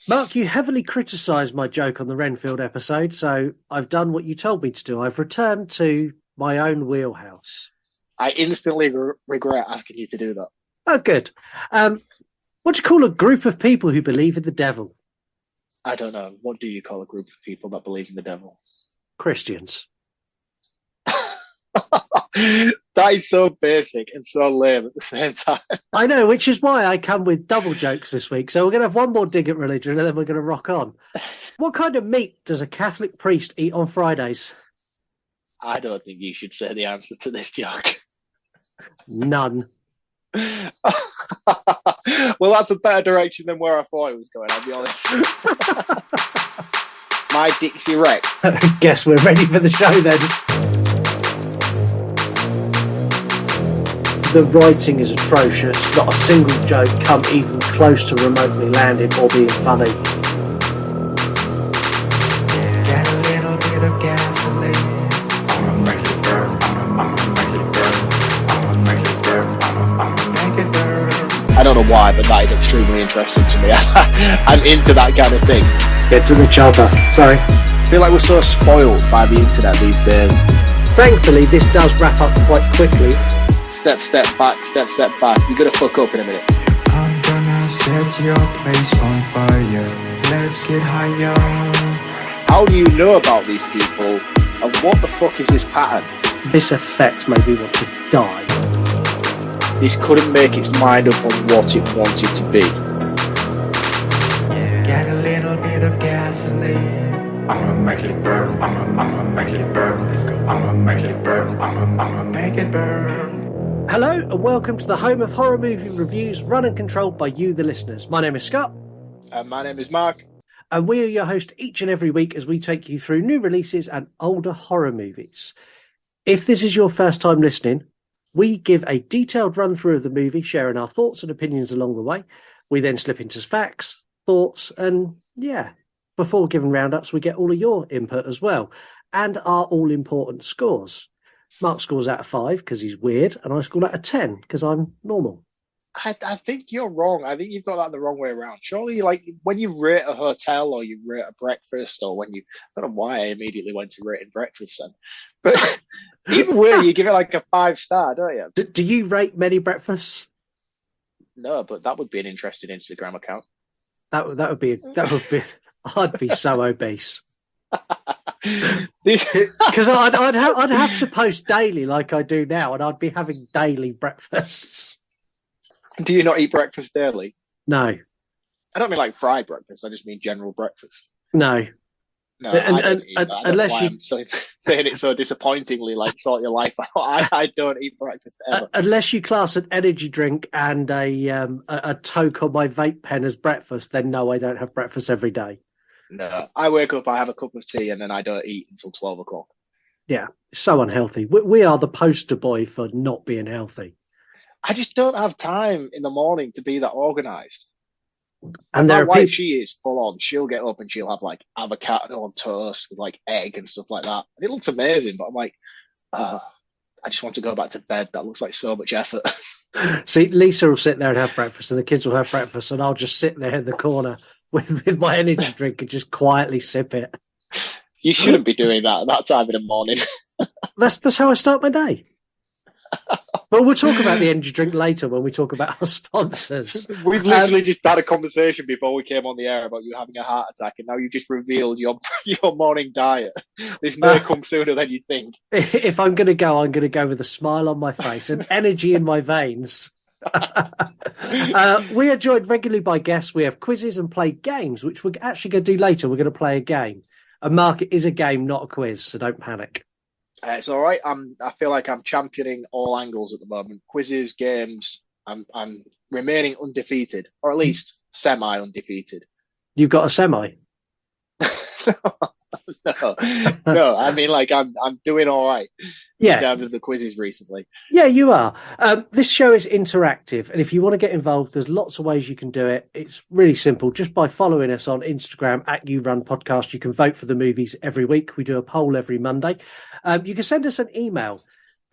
Mark, you heavily criticised my joke on the Renfield episode, so I've done what you told me to do. I've returned to my own wheelhouse. I instantly regret asking you to do that. Oh, good. What do you call a group of people who believe in the devil? I don't know. What do you call a group of people that believe in the devil? Christians. That is so basic and so lame at the same time. I know, which is why I come with double jokes this week. So we're going to have one more dig at religion and then we're going to rock on. What kind of meat does a Catholic priest eat on Fridays? I don't think you should say the answer to this joke. None. Well, that's a better direction than where I thought it was going, I'll be honest. My Dixie Rex. Guess we're ready for the show then. The writing is atrocious. Not a single joke come even close to remotely landing or being funny. Get a little bit of gasoline. I'ma make it burn. I'ma make it burn. I'ma make it burn. I'ma make it burn. I don't know why, but that is extremely interesting to me. I'm into that kind of thing. Get to the chopper. Sorry. I feel like we're so spoiled by the internet these days. Thankfully, this does wrap up quite quickly. Step back. You're gonna fuck up in a minute. I'm gonna set your place on fire. Let's get higher. How do you know about these people? And what the fuck is this pattern? This effect made me want to die. This couldn't make its mind up on what it wanted to be. Get a little bit of gasoline. I'ma make it burn. I'ma make it burn. Let's go. I'ma make it burn. I'ma make it burn. Hello and welcome to the home of horror movie reviews, run and controlled by you, the listeners. My name is Scott. And my name is Mark. And we are your host each and every week as we take you through new releases and older horror movies. If this is your first time listening, we give a detailed run through of the movie, sharing our thoughts and opinions along the way. We then slip into facts, thoughts, and before giving roundups, we get all of your input as well, and our all-important scores. Mark scores out of 5 because he's weird, and I score out of 10 because I'm normal. I think you're wrong. I think you've got that the wrong way around. Surely, like, when you rate a hotel or you rate a breakfast or when you... I don't know why I immediately went to rating breakfast then. But either way, you give it like a 5-star, don't you? Do you rate many breakfasts? No, but that would be an interesting Instagram account. That would be I'd be so obese. Because I'd have to post daily like I do now, and I'd be having daily breakfasts. Do you not eat breakfast daily? No. I don't mean like fried breakfast. I just mean general breakfast. No. No, I don't eat that. Unless I'm saying it so disappointingly, like sort your life out. I don't eat breakfast ever. Unless you class an energy drink and a toke on my vape pen as breakfast, then no, I don't have breakfast every day. No, I wake up, I have a cup of tea, and then I don't eat until 12 o'clock. Yeah, so unhealthy. We are the poster boy for not being healthy. I just don't have time in the morning to be that organised. And my wife, she is full on. She'll get up and she'll have like avocado on toast with like egg and stuff like that. And it looks amazing, but I'm like, I just want to go back to bed. That looks like so much effort. See, Lisa will sit there and have breakfast, and the kids will have breakfast, and I'll just sit there in the corner with my energy drink and just quietly sip it. You shouldn't be doing that at that time in the morning. That's how I start my day. But we'll talk about the energy drink later when we talk about our sponsors. We've literally just had a conversation before we came on the air about you having a heart attack, and now you just revealed your morning diet. This may come sooner than you think. If I'm going to go, I'm going to go with a smile on my face and energy in my veins. We are joined regularly by guests. We have quizzes and play games, which we're actually going to do later. We're going to play a game. And Mark, it is a game, not a quiz, so don't panic. It's all right. I feel like I'm championing all angles at the moment. Quizzes, games. I'm remaining undefeated, or at least semi-undefeated. You've got a semi? No. I mean, like I'm doing all right. Yeah. In terms of the quizzes recently. Yeah, you are. This show is interactive, and if you want to get involved, there's lots of ways you can do it. It's really simple. Just by following us on Instagram at YouRunPodcast, you can vote for the movies every week. We do a poll every Monday. You can send us an email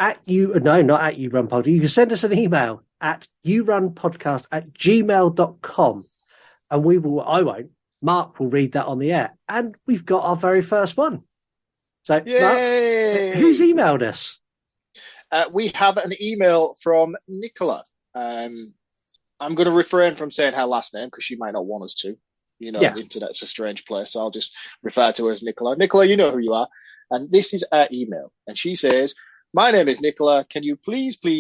not at YouRunPodcast. You can send us an email at yourunpodcast@gmail.com, and I won't. Mark will read that on the air. And we've got our very first one. So, Yay! Mark, who's emailed us? We have an email from Nicola. I'm going to refrain from saying her last name because she might not want us to. You know, The internet's a strange place, so I'll just refer to her as Nicola. Nicola, you know who you are. And this is her email. And she says, my name is Nicola. Can you please do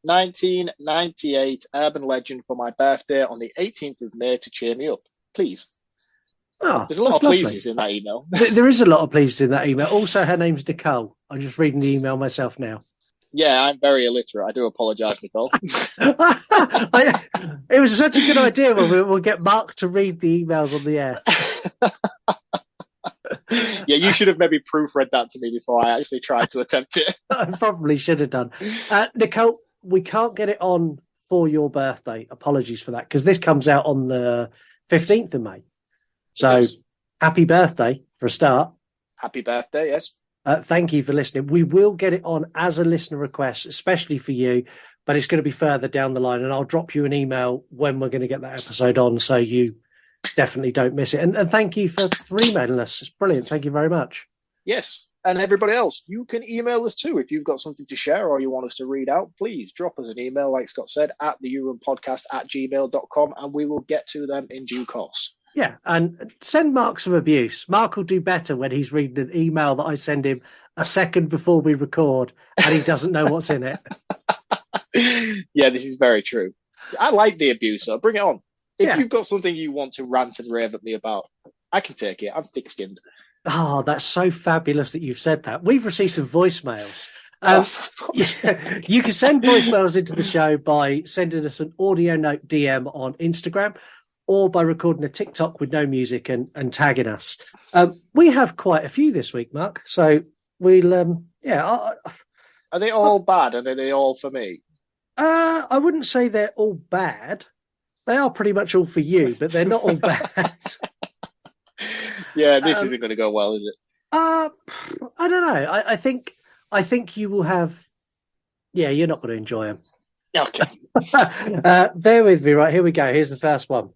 1998 Urban Legend for my birthday on the 18th of May to cheer me up? Please. Oh, there's a lot of pleases in that email. There is a lot of pleases in that email. Also, her name's Nicole. I'm just reading the email myself now. Yeah, I'm very illiterate. I do apologise, Nicole. It was such a good idea when we'll get Mark to read the emails on the air. Yeah, you should have maybe proofread that to me before I actually tried to attempt it. I probably should have done. Nicole, we can't get it on for your birthday. Apologies for that, because this comes out on the 15th of May. So, happy birthday for a start. Happy birthday, yes. Thank you for listening. We will get it on as a listener request, especially for you, but it's going to be further down the line. And I'll drop you an email when we're going to get that episode on, so you definitely don't miss it. And thank you for emailing us. It's brilliant. Thank you very much. Yes. And everybody else, you can email us too. If you've got something to share or you want us to read out, please drop us an email, like Scott said, at theuronpodcast@gmail.com, and we will get to them in due course. Yeah, and send Mark some abuse. Mark will do better when he's reading an email that I send him a second before we record and he doesn't know what's in it. Yeah, this is very true. I like the abuse, so bring it on. If you've got something you want to rant and rave at me about, I can take it. I'm thick-skinned. Oh, that's so fabulous that you've said that. We've received some voicemails. You can send voicemails into the show by sending us an audio note DM on Instagram, or by recording a TikTok with no music and tagging us. We have quite a few this week, Mark. So we'll, Are they all bad, and are they all for me? I wouldn't say they're all bad. They are pretty much all for you, but they're not all bad. Yeah, this isn't going to go well, is it? I don't know. I think you will have. Yeah, you're not going to enjoy them. Okay. Bear with me, right? Here we go. Here's the first one.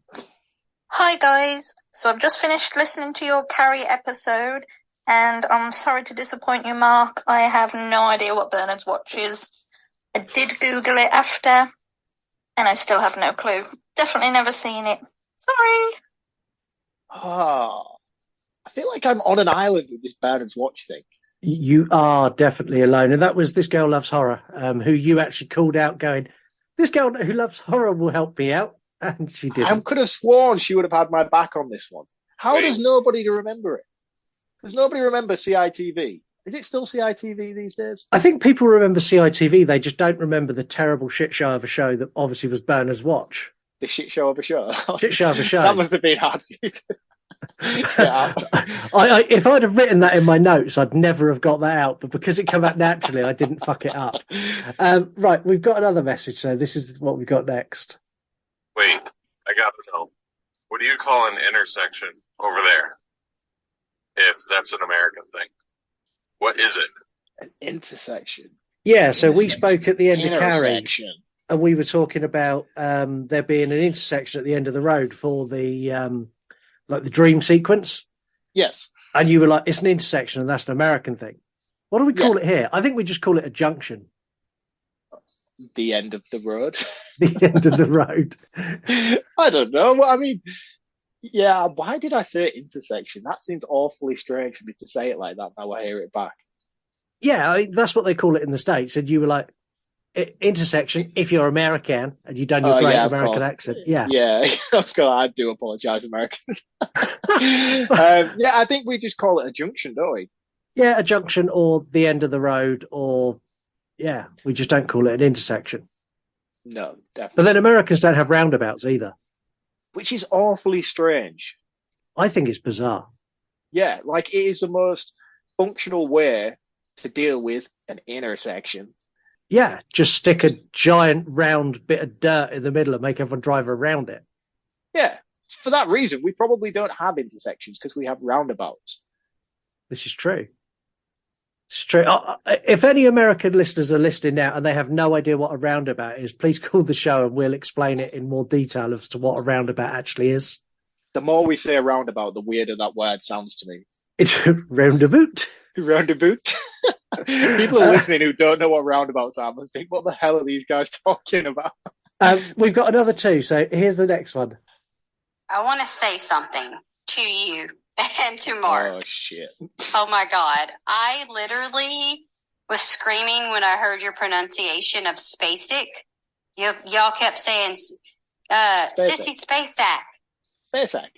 Hi, guys. So I've just finished listening to your Carrie episode, and I'm sorry to disappoint you, Mark. I have no idea what Bernard's Watch is. I did Google it after, and I still have no clue. Definitely never seen it. Sorry. I feel like I'm on an island with this Bernard's Watch thing. You are definitely alone. And that was This Girl Loves Horror, who you actually called out going, this girl who loves horror will help me out. And she did. I could have sworn she would have had my back on this one. How does nobody remember it? Does nobody remember CITV? Is it still CITV these days? I think people remember CITV. They just don't remember the terrible shit show of a show that obviously was Bernard's Watch. The shit show of a show? Shit show of a show. That must have been hard for you to... If I'd have written that in my notes, I'd never have got that out. But because it came out naturally, I didn't fuck it up. Right, we've got another message. So this is what we've got next. Wait, I got to know. What do you call an intersection over there? If that's an American thing. What is it? An intersection. Yeah, so we spoke at the end of Carrie. And we were talking about there being an intersection at the end of the road for the like the dream sequence. Yes. And you were like, it's an intersection and that's an American thing. What do we call it here? I think we just call it a junction. The end of the road. The end of the road. I don't know. Well, I mean, yeah, why did I say intersection? That seems awfully strange for me to say it like that now I hear it back. Yeah, that's what they call it in the States. And you were like, intersection, if you're American and you've done your great American accent. Yeah. I do apologise, Americans. I think we just call it a junction, don't we? Yeah, a junction or the end of the road, or we just don't call it an intersection. No, definitely. But then Americans don't have roundabouts either. Which is awfully strange. I think it's bizarre. Yeah, like it is the most functional way to deal with an intersection. Yeah, just stick a giant round bit of dirt in the middle and make everyone drive around it. Yeah, for that reason, we probably don't have intersections because we have roundabouts. This is true. It's true. If any American listeners are listening now and they have no idea what a roundabout is, please call the show and we'll explain it in more detail as to what a roundabout actually is. The more we say a roundabout, the weirder that word sounds to me. It's a roundabout. Roundabout. People are listening who don't know what roundabouts are must think, what the hell are these guys talking about? We've got another two, so here's the next one. I want to say something to you and to Mark. Oh, shit. Oh, my God. I literally was screaming when I heard your pronunciation of Spacek. Y'all kept saying, Sissy Spacek. Spacek.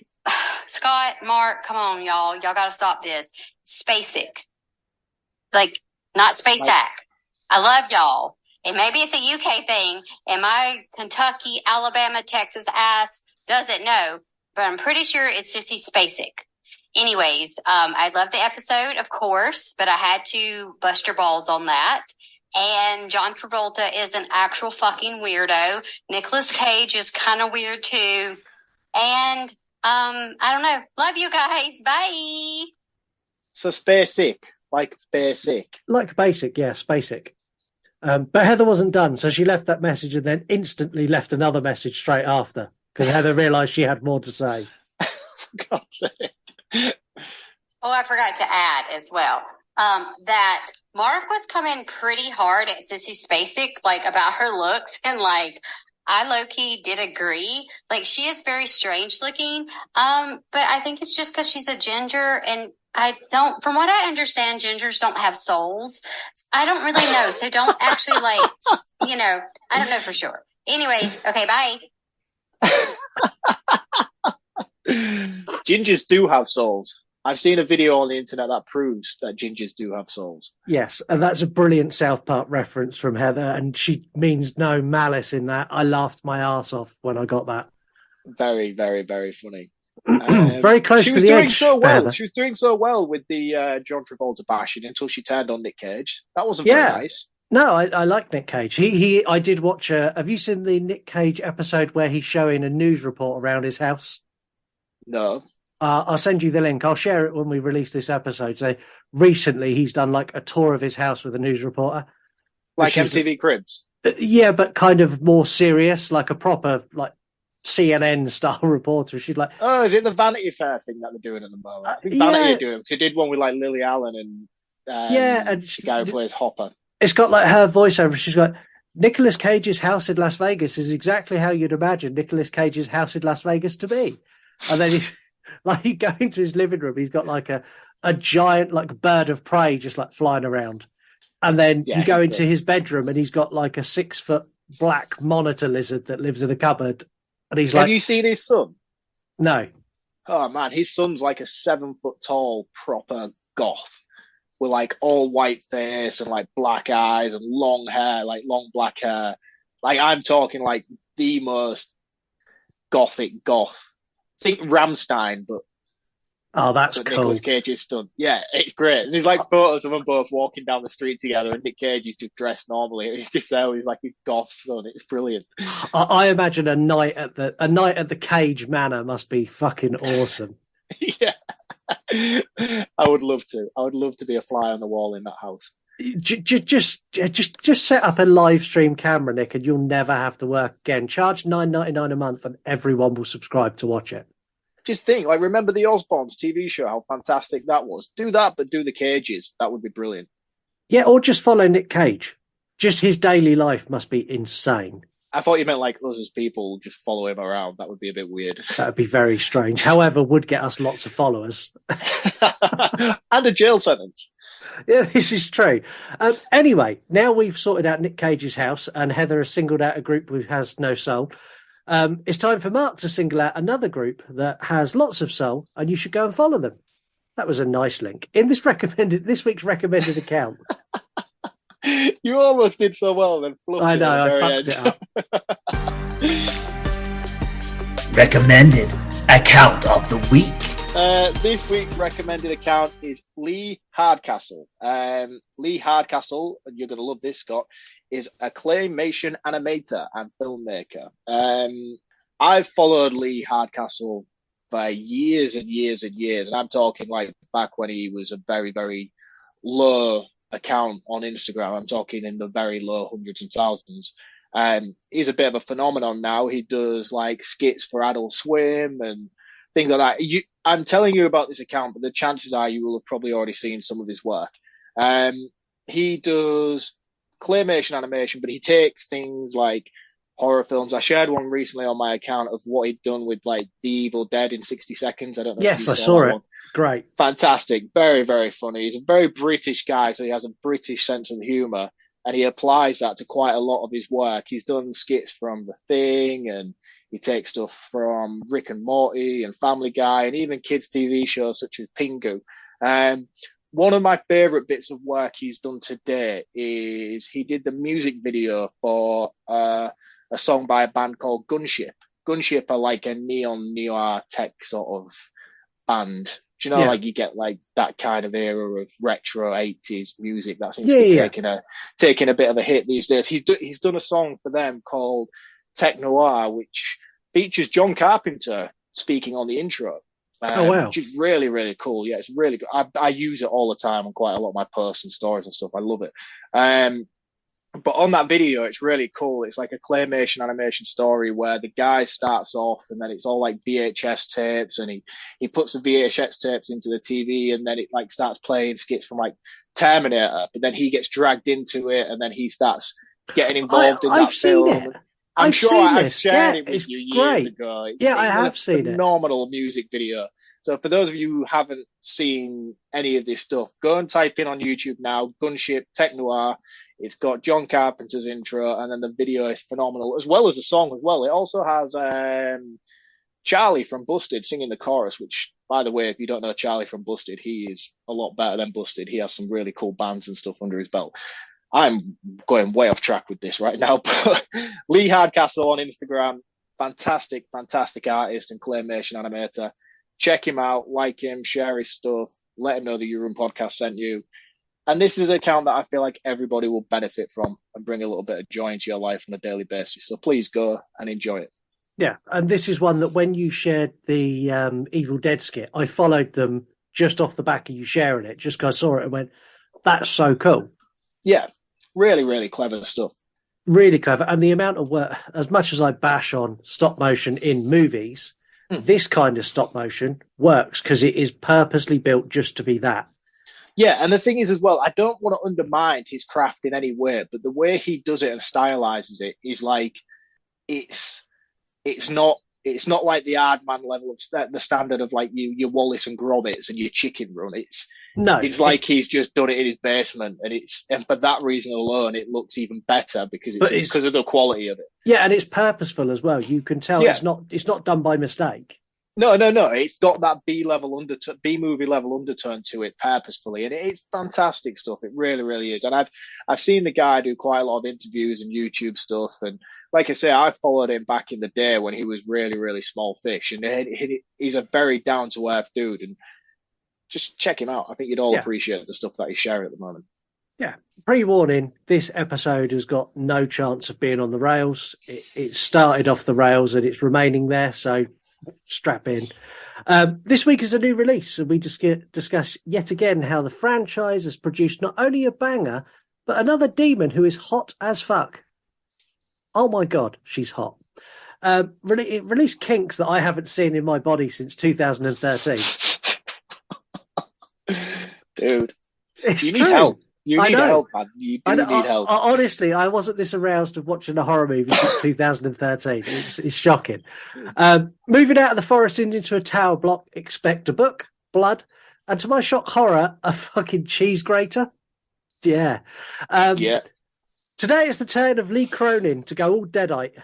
Scott, Mark, come on, y'all. Y'all got to stop this. Spacek. Like, not Spacek. I love y'all. And maybe it's a UK thing, and my Kentucky, Alabama, Texas ass doesn't know, but I'm pretty sure it's Sissy Spacek. Anyways, I love the episode, of course, but I had to bust your balls on that. And John Travolta is an actual fucking weirdo. Nicolas Cage is kind of weird too. And I don't know. Love you guys. Bye. So Spacek, like basic. Like basic, yes, basic. But Heather wasn't done, so she left that message and then instantly left another message straight after because Heather realised she had more to say. For God's sake. Oh, I forgot to add as well that Mark was coming pretty hard at Sissy Spacek, like about her looks, and like I low-key did agree. Like she is very strange looking, but I think it's just because she's a ginger, and from what I understand, gingers don't have souls. I don't really know, so don't actually I don't know for sure. Anyways, okay, bye. Gingers do have souls. I've seen a video on the internet that proves that gingers do have souls. Yes, and that's a brilliant South Park reference from Heather, and she means no malice in that. I laughed my ass off when I got that. Very, very, very funny. Very close to the edge. So well. Heather. She was doing so well with the John Travolta bashing until she turned on Nick Cage. That wasn't very nice. No, I like Nick Cage. I did watch. Have you seen the Nick Cage episode where he's showing a news report around his house? No. I'll send you the link. I'll share it when we release this episode. So recently he's done like a tour of his house with a news reporter. Like MTV Cribs? Yeah, but kind of more serious, like a proper like CNN style reporter. She's like, oh, is it the Vanity Fair thing that they're doing at the moment? I think Vanity are doing it because they did one with like Lily Allen and and the guy who plays Hopper. It's got like her voiceover. She's got Nicolas Cage's house in Las Vegas is exactly how you'd imagine Nicolas Cage's house in Las Vegas to be. And then he's like, you go into his living room, he's got like a giant like bird of prey just like flying around. And then you go into his bedroom and he's got like a 6-foot black monitor lizard that lives in a cupboard. And he's like, have you seen his son? No. Oh man, his son's like a 7-foot tall proper goth with like all white face and like black eyes and long hair, like long black hair. Like I'm talking like the most gothic goth. Think Rammstein, but that's cool. Nicolas Cage's son. Yeah, it's great. And there's like photos of them both walking down the street together, and Nick Cage is just dressed normally. He's just there. He's like his goth son. It's brilliant. I imagine a night at the Cage Manor must be fucking awesome. Yeah, I would love to. I would love to be a fly on the wall in that house. Just set up a live stream camera, Nick, and you'll never have to work again. Charge $9.99 a month, and everyone will subscribe to watch it. Just think, like, remember the Osbournes TV show? How fantastic that was. Do that, but do the Cages. That would be brilliant. Yeah, or just follow Nick Cage. Just his daily life must be insane. I thought you meant like us as people just follow him around. That would be a bit weird. That would be very strange. However, would get us lots of followers. And a jail sentence. Yeah, this is true. Anyway, now we've sorted out Nick Cage's house and Heather has singled out a group who has no soul. It's time for Mark to single out another group that has lots of soul, and you should go and follow them. That was a nice link in this week's recommended account. You almost did so well, then fluffed I know, I fucked it up. Recommended account of the week. This week's recommended account is Lee Hardcastle. Lee Hardcastle, and you're going to love this, Scott, is a claymation animator and filmmaker. I've followed Lee Hardcastle for years and years and years, and I'm talking like back when he was a very, very low account on Instagram. I'm talking in the very low hundreds and thousands. He's a bit of a phenomenon now. He does like skits for Adult Swim and things like that. I'm telling you about this account, but the chances are you will have probably already seen some of his work. He does claymation animation, but he takes things like horror films. I shared one recently on my account of what he'd done with like The Evil Dead in 60 seconds. I don't know. Yes, if you I saw that it. one. Great. Fantastic. Very, very funny. He's a very British guy, so he has a British sense of humour, and he applies that to quite a lot of his work. He's done skits from The Thing, and he takes stuff from Rick and Morty and Family Guy, and even kids' TV shows such as Pingu. One of my favourite bits of work he's done today is he did the music video for a song by a band called Gunship. Gunship are like a neon noir tech sort of band. Do you know, like you get like that kind of era of retro 80s music that seems to be taking a bit of a hit these days. He's done a song for them called Tech Noir, which features John Carpenter speaking on the intro. Oh, wow. Which is really, really cool. Yeah, it's really good. I use it all the time on quite a lot of my posts and stories and stuff. I love it. But on that video, it's really cool. It's like a claymation animation story where the guy starts off and then it's all like VHS tapes, and he puts the VHS tapes into the TV, and then it like starts playing skits from like Terminator, but then he gets dragged into it, and then he starts getting involved in that film. I'm sure I've shared it with you years ago. I have seen it. Phenomenal music video. So for those of you who haven't seen any of this stuff, go and type in on YouTube now, Gunship Tech Noir. It's got John Carpenter's intro, and then the video is phenomenal, as well as the song as well. It also has Charlie from Busted singing the chorus, which, by the way, if you don't know Charlie from Busted, he is a lot better than Busted. He has some really cool bands and stuff under his belt. I'm going way off track with this right now, but Lee Hardcastle on Instagram, fantastic, fantastic artist and claymation animator. Check him out, like him, share his stuff, let him know the Your Room podcast sent you. And this is an account that I feel like everybody will benefit from and bring a little bit of joy into your life on a daily basis. So please go and enjoy it. Yeah, and this is one that when you shared the Evil Dead skit, I followed them just off the back of you sharing it, just because I saw it and went, that's so cool. Yeah. Really, really clever stuff. Really clever. And the amount of work, as much as I bash on stop motion in movies, this kind of stop motion works because it is purposely built just to be that. Yeah, and the thing is as well, I don't want to undermine his craft in any way, but the way he does it and stylizes it is like, it's not like the Aardman level of the standard of like your Wallace and Gromits and your Chicken Run. It's like he's just done it in his basement, and for that reason alone, it looks even better because of the quality of it. Yeah, and it's purposeful as well. You can tell it's not done by mistake. No. It's got that B movie level undertone to it purposefully, and it's fantastic stuff. It really, really is. And I've seen the guy do quite a lot of interviews and YouTube stuff, and like I say, I followed him back in the day when he was really, really small fish, and he's a very down to earth dude. And just check him out. I think you'd all appreciate the stuff that he's sharing at the moment. Yeah. Pre-warning, this episode has got no chance of being on the rails. It started off the rails and it's remaining there, so strap in. This week is a new release, and we discuss yet again how the franchise has produced not only a banger, but another demon who is hot as fuck. Oh my God, she's hot. It released kinks that I haven't seen in my body since 2013. Dude, it's you true. Need help. You need help, man. You need help. Honestly, I wasn't this aroused of watching a horror movie since 2013. It's shocking. Moving out of the forest into a tower block, expect a book, blood, and to my shock horror, a fucking cheese grater. Yeah. Today is the turn of Lee Cronin to go all Deadite,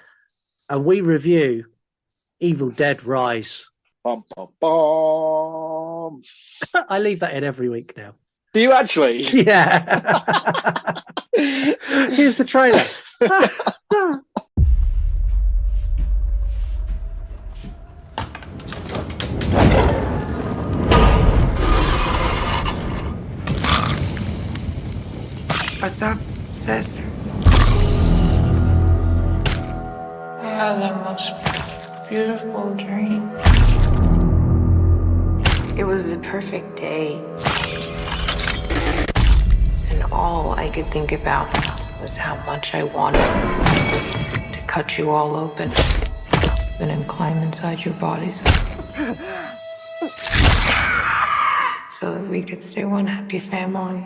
and we review Evil Dead Rise. Bum, bum, bum. I leave that in every week now. Do you actually? Yeah. Here's the trailer. What's up, sis? I had the most beautiful dream. It was the perfect day. And all I could think about was how much I wanted to cut you all open and then climb inside your bodies so that we could stay one happy family.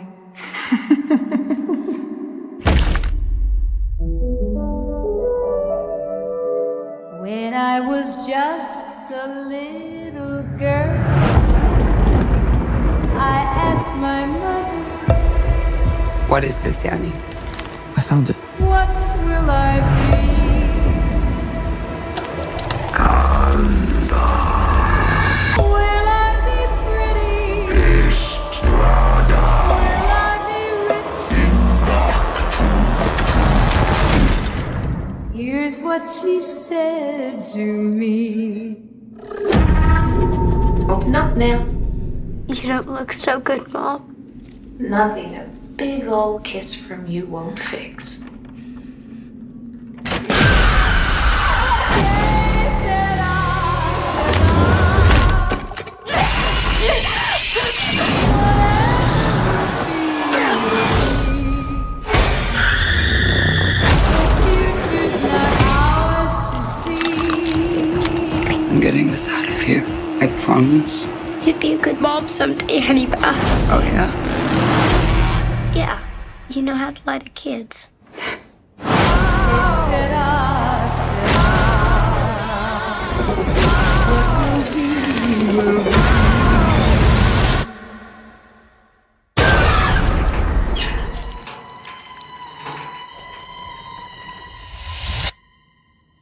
When I was just a little girl, I asked my mother, What is this, Danny? I found it. what will I be? Will I be pretty? Will I be rich? Here's what she said to me. Open up now. You don't look so good, Mom. Nothing a big old kiss from you won't fix. I'm getting us out of here. I promise. You'd be a good mom someday, honey pie. Oh, yeah? Yeah, you know how to lie to kids.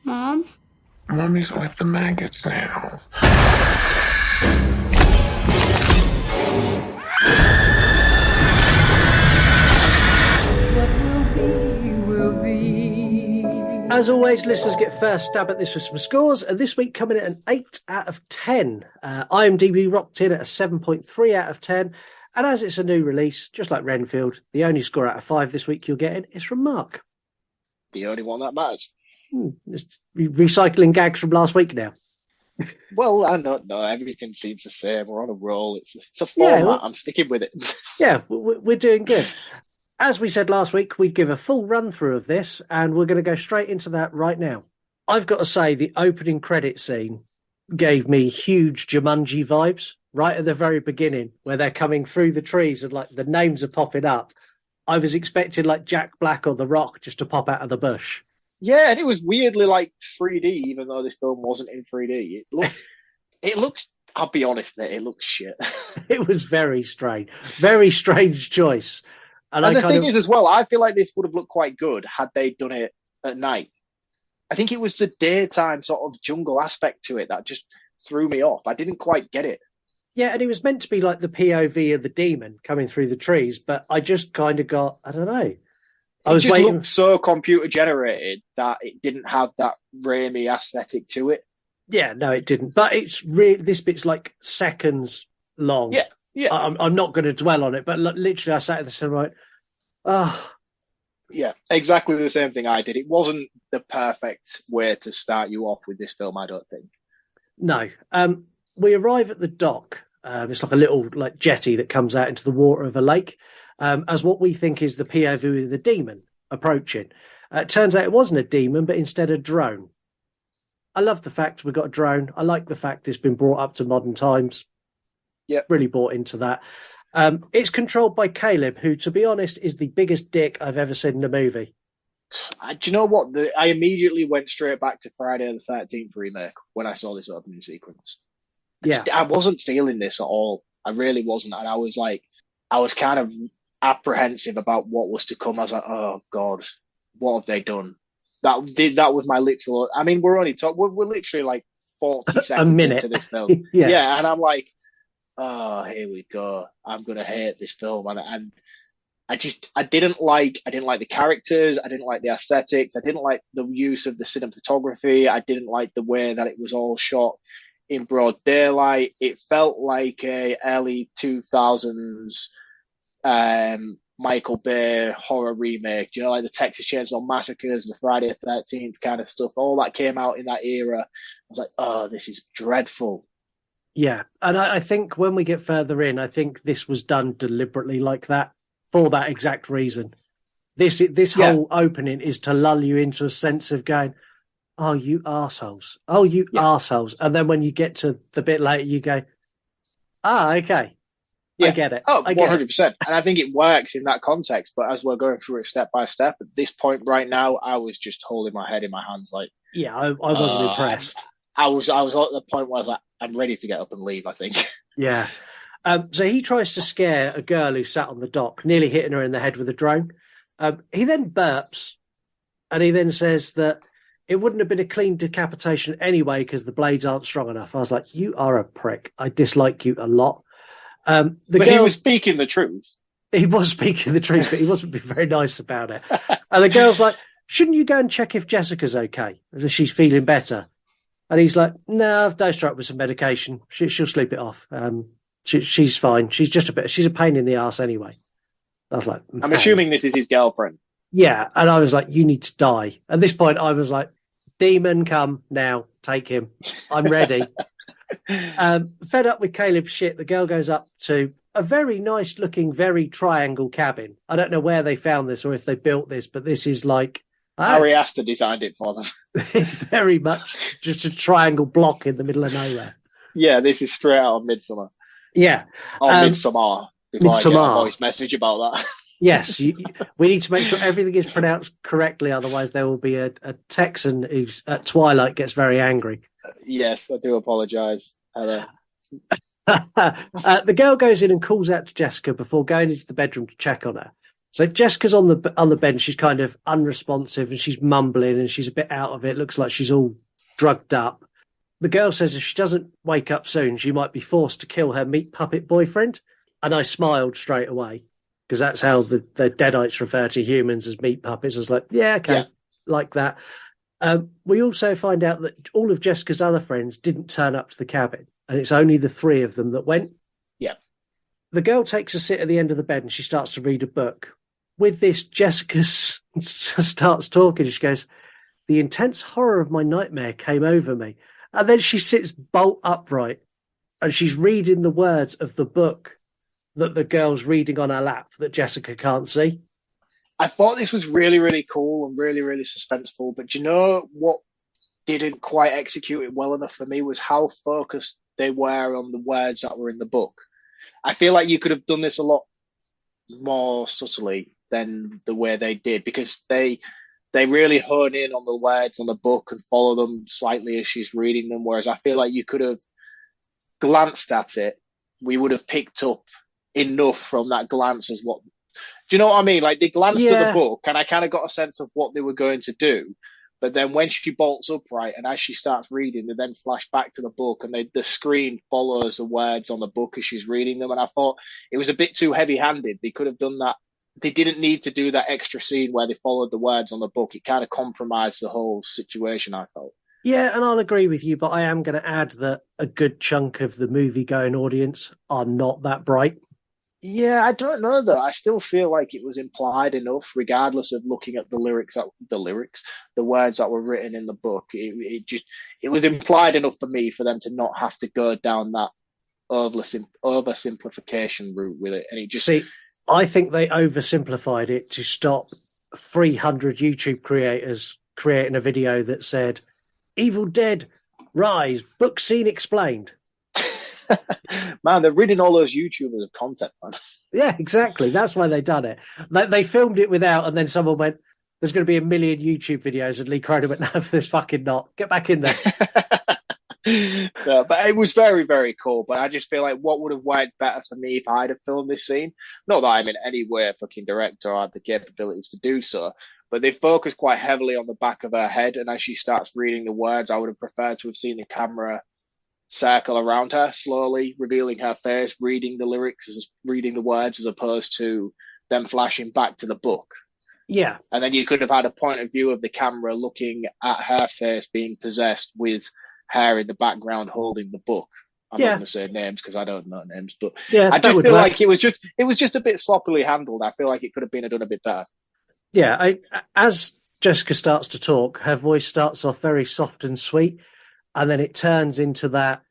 Mom? Mommy's with the maggots now. As always, listeners get first stab at this with some scores, and this week coming in at an 8 out of 10. IMDb rocked in at a 7.3 out of 10, and as it's a new release, just like Renfield, the only score out of 5 this week you'll get in is from Mark. The only one that matters. Just recycling gags from last week now. Well, I don't know. Everything seems the same. We're on a roll. It's a format. I'm sticking with it. Yeah, we're doing good. As we said last week, we'd give a full run through of this, and we're going to go straight into that right now. I've got to say, the opening credit scene gave me huge Jumanji vibes right at the very beginning, where they're coming through the trees and like the names are popping up. I was expecting like Jack Black or The Rock just to pop out of the bush. Yeah, and it was weirdly like 3D, even though this film wasn't in 3D. It looked. I'll be honest, mate, it looks shit. It was very strange choice. And the thing is, as well, I feel like this would have looked quite good had they done it at night. I think it was the daytime sort of jungle aspect to it that just threw me off. I didn't quite get it. Yeah, and it was meant to be like the POV of the demon coming through the trees, but I just kind of got, I don't know. It just looked so computer generated that it didn't have that Raimi aesthetic to it. Yeah, no, it didn't. But it's really, this bit's like seconds long. Yeah. Yeah, I'm not going to dwell on it, but literally I sat at the cinema like, oh. Yeah, exactly the same thing I did. It wasn't the perfect way to start you off with this film, I don't think. No. We arrive at the dock. It's like a little like jetty that comes out into the water of a lake, as what we think is the POV of the demon approaching. It turns out it wasn't a demon, but instead a drone. I love the fact we got a drone. I like the fact it's been brought up to modern times. Yeah, really bought into that. It's controlled by Caleb, who, to be honest, is the biggest dick I've ever seen in a movie. Do you know what? I immediately went straight back to Friday the 13th remake when I saw this opening sequence. Yeah, I wasn't feeling this at all. I really wasn't, and I was kind of apprehensive about what was to come. I was like, oh God, what have they done? That was my literal. I mean, we're literally like 40 seconds into this film. Yeah, and I'm like, oh, here we go. I'm gonna hate this film, and I didn't like the characters. I didn't like the aesthetics. I didn't like the use of the cinematography. I didn't like the way that it was all shot in broad daylight. It felt like a early 2000s Michael Bay horror remake. You know, like the Texas Chainsaw Massacres, the Friday the 13th kind of stuff. All that came out in that era. I was like, oh, this is dreadful. Yeah, and I think when we get further in, I think this was done deliberately like that for that exact reason. This whole opening is to lull you into a sense of going, oh, you arseholes. Oh, you arseholes. And then when you get to the bit later, you go, okay. Yeah. I get it. Oh, I get 100%. It. And I think it works in that context. But as we're going through it step by step, at this point right now, I was just holding my head in my hands like... Yeah, I wasn't impressed. I was at the point where I was like, I'm ready to get up and leave, I think. Yeah. So he tries to scare a girl who sat on the dock, nearly hitting her in the head with a drone. He then burps, and he then says that it wouldn't have been a clean decapitation anyway because the blades aren't strong enough. I was like, you are a prick. I dislike you a lot. He was speaking the truth. He was speaking the truth, but he wasn't being very nice about it. And the girl's like, shouldn't you go and check if Jessica's okay? If she's feeling better. And he's like, no, dosed her up with some medication. She'll sleep it off. She's fine. She's a pain in the ass anyway. I was like, I'm assuming this is his girlfriend. Yeah. And I was like, you need to die. At this point, I was like, demon, come now, take him. I'm ready. Fed up with Caleb's shit, the girl goes up to a very nice looking, very triangle cabin. I don't know where they found this or if they built this, but this is like... Ari Aster designed it for them. Very much just a triangle block in the middle of nowhere. Yeah, this is straight out of Midsummer. Yeah. Or Midsommar. Midsommar. Voice message about that. Yes, we need to make sure everything is pronounced correctly, otherwise there will be a Texan who's at Twilight gets very angry. Yes, I do apologise. The girl goes in and calls out to Jessica before going into the bedroom to check on her. So Jessica's on the bed. She's kind of unresponsive and she's mumbling and she's a bit out of it. Looks like she's all drugged up. The girl says if she doesn't wake up soon, she might be forced to kill her meat puppet boyfriend. And I smiled straight away because that's how the Deadites refer to humans as meat puppets. I was like, yeah, okay, like that. We also find out that all of Jessica's other friends didn't turn up to the cabin and it's only the three of them that went. Yeah. The girl takes a sit at the end of the bed and she starts to read a book. With this, Jessica starts talking. She goes, the intense horror of my nightmare came over me. And then she sits bolt upright and she's reading the words of the book that the girl's reading on her lap that Jessica can't see. I thought this was really, really cool and really, really suspenseful. But you know what didn't quite execute it well enough for me was how focused they were on the words that were in the book. I feel like you could have done this a lot more subtly than the way they did, because they really hone in on the words on the book and follow them slightly as she's reading them. Whereas I feel like you could have glanced at it. We would have picked up enough from that glance as what, do you know what I mean? Like they glanced at the book and I kind of got a sense of what they were going to do. But then when she bolts upright and as she starts reading, they then flash back to the book and the screen follows the words on the book as she's reading them. And I thought it was a bit too heavy-handed. They could have done that. They didn't need to do that extra scene where they followed the words on the book. It kind of compromised the whole situation, I felt. Yeah, and I'll agree with you, but I am going to add that a good chunk of the movie-going audience are not that bright. Yeah, I don't know though. I still feel like it was implied enough, regardless of looking at the words that were written in the book. It was implied enough for me for them to not have to go down that oversimplification route with it. And it just I think they oversimplified it to stop 300 YouTube creators creating a video that said, Evil Dead, Rise, book scene explained. Man, they're ridding all those YouTubers of content, man. Yeah, exactly. That's why they done it. They filmed it without, and then someone went, there's going to be 1 million YouTube videos, and Lee Cronin went, no, there's fucking not. Get back in there. No, but it was very, very cool. But I just feel like what would have worked better for me if I'd have filmed this scene? Not that I'm in any way a fucking director or have the capabilities to do so, but they focus quite heavily on the back of her head, and as she starts reading the words, I would have preferred to have seen the camera circle around her, slowly revealing her face, reading the lyrics, reading the words, as opposed to them flashing back to the book. Yeah. And then you could have had a point of view of the camera looking at her face being possessed with her in the background holding the book. I'm not going to say names because I don't know names, but I just feel like it was just a bit sloppily handled. I feel like it could have been done a bit better. Yeah, as Jessica starts to talk, her voice starts off very soft and sweet, and then it turns into that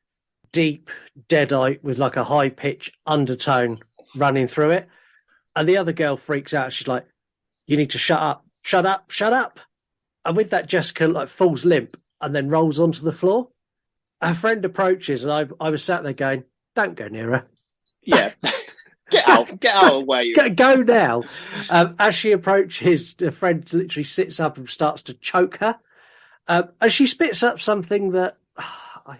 deep deadite with like a high pitch undertone running through it. And the other girl freaks out. She's like, you need to shut up, shut up, shut up. And with that, Jessica like falls limp and then rolls onto the floor. Her friend approaches, and I was sat there going, don't go near her. Yeah. Get out of the way. Go now. As she approaches, the friend literally sits up and starts to choke her. And she spits up something that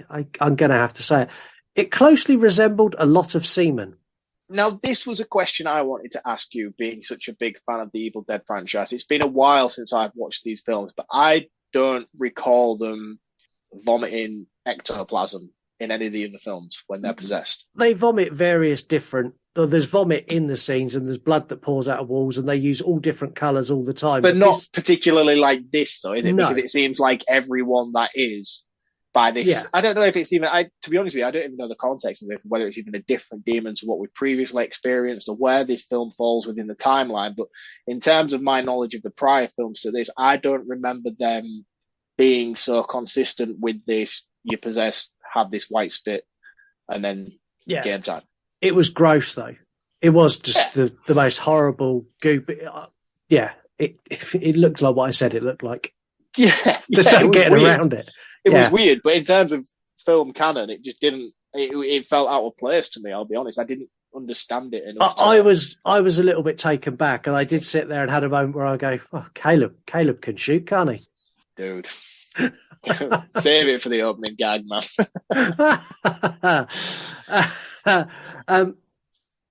I'm going to have to say. It closely resembled a lot of semen. Now, this was a question I wanted to ask you, being such a big fan of the Evil Dead franchise. It's been a while since I've watched these films, but I don't recall them vomiting ectoplasm in any of the other films when they're possessed. They vomit various different... There's vomit in the scenes, and there's blood that pours out of walls, and they use all different colours all the time. But not particularly like this, though, is it? No. Because it seems like everyone that is by this... Yeah. I don't know if it's even... to be honest with you, I don't even know the context of it, whether it's even a different demon to what we've previously experienced or where this film falls within the timeline. But in terms of my knowledge of the prior films to this, I don't remember them being so consistent with this. You possess, have this white spit, and then game time. It was gross, though. It was just the most horrible goop. It looked like what I said it looked like. Yeah. There's no getting around it. It was weird, but in terms of film canon, it just didn't... It felt out of place to me, I'll be honest. I didn't understand it enough. I was a little bit taken back, and I did sit there and had a moment where I go, oh, Caleb can shoot, can't he? Dude. Save it for the opening gag, man.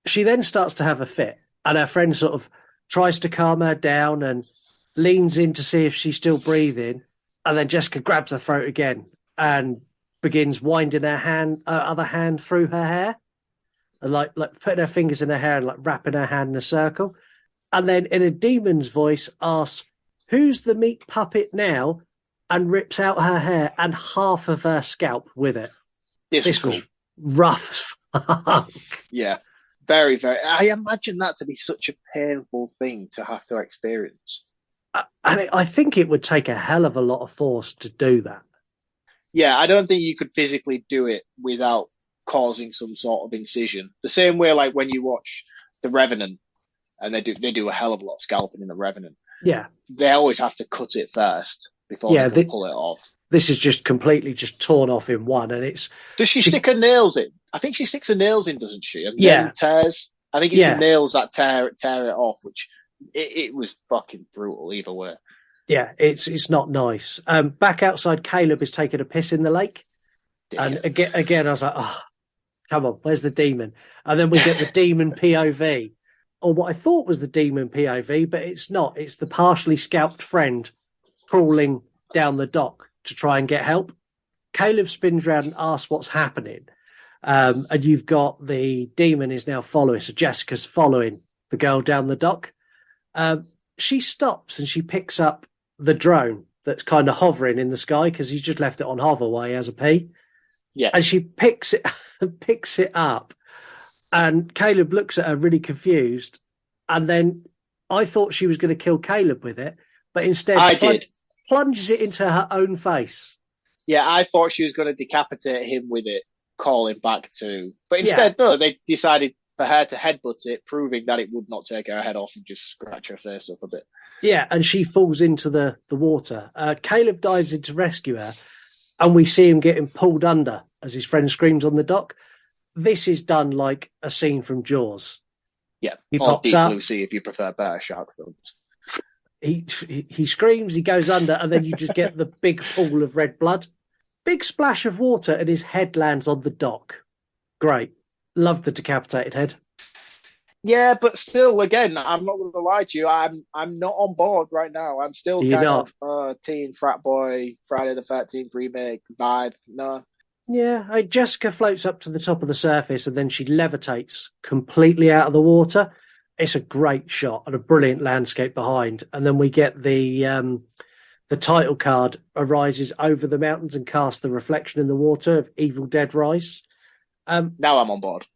She then starts to have a fit, and her friend sort of tries to calm her down and leans in to see if she's still breathing, and then Jessica grabs her throat again and begins winding her other hand through her hair, and like putting her fingers in her hair and like wrapping her hand in a circle, and then in a demon's voice asks, "Who's the meat puppet now?" and rips out her hair and half of her scalp with it. This was rough as fuck. Yeah, very, very. I imagine that to be such a painful thing to have to experience. And I think it would take a hell of a lot of force to do that. Yeah, I don't think you could physically do it without causing some sort of incision. The same way, like when you watch The Revenant, and they do a hell of a lot of scalping in The Revenant. Yeah, they always have to cut it first before they can pull it off. This is just completely just torn off in one, and it's... Does she stick her nails in? I think she sticks her nails in, doesn't she? And then tears. I think it's the nails that tear it off, which it was fucking brutal either way. Yeah, it's not nice. Back outside, Caleb is taking a piss in the lake. Damn. And again, I was like, oh, come on, where's the demon? And then we get the demon POV, or what I thought was the demon POV, but it's not. It's the partially scalped friend crawling down the dock to try and get help. Caleb spins around and asks what's happening. And you've got the demon is now following. So Jessica's following the girl down the dock. She stops and she picks up the drone that's kind of hovering in the sky because he's just left it on hover while he has a pee. Yeah. And she picks it up. And Caleb looks at her really confused. And then I thought she was going to kill Caleb with it, but instead plunges it into her own face. Yeah, I thought she was going to decapitate him with it, call him back to... But instead, no, they decided for her to headbutt it, proving that it would not take her head off and just scratch her face up a bit. Yeah, and she falls into the water. Caleb dives in to rescue her, and we see him getting pulled under as his friend screams on the dock. This is done like a scene from Jaws. Yeah, he or pops Deep up. Blue Sea if you prefer better shark films. He screams, he goes under, and then you just get the big pool of red blood. Big splash of water, and his head lands on the dock. Great. Love the decapitated head. Yeah, but still, again, I'm not going to lie to you. I'm not on board right now. I'm still teen frat boy, Friday the 13th remake vibe. No. Yeah, Jessica floats up to the top of the surface, and then she levitates completely out of the water. It's a great shot and a brilliant landscape behind. And then we get the title card arises over the mountains and casts the reflection in the water of Evil Dead Rise. Now I'm on board.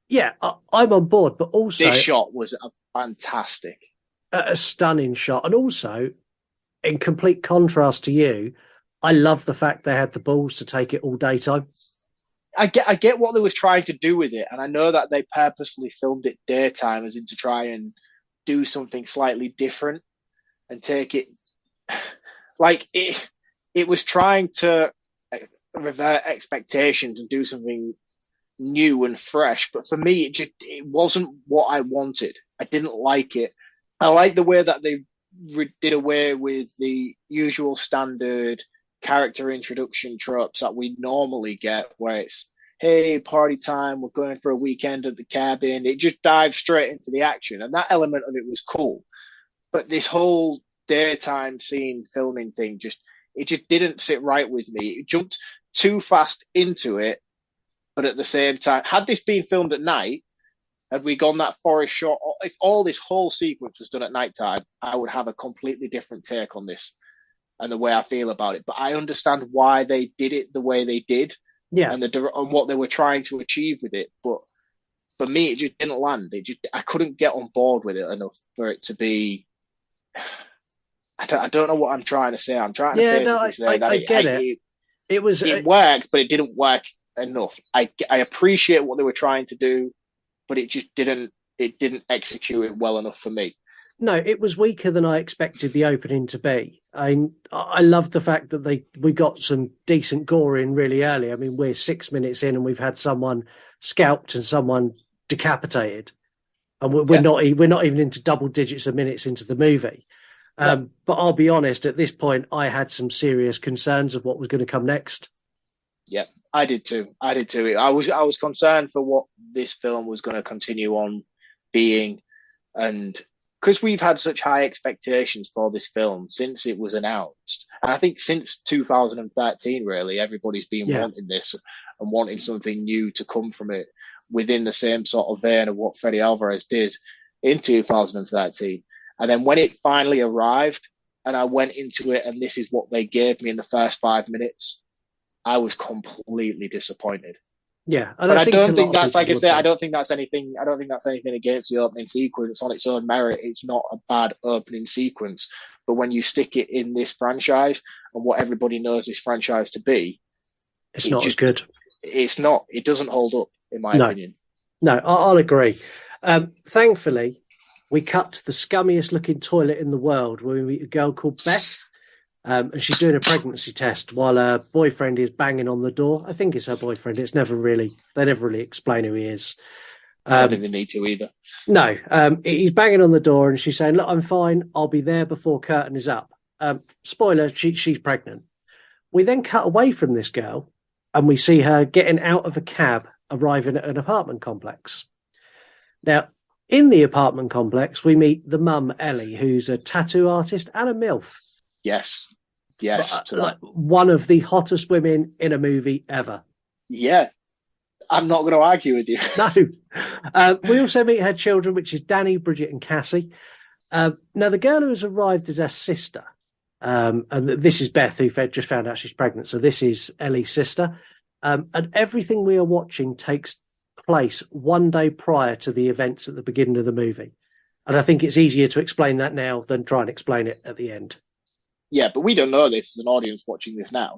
Yeah, I'm on board, but also... This shot was fantastic. A stunning shot. And also, in complete contrast to you, I love the fact they had the balls to take it all daytime. I get what they was trying to do with it, and I know that they purposefully filmed it daytime as in to try and do something slightly different and take it like it was trying to revert expectations and do something new and fresh. But for me, it wasn't what I wanted. I didn't like it. I like the way that they did away with the usual standard character introduction tropes that we normally get, where it's, hey, party time, we're going for a weekend at the cabin. It just dives straight into the action, and that element of it was cool. But this whole daytime scene filming thing just didn't sit right with me. It jumped too fast into it, but at the same time, had this been filmed at night, had we gone that forest shot, if all this whole sequence was done at nighttime, I would have a completely different take on this and the way I feel about it. But I understand why they did it the way they did, and what they were trying to achieve with it. But for me, it just didn't land. I couldn't get on board with it enough for it to be. I don't know what I'm trying to say. I'm trying to basically say that it worked, but it didn't work enough. I appreciate what they were trying to do, but it just didn't execute it well enough for me. No, it was weaker than I expected the opening to be. I love the fact that we got some decent gore in really early. I mean, we're 6 minutes in and we've had someone scalped and someone decapitated, and we're not even into double digits of minutes into the movie. But I'll be honest, at this point, I had some serious concerns of what was going to come next. Yeah, I did too. I was concerned for what this film was going to continue on being, and because we've had such high expectations for this film since it was announced, and I think since 2013, really, everybody's been wanting this and wanting something new to come from it within the same sort of vein of what Fede Alvarez did in 2013. And then when it finally arrived and I went into it and this is what they gave me in the first 5 minutes, I was completely disappointed. Yeah. And I don't think that's, like I say, I don't think that's anything against the opening sequence on its own merit. It's not a bad opening sequence. But when you stick it in this franchise and what everybody knows this franchise to be, it's not as good. It's not. It doesn't hold up, in my opinion. No, I'll agree. Thankfully, we cut to the scummiest looking toilet in the world where we meet a girl called Beth. And she's doing a pregnancy test while her boyfriend is banging on the door. I think it's her boyfriend. They never really explain who he is. I don't think they need to either. No, he's banging on the door and she's saying, look, I'm fine. I'll be there before curtain is up. Spoiler, she's pregnant. We then cut away from this girl and we see her getting out of a cab, arriving at an apartment complex. Now, in the apartment complex, we meet the mum, Ellie, who's a tattoo artist and a MILF. Yes. Like one of the hottest women in a movie ever. Yeah. I'm not going to argue with you. No. We also meet her children, which is Danny, Bridget, and Cassie. Now, the girl who has arrived is her sister. And this is Beth, who just found out she's pregnant. So this is Ellie's sister. And everything we are watching takes place one day prior to the events at the beginning of the movie. And I think it's easier to explain that now than try and explain it at the end. Yeah, but we don't know this as an audience watching this now.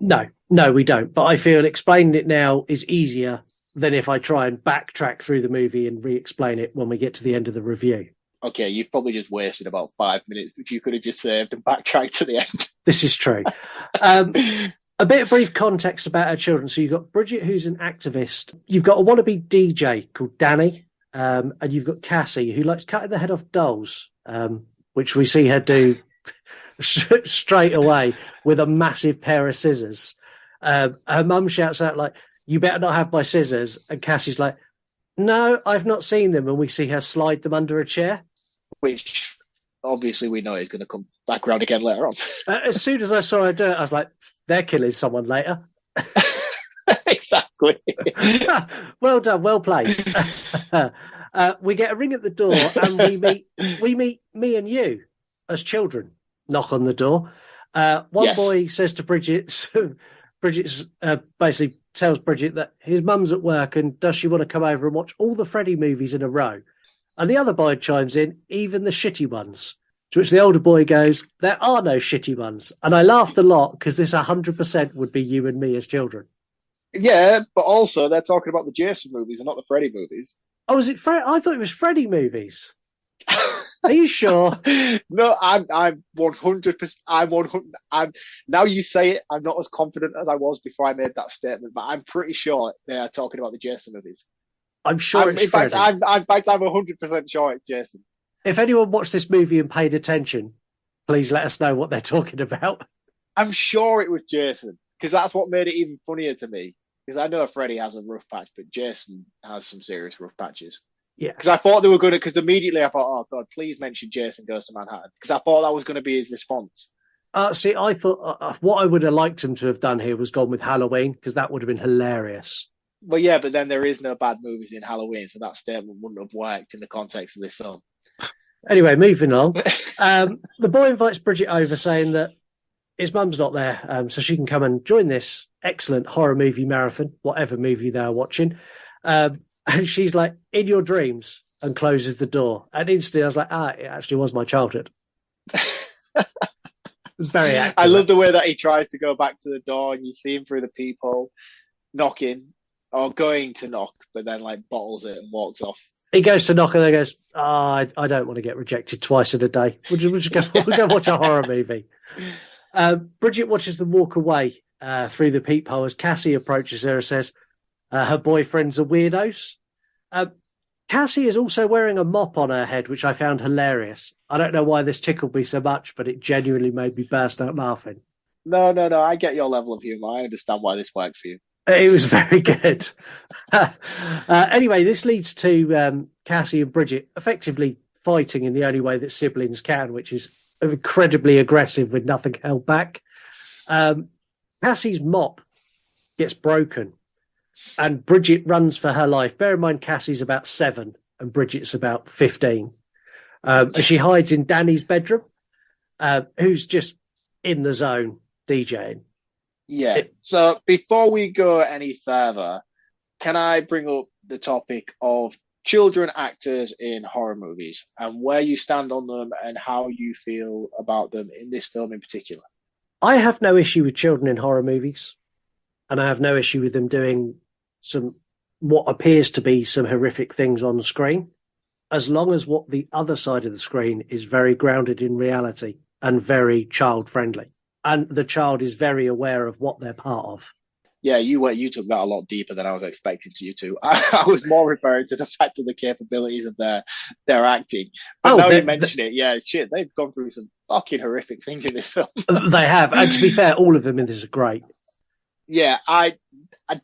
No, we don't. But I feel explaining it now is easier than if I try and backtrack through the movie and re-explain it when we get to the end of the review. Okay, you've probably just wasted about 5 minutes, which you could have just saved and backtracked to the end. This is true. A bit of brief context about our children. So you've got Bridget, who's an activist. You've got a wannabe DJ called Danny. And you've got Cassie, who likes cutting the head off dolls, which we see her do straight away with a massive pair of scissors. Her mum shouts out, like, you better not have my scissors. And Cassie's like, no, I've not seen them. And we see her slide them under a chair. Which obviously we know is going to come back around again later on. As soon as I saw her do it, I was like, they're killing someone later. Exactly. Well done, well placed. We get a ring at the door and we meet me and you as children. Knock on the door. One boy says to Bridget, Bridget's basically tells Bridget that his mum's at work and does she want to come over and watch all the Freddy movies in a row? And the other boy chimes in, even the shitty ones. To which the older boy goes, there are no shitty ones. And I laughed a lot because this 100% would be you and me as children. Yeah, but also they're talking about the Jason movies and not the Freddy movies. Oh, was it Fred? I thought it was Freddy movies. Are you sure? No, I'm 100%. I'm 100. I'm now you say it. I'm not as confident as I was before I made that statement, but I'm pretty sure they are talking about the Jason movies. I'm sure it's in fact, Freddy. I'm 100% sure it's Jason. If anyone watched this movie and paid attention, please let us know what they're talking about. I'm sure it was Jason because that's what made it even funnier to me. Because I know Freddy has a rough patch, but Jason has some serious rough patches. Yeah. Because I thought they were going to. Because immediately I thought, oh God, please mention Jason Goes to Manhattan. Because I thought that was going to be his response. See, I thought what I would have liked him to have done here was gone with Halloween because that would have been hilarious. Well, yeah, but then there is no bad movies in Halloween, so that statement wouldn't have worked in the context of this film. Anyway, moving on. The boy invites Bridget over, saying that his mum's not there, so she can come and join this excellent horror movie marathon, whatever movie they're watching. And she's like, in your dreams, and closes the door. And instantly I was like, it actually was my childhood. It's very accurate. I love the way that he tries to go back to the door and you see him through the peephole knocking or going to knock, but then like bottles it and walks off. He goes to knock and then goes, I don't want to get rejected twice in a day. We'll just go watch a horror movie. Bridget watches them walk away through the peephole as Cassie approaches her and says her boyfriends are weirdos. Cassie is also wearing a mop on her head, which I found hilarious. I don't know why this tickled me so much, but it genuinely made me burst out laughing. No. I get your level of humour. I understand why this worked for you. It was very good. Anyway, this leads to Cassie and Bridget effectively fighting in the only way that siblings can, which is incredibly aggressive with nothing held back. Cassie's mop gets broken and Bridget runs for her life. Bear in mind, Cassie's about 7 and Bridget's about 15. And she hides in Danny's bedroom, who's just in the zone DJing. Yeah. So before we go any further, can I bring up the topic of children actors in horror movies and where you stand on them and how you feel about them in this film in particular? I have no issue with children in horror movies, and I have no issue with them doing some what appears to be some horrific things on the screen, as long as what the other side of the screen is very grounded in reality and very child friendly. And the child is very aware of what they're part of. Yeah, you took that a lot deeper than I was expecting you to. I was more referring to the fact of the capabilities of their acting. But now you mention it, yeah, shit, they've gone through some fucking horrific things in this film. They have, and to be fair, all of them in this are great. Yeah,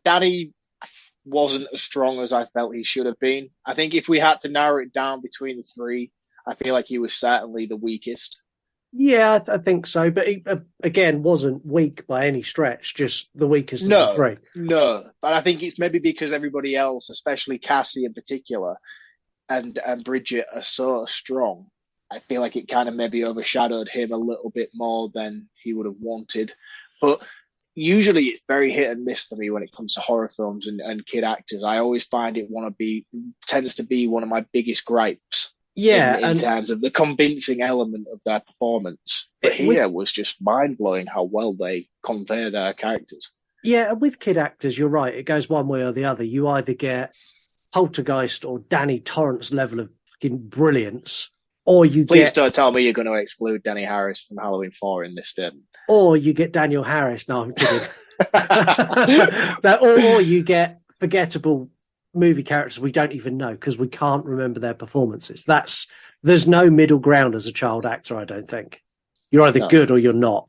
Danny wasn't as strong as I felt he should have been. I think if we had to narrow it down between the three, I feel like he was certainly the weakest. Yeah, I think so. But he, again, wasn't weak by any stretch, just the weakest of the three. No, but I think it's maybe because everybody else, especially Cassie in particular, and Bridget are so strong. I feel like it kind of maybe overshadowed him a little bit more than he would have wanted. But usually it's very hit and miss for me when it comes to horror films and kid actors. I always find it tends to be one of my biggest gripes. Yeah, in terms of the convincing element of their performance. But here was just mind-blowing how well they convey their characters. Yeah, and with kid actors, you're right. It goes one way or the other. You either get Poltergeist or Danny Torrance level of fucking brilliance, or you Please don't tell me you're going to exclude Danny Harris from Halloween 4 in this statement. Or you get Daniel Harris. No, I'm kidding. or you get forgettable movie characters we don't even know because we can't remember their performances. There's no middle ground as a child actor. I don't think you're either good or you're not.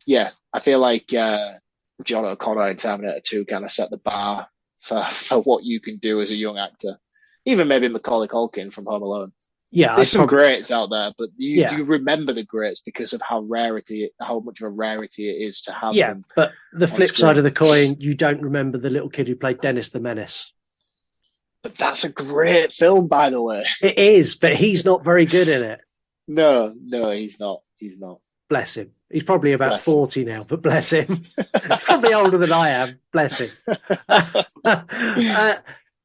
Yeah, I feel like John O'Connor in Terminator 2 kind of set the bar for what you can do as a young actor. Even maybe Macaulay Culkin from Home Alone. Yeah, there's some greats out there, but you remember the greats because of how much of a rarity it is to have. Yeah, them but the flip side of the coin, you don't remember the little kid who played Dennis the Menace. But that's a great film, by the way. It is, but he's not very good in it. No, he's not. He's not. Bless him. He's probably about 40 now, but bless him. He's probably older than I am. Bless him.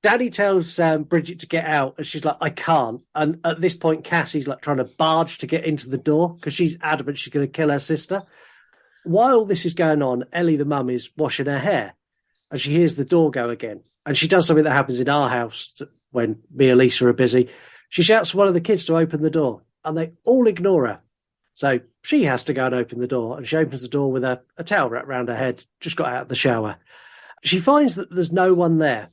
Daddy tells Bridget to get out, and she's like, I can't. And at this point, Cassie's like trying to barge to get into the door because she's adamant she's going to kill her sister. While this is going on, Ellie, the mum, is washing her hair. and she hears the door go again. And she does something that happens in our house when me and Lisa are busy. She shouts for one of the kids to open the door, and they all ignore her. So she has to go and open the door, and she opens the door with a towel wrapped around her head, just got out of the shower. She finds that there's no one there,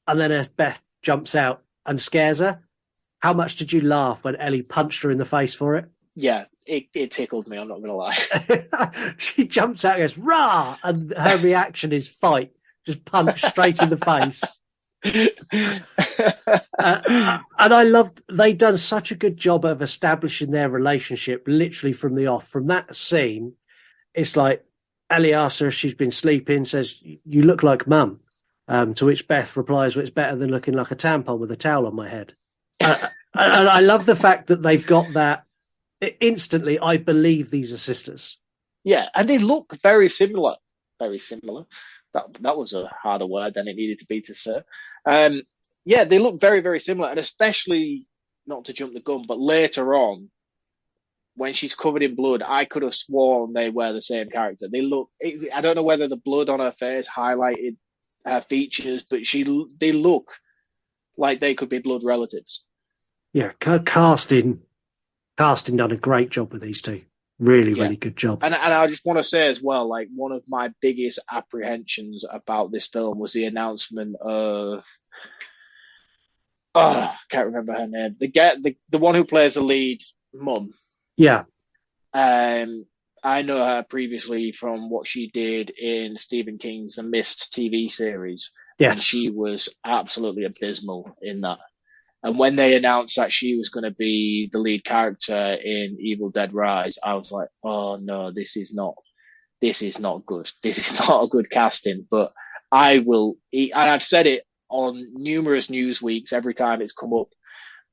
and then Beth jumps out and scares her. How much did you laugh when Ellie punched her in the face for it? Yeah, it tickled me, I'm not going to lie. She jumps out and goes, rah! And her reaction is fight. Just punch straight in the face. And I loved, they'd done such a good job of establishing their relationship literally from the off. From that scene, it's like Ellie asks her if she's been sleeping, says, you look like mum. To which Beth replies, well, it's better than looking like a tampon with a towel on my head. And I love the fact that they've got that instantly. I believe these are sisters. Yeah, and they look very similar. Very similar. That was a harder word than it needed to be to say. Yeah, they look very, very similar, and especially, not to jump the gun, but later on, when she's covered in blood, I could have sworn they were the same character. They look, I don't know whether the blood on her face highlighted her features, but they look like they could be blood relatives. Yeah, casting done a great job with these two. Really good job. And I just want to say as well, like, one of my biggest apprehensions about this film was the announcement of, I can't remember her name. The one who plays the lead mum. Yeah. I know her previously from what she did in Stephen King's The Mist TV series. Yes. And she was absolutely abysmal in that. And when they announced that she was going to be the lead character in Evil Dead Rise, I was like, oh no, this is not good. This is not a good casting. But and I've said it on numerous news weeks every time it's come up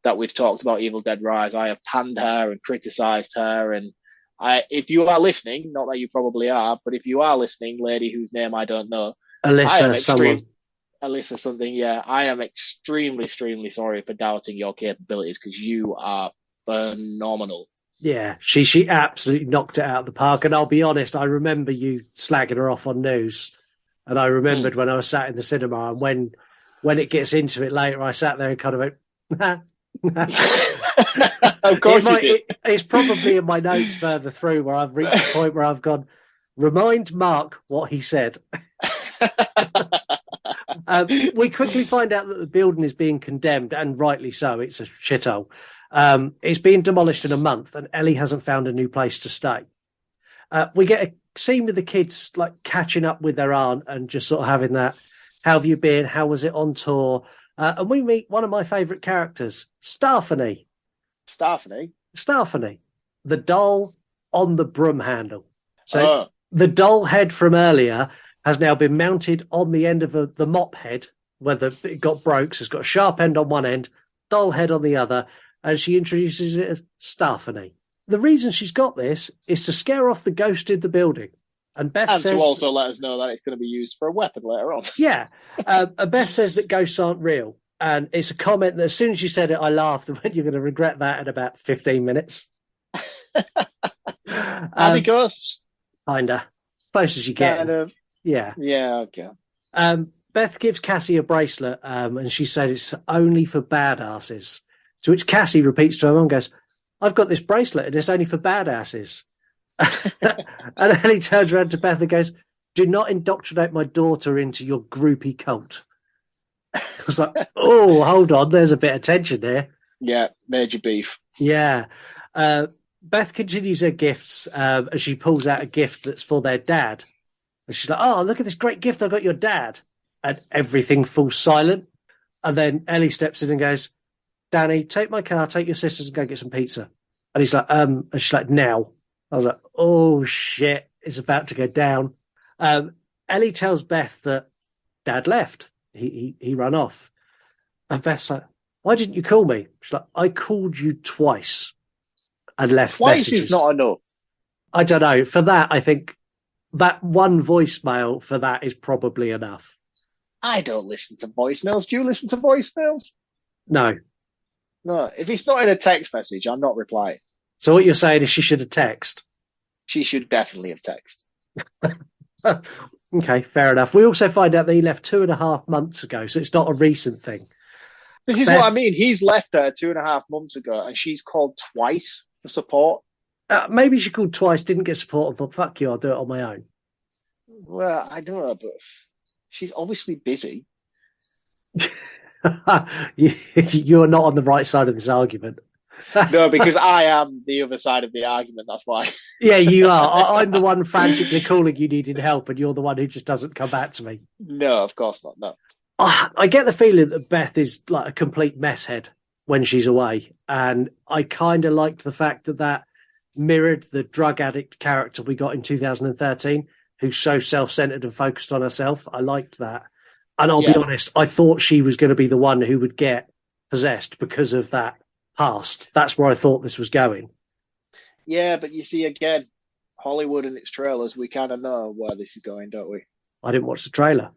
that we've talked about Evil Dead Rise. I have panned her and criticized her. And if you are listening, not that you probably are, but if you are listening, lady whose name I don't know, Alyssa something, yeah. I am extremely, extremely sorry for doubting your capabilities, because you are phenomenal. Yeah, she absolutely knocked it out of the park. And I'll be honest, I remember you slagging her off on news. And I remembered when I was sat in the cinema, and when it gets into it later, I sat there and kind of went, Of course it's probably in my notes further through where I've reached the point where I've gone, remind Mark what he said. We quickly find out that the building is being condemned, and rightly so. It's a shithole. It's being demolished in a month, and Ellie hasn't found a new place to stay. We get a scene with the kids like catching up with their aunt and just sort of having that, how have you been? How was it on tour? And we meet one of my favourite characters, Starfany. Starfany, the doll on the broom handle. So the doll head from earlier has now been mounted on the end of the mop head, where it got broke. So it's got a sharp end on one end, doll head on the other, and she introduces it as Starfany. The reason she's got this is to scare off the ghost in the building. And Beth says, to also let us know that it's going to be used for a weapon later on. Yeah. And Beth says that ghosts aren't real. And it's a comment that as soon as you said it, I laughed and went, you're going to regret that in about 15 minutes. Are they ghosts? Kinda. Close as you get. Kind of. Yeah. Yeah, okay. Beth gives Cassie a bracelet, and she said it's only for badasses. To which Cassie repeats to her mum, goes, I've got this bracelet and it's only for badasses. And Ellie turns around to Beth and goes, do not indoctrinate my daughter into your groupie cult. I was like, oh, hold on, there's a bit of tension there. Yeah, major beef. Yeah. Beth continues her gifts as she pulls out a gift that's for their dad. And she's like, oh, look at this great gift I got your dad. And everything falls silent. And then Ellie steps in and goes, Danny, take my car, take your sisters and go get some pizza. And he's like, and she's like, now. I was like, oh, shit, it's about to go down. Ellie tells Beth that Dad left. He ran off. And Beth's like, why didn't you call me? She's like, I called you twice and left Twice messages. is not enough. I don't know. For that, I think that one voicemail for that is probably enough. I don't listen to voicemails. Do you listen to voicemails? No. No. If it's not in a text message, I'm not replying. So what you're saying is she should have texted? She should definitely have texted. Okay, fair enough. We also find out that he left 2.5 months ago, so it's not a recent thing. This is Beth- what I mean. He's left her 2.5 months ago, and she's called twice for support. Maybe she called twice, didn't get support, and thought, fuck you, I'll do it on my own. Well, I don't know, but she's obviously busy. You're not on the right side of this argument. No, because I am the other side of the argument. That's why. Yeah, you are. I'm the one frantically calling you needing help, and you're the one who just doesn't come back to me. No, of course not. No. I get the feeling that Beth is like a complete mess head when she's away. And I kind of liked the fact that mirrored the drug addict character we got in 2013, who's so self-centered and focused on herself. I liked that. And I'll be honest, I thought she was going to be the one who would get possessed because of that past. That's where I thought this was going. Yeah, but you see, again, Hollywood and its trailers, we kind of know where this is going, don't we? I didn't watch the trailer.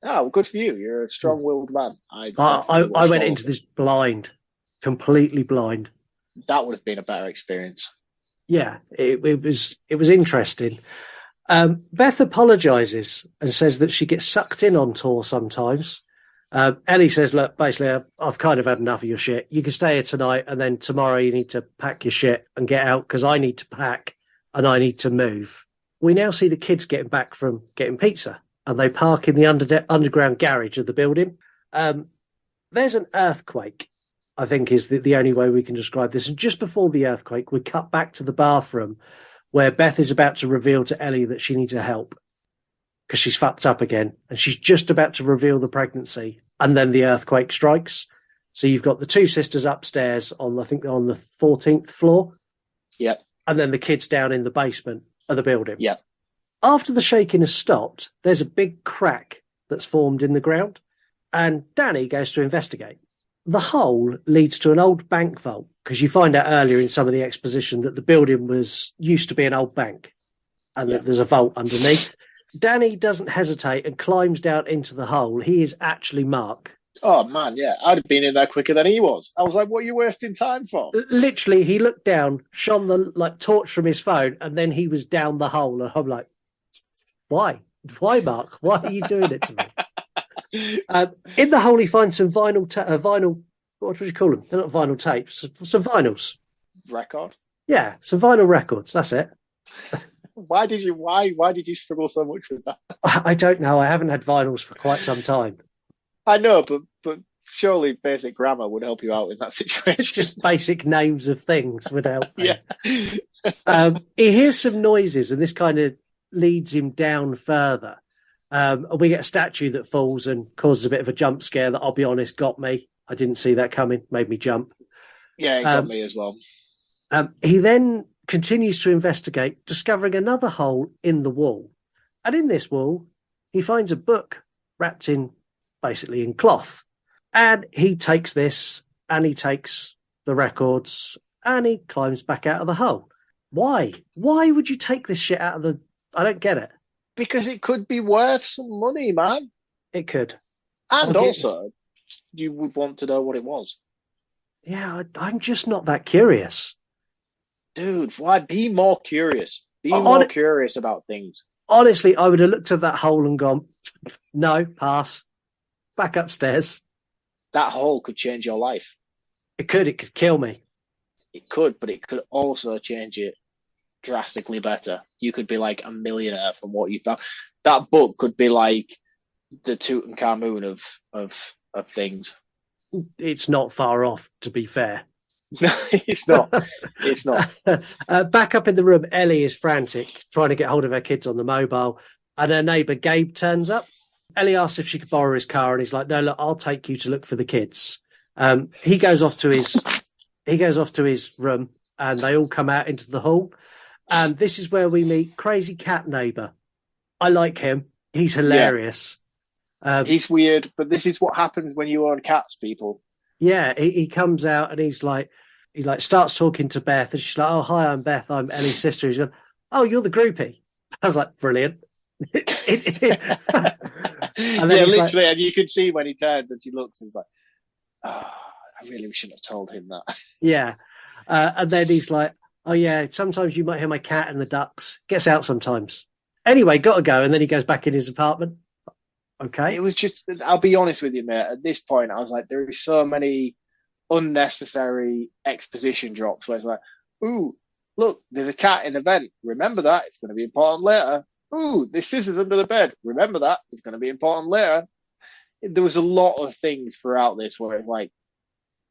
Oh, well, good for you. You're a strong-willed man. I went into this blind, completely blind. That would have been a better experience. Yeah, it was interesting. Beth apologizes and says that she gets sucked in on tour sometimes. Ellie says, look, basically, I've kind of had enough of your shit. You can stay here tonight, and then tomorrow you need to pack your shit and get out because I need to pack and I need to move. We now see the kids getting back from getting pizza, and they park in the underground garage of the building. There's an earthquake, I think is the only way we can describe this. And just before the earthquake, we cut back to the bathroom where Beth is about to reveal to Ellie that she needs her help because she's fucked up again. And she's just about to reveal the pregnancy. And then the earthquake strikes. So you've got the two sisters upstairs I think they're on the 14th floor. Yeah. And then the kids down in the basement of the building. Yeah. After the shaking has stopped, there's a big crack that's formed in the ground. And Danny goes to investigate. The hole leads to an old bank vault because you find out earlier in some of the exposition that the building used to be an old bank and that there's a vault underneath. Danny doesn't hesitate and climbs down into the hole. He is actually Mark. Oh, man, yeah. I'd have been in there quicker than he was. I was like, what are you wasting time for? Literally, he looked down, shone the torch from his phone, and then he was down the hole. And I'm like, why? Why, Mark? Why are you doing it to me? In the hole, he finds some vinyl. What would you call them? They're not vinyl tapes. Some vinyls. Record. Yeah, some vinyl records. That's it. Why did you struggle so much with that? I don't know. I haven't had vinyls for quite some time. I know, but surely basic grammar would help you out in that situation. Just basic names of things would help. Yeah. He hears some noises, and this kind of leads him down further. We get a statue that falls and causes a bit of a jump scare that, I'll be honest, got me. I didn't see that coming, made me jump. Yeah, it got me as well. He then continues to investigate, discovering another hole in the wall. And in this wall, he finds a book wrapped basically in cloth. And he takes this, and he takes the records, and he climbs back out of the hole. Why? Why would you take this shit out of the... I don't get it. Because it could be worth some money, man. It could. And also, you would want to know what it was. Yeah, I'm just not that curious. Dude, why? Be more curious. Be more curious about things. Honestly, I would have looked at that hole and gone, no, pass. Back upstairs. That hole could change your life. It could kill me. It could, but it could also change it drastically better. You could be like a millionaire from what you've done. That book could be like the Tutankhamun of things. It's not far off, to be fair. No, it's not. It's not. Back up in the room, Ellie is frantic, trying to get hold of her kids on the mobile, and her neighbour Gabe turns up. Ellie asks if she could borrow his car, and he's like, "No, look, I'll take you to look for the kids." He goes off to his room, and they all come out into the hall. And this is where we meet Crazy Cat Neighbour. I like him. He's hilarious. Yeah. He's weird, but this is what happens when you own cats, people. Yeah, he comes out and he starts talking to Beth, and she's like, "Oh, hi, I'm Beth. I'm Ellie's sister." He's going, "Oh, you're the groupie." I was like, "Brilliant." And then literally, and you can see when he turns and she looks, he's like, "Oh, I really shouldn't have told him that." Yeah, and then he's like, "Oh yeah, sometimes you might hear my cat and the ducks. Gets out sometimes." Anyway, got to go. And then he goes back in his apartment. Okay. It was just, I'll be honest with you, mate. At this point, I was like, there are so many unnecessary exposition drops where it's like, ooh, look, there's a cat in the vent. Remember that. It's going to be important later. Ooh, there's scissors under the bed. Remember that. It's going to be important later. There was a lot of things throughout this where it's like,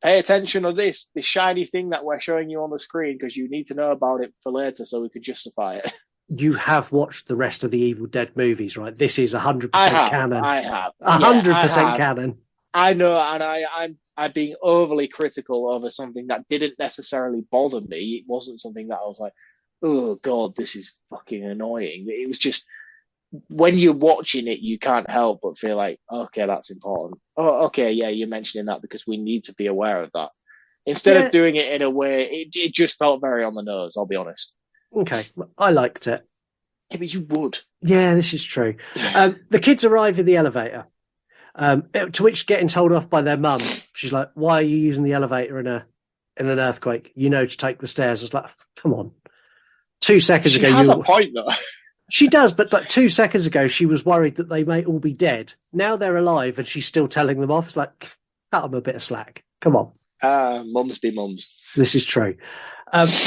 pay attention to this shiny thing that we're showing you on the screen because you need to know about it for later so we could justify it. You have watched the rest of the Evil Dead movies, right? This is 100% canon. I have. 100% canon. I know, and I'm being overly critical over something that didn't necessarily bother me. It wasn't something that I was like, oh God, this is fucking annoying. It was just, when you're watching it, you can't help but feel like, okay, that's important. Oh, okay, yeah, you're mentioning that because we need to be aware of that. Instead of doing it in a way, it just felt very on the nose, I'll be honest. Okay, I liked it. Yeah, but you would. Yeah, this is true. The kids arrive in the elevator, to which getting told off by their mum. She's like, why are you using the elevator in an earthquake? You know to take the stairs. It's like, come on. 2 seconds ago, she has a point, though. She does, but like 2 seconds ago, she was worried that they may all be dead. Now they're alive, and she's still telling them off. It's like, cut them a bit of slack. Come on. Mums be mums. This is true.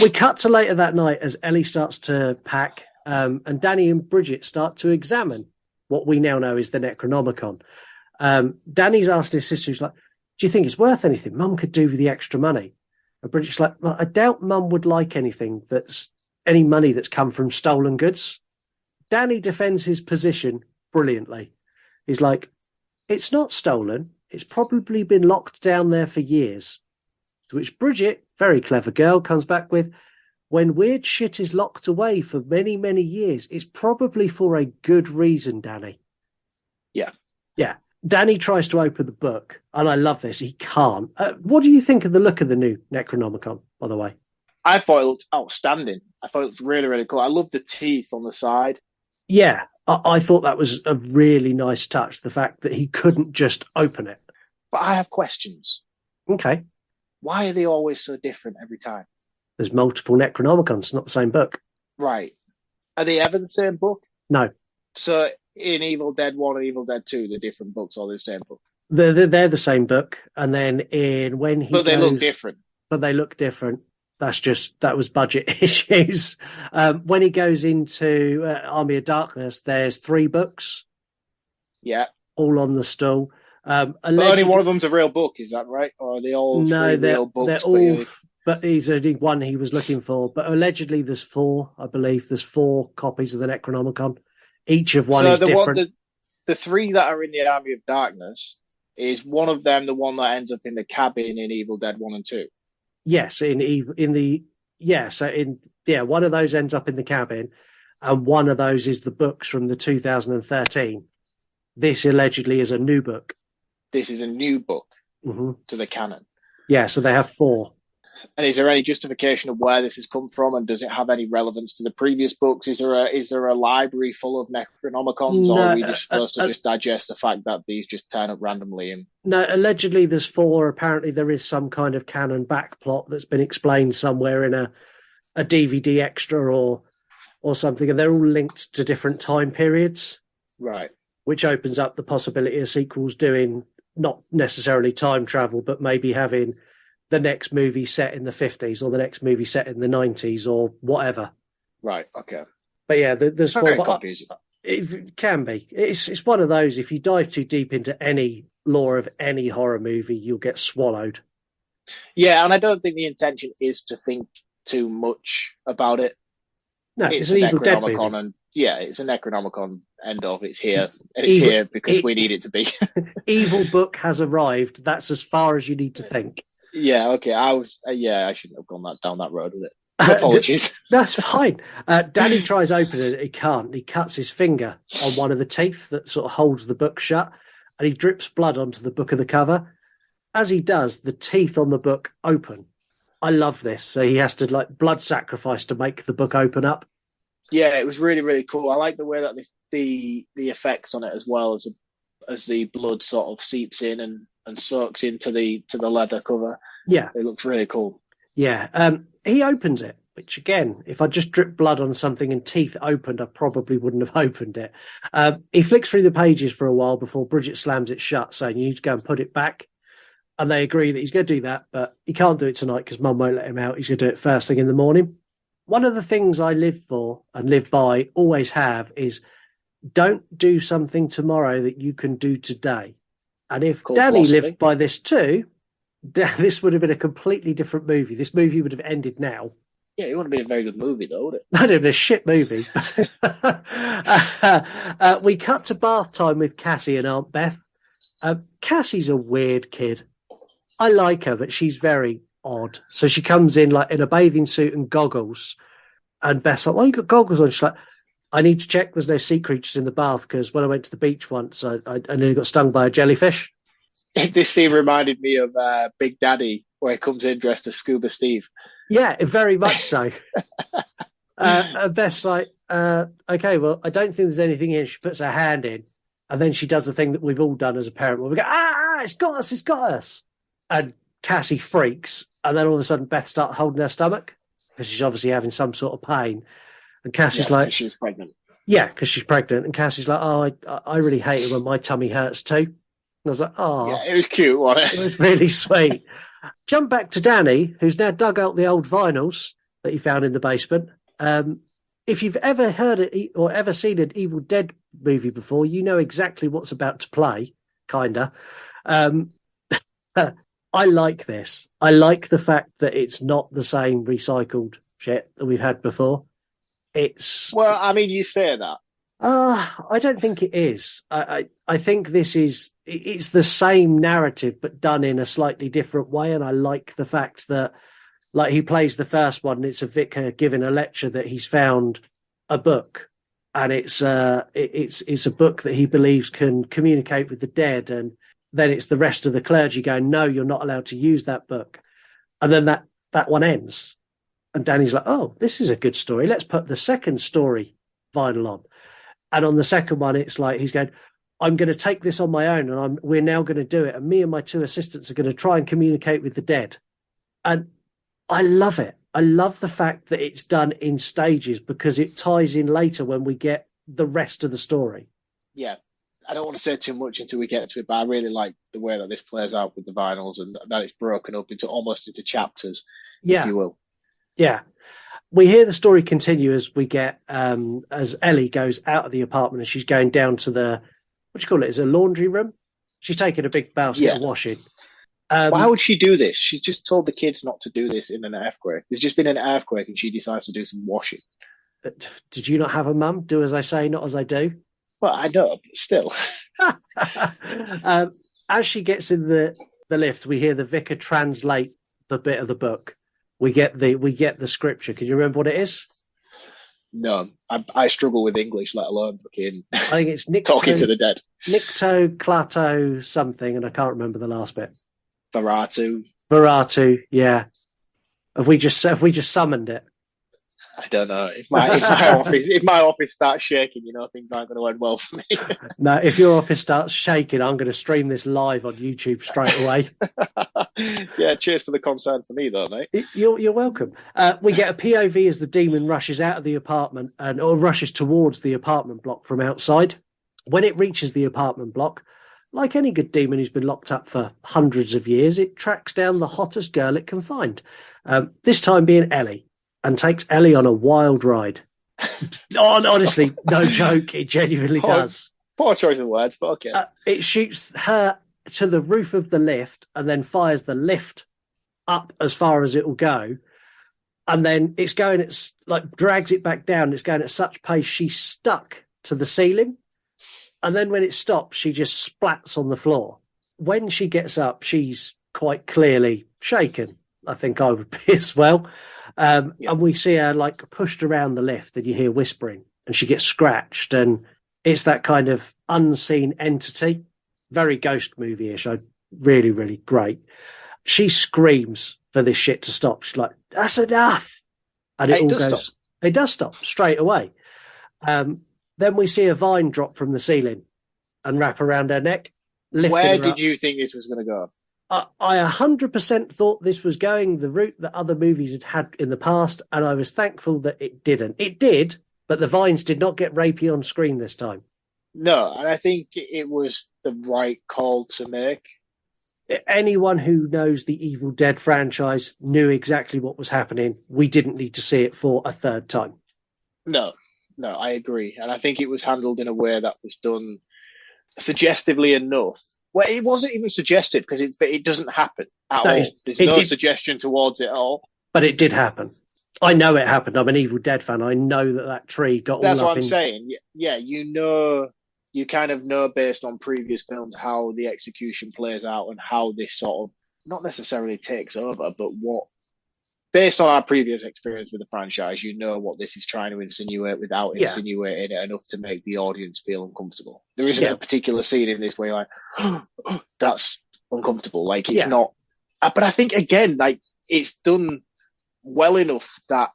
We cut to later that night as Ellie starts to pack, and Danny and Bridget start to examine what we now know is the Necronomicon. Danny's asking his sister, he's like, do you think it's worth anything Mum could do with the extra money? And Bridget's like, well, I doubt Mum would like anything that's any money that's come from stolen goods. Danny defends his position brilliantly. He's like, it's not stolen. It's probably been locked down there for years. To which Bridget, very clever girl, comes back with, when weird shit is locked away for many, many years, it's probably for a good reason, Danny. Yeah. Yeah. Danny tries to open the book, and I love this. He can't. What do you think of the look of the new Necronomicon, by the way? I thought it looked outstanding. I thought it was really, really cool. I love the teeth on the side. Yeah, I thought that was a really nice touch, the fact that he couldn't just open it. But I have questions. Okay. Why are they always so different every time? There's multiple Necronomicons, not the same book. Right. Are they ever the same book? No. So in Evil Dead 1 and Evil Dead 2, the different books are the same book? They're the same book. And then But they look different. But they look different. That was budget issues. When he goes into Army of Darkness, there's 3 books. Yeah. All on the stool. But only one of them's a real book, is that right? Or are they all real books? They're all, but he's only one he was looking for. But allegedly there's 4, I believe. There's 4 copies of the Necronomicon. Each of one is different. The 3 that are in the Army of Darkness, is one of them the one that ends up in the cabin in Evil Dead 1 and 2? Yes, one of those ends up in the cabin, and one of those is the books from the 2013. This allegedly is a new book. This is a new book to the canon. Yeah, so they have 4. And is there any justification of where this has come from, and does it have any relevance to the previous books? Is there a library full of Necronomicons, or are we just supposed to just digest the fact that these just turn up randomly? No, allegedly there's 4. Apparently there is some kind of canon backplot that's been explained somewhere in a DVD extra or something, and they're all linked to different time periods. Right. Which opens up the possibility of sequels doing not necessarily time travel, but maybe having the next movie set in the 50s or the next movie set in the 90s or whatever. Right, okay. But yeah, there's 4. It can be. It's one of those, if you dive too deep into any lore of any horror movie, you'll get swallowed. Yeah, and I don't think the intention is to think too much about it. No, it's an Evil Dead movie. And yeah, it's a Necronomicon. End of. It's here. And it's here because we need it to be. Evil book has arrived. That's as far as you need to think. Yeah, okay. I shouldn't have gone down that road with it. Apologies. That's fine. Danny tries opening it. He can't. He cuts his finger on one of the teeth that sort of holds the book shut, and he drips blood onto the book of the cover. As he does, the teeth on the book open. I love this. So he has to blood sacrifice to make the book open up. Yeah, it was really, really cool. I like the way that the effects on it as well as the blood sort of seeps in and soaks into the leather cover. Yeah, it looks really cool. Yeah, he opens it. which again, if I just dripped blood on something and teeth opened, I probably wouldn't have opened it. He flicks through the pages for a while before Bridget slams it shut, saying you need to go and put it back. And they agree that he's going to do that, but he can't do it tonight because Mum won't let him out. He's going to do it first thing in the morning. One of the things I live for and live by, always have, is don't do something tomorrow that you can do today. And if Danny lived by this too, this would have been a completely different movie. This movie would have ended now. Yeah, it would have been a very good movie, though, wouldn't it? That would have been a shit movie. We cut to bath time with Cassie and Aunt Beth. Cassie's a weird kid. I like her, but she's very odd. So she comes in like in a bathing suit and goggles. And Beth's like, why you got goggles on? She's like, I need to check there's no sea creatures in the bath because when I went to the beach once, I nearly got stung by a jellyfish. This scene reminded me of Big Daddy, where he comes in dressed as Scuba Steve. Yeah, very much so. Beth's like, okay, well, I don't think there's anything in. She puts her hand in, and then she does the thing that we've all done as a parent, where we go, it's got us. And Cassie freaks, and then all of a sudden Beth starts holding her stomach because she's obviously having some sort of pain. And Cassie's like, she's pregnant. Yeah, because she's pregnant. And Cassie's like, I really hate it when my tummy hurts too. And I was like, oh. Yeah, it was cute, wasn't it? It was really sweet. Jump back to Danny, who's now dug out the old vinyls that he found in the basement. If you've ever heard it or ever seen an Evil Dead movie before, you know exactly what's about to play, kinda. I like this. I like the fact that it's not the same recycled shit that we've had before. Well, I mean, you say that. I don't think it is. I think it's the same narrative, but done in a slightly different way. And I like the fact that, like, he plays the first one, and it's a vicar giving a lecture that he's found a book, and it's a book that he believes can communicate with the dead. And then it's the rest of the clergy going, no, you're not allowed to use that book. And then that one ends. And Danny's like, oh, this is a good story. Let's put the second story vinyl on. And on the second one, it's like he's going, I'm going to take this on my own, and we're now going to do it. And me and my two assistants are going to try and communicate with the dead. And I love it. I love the fact that it's done in stages because it ties in later when we get the rest of the story. Yeah. I don't want to say too much until we get to it, but I really like the way that this plays out with the vinyls and that it's broken up into chapters, if you will. Yeah. We hear the story continue as we get, as Ellie goes out of the apartment and she's going down to what do you call it? Is it a laundry room? She's taking a big basket of washing. Why would she do this? She's just told the kids not to do this in an earthquake. There's just been an earthquake and she decides to do some washing. Did you not have a mum? Do as I say, not as I do. Well, I know, but still. As she gets in the lift, we hear the vicar translate the bit of the book. We get the scripture. Can you remember what it is? No, I struggle with English, let alone fucking. I think it's talking to the dead. Nikto, Klato, something, and I can't remember the last bit. Varatu, yeah. Have we just summoned it? I don't know. If my office starts shaking, things aren't going to end well for me. No, if your office starts shaking, I'm going to stream this live on YouTube straight away. Yeah, cheers for the concern for me, though, mate. You're welcome. We get a POV as the demon rushes out of the apartment or rushes towards the apartment block from outside. When it reaches the apartment block, like any good demon who's been locked up for hundreds of years, it tracks down the hottest girl it can find. This time being Ellie. And takes Ellie on a wild ride. Honestly, no joke, it genuinely does. Poor choice of words, but okay. It shoots her to the roof of the lift and then fires the lift up as far as it will go. And then it's like drags it back down. It's going at such pace, she's stuck to the ceiling. And then when it stops, she just splats on the floor. When she gets up, she's quite clearly shaken. I think I would be as well. And we see her like pushed around the lift and you hear whispering and she gets scratched. And it's that kind of unseen entity, very ghost movie-ish. Really, really great. She screams for this shit to stop. She's like, that's enough. And it does stop straight away. Then we see a vine drop from the ceiling and wrap around her neck. Where did you think this was going to go? I 100% thought this was going the route that other movies had in the past, and I was thankful that it didn't. It did, but the Vines did not get rapey on screen this time. No, and I think it was the right call to make. Anyone who knows the Evil Dead franchise knew exactly what was happening. We didn't need to see it for a third time. No, I agree. And I think it was handled in a way that was done suggestively enough. Well, it wasn't even suggestive because it doesn't happen at all. There's no suggestion towards it at all. But it did happen. I know it happened. I'm an Evil Dead fan. I know that tree got all up in... That's what I'm saying. Yeah, you kind of know based on previous films how the execution plays out and how this sort of, not necessarily takes over, but based on our previous experience with the franchise, you know what this is trying to insinuate without insinuating it enough to make the audience feel uncomfortable. There isn't a particular scene in this where you're like, oh, that's uncomfortable. Like, it's not. But I think, again, like, it's done well enough that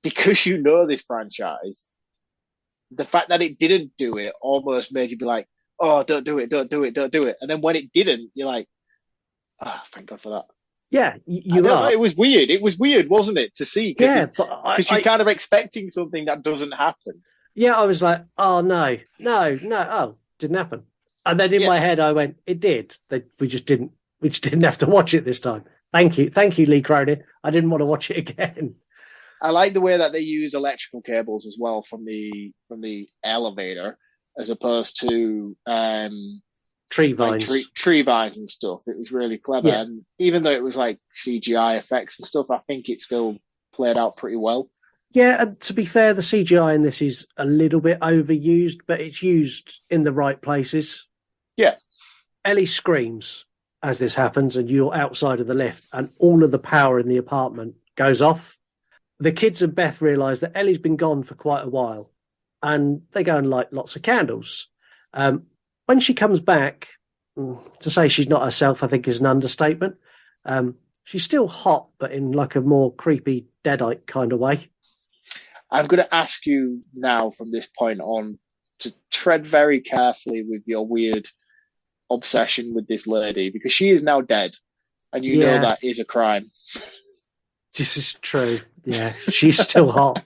because you know this franchise, the fact that it didn't do it almost made you be like, oh, don't do it. And then when it didn't, you're like, thank God for that. Yeah, it was weird. It was weird, wasn't it, to see? Because you're kind of expecting something that doesn't happen. Yeah, I was like, oh, no, didn't happen. And then in my head, I went, it did. We just didn't have to watch it this time. Thank you, Lee Cronin. I didn't want to watch it again. I like the way that they use electrical cables as well from the elevator, as opposed to tree vines, tree vines and stuff. It was really clever, and even though it was like CGI effects and stuff, I think it still played out pretty well. Yeah, and to be fair, the CGI in this is a little bit overused, but it's used in the right places. Yeah, Ellie screams as this happens, and you're outside of the lift, and all of the power in the apartment goes off. The kids and Beth realise that Ellie's been gone for quite a while, and they go and light lots of candles. When she comes back, to say she's not herself, I think is an understatement. She's still hot, but in like a more creepy Deadite kind of way. I'm going to ask you now from this point on to tread very carefully with your weird obsession with this lady, because she is now dead, and you know that is a crime. This is true. Yeah, she's still hot.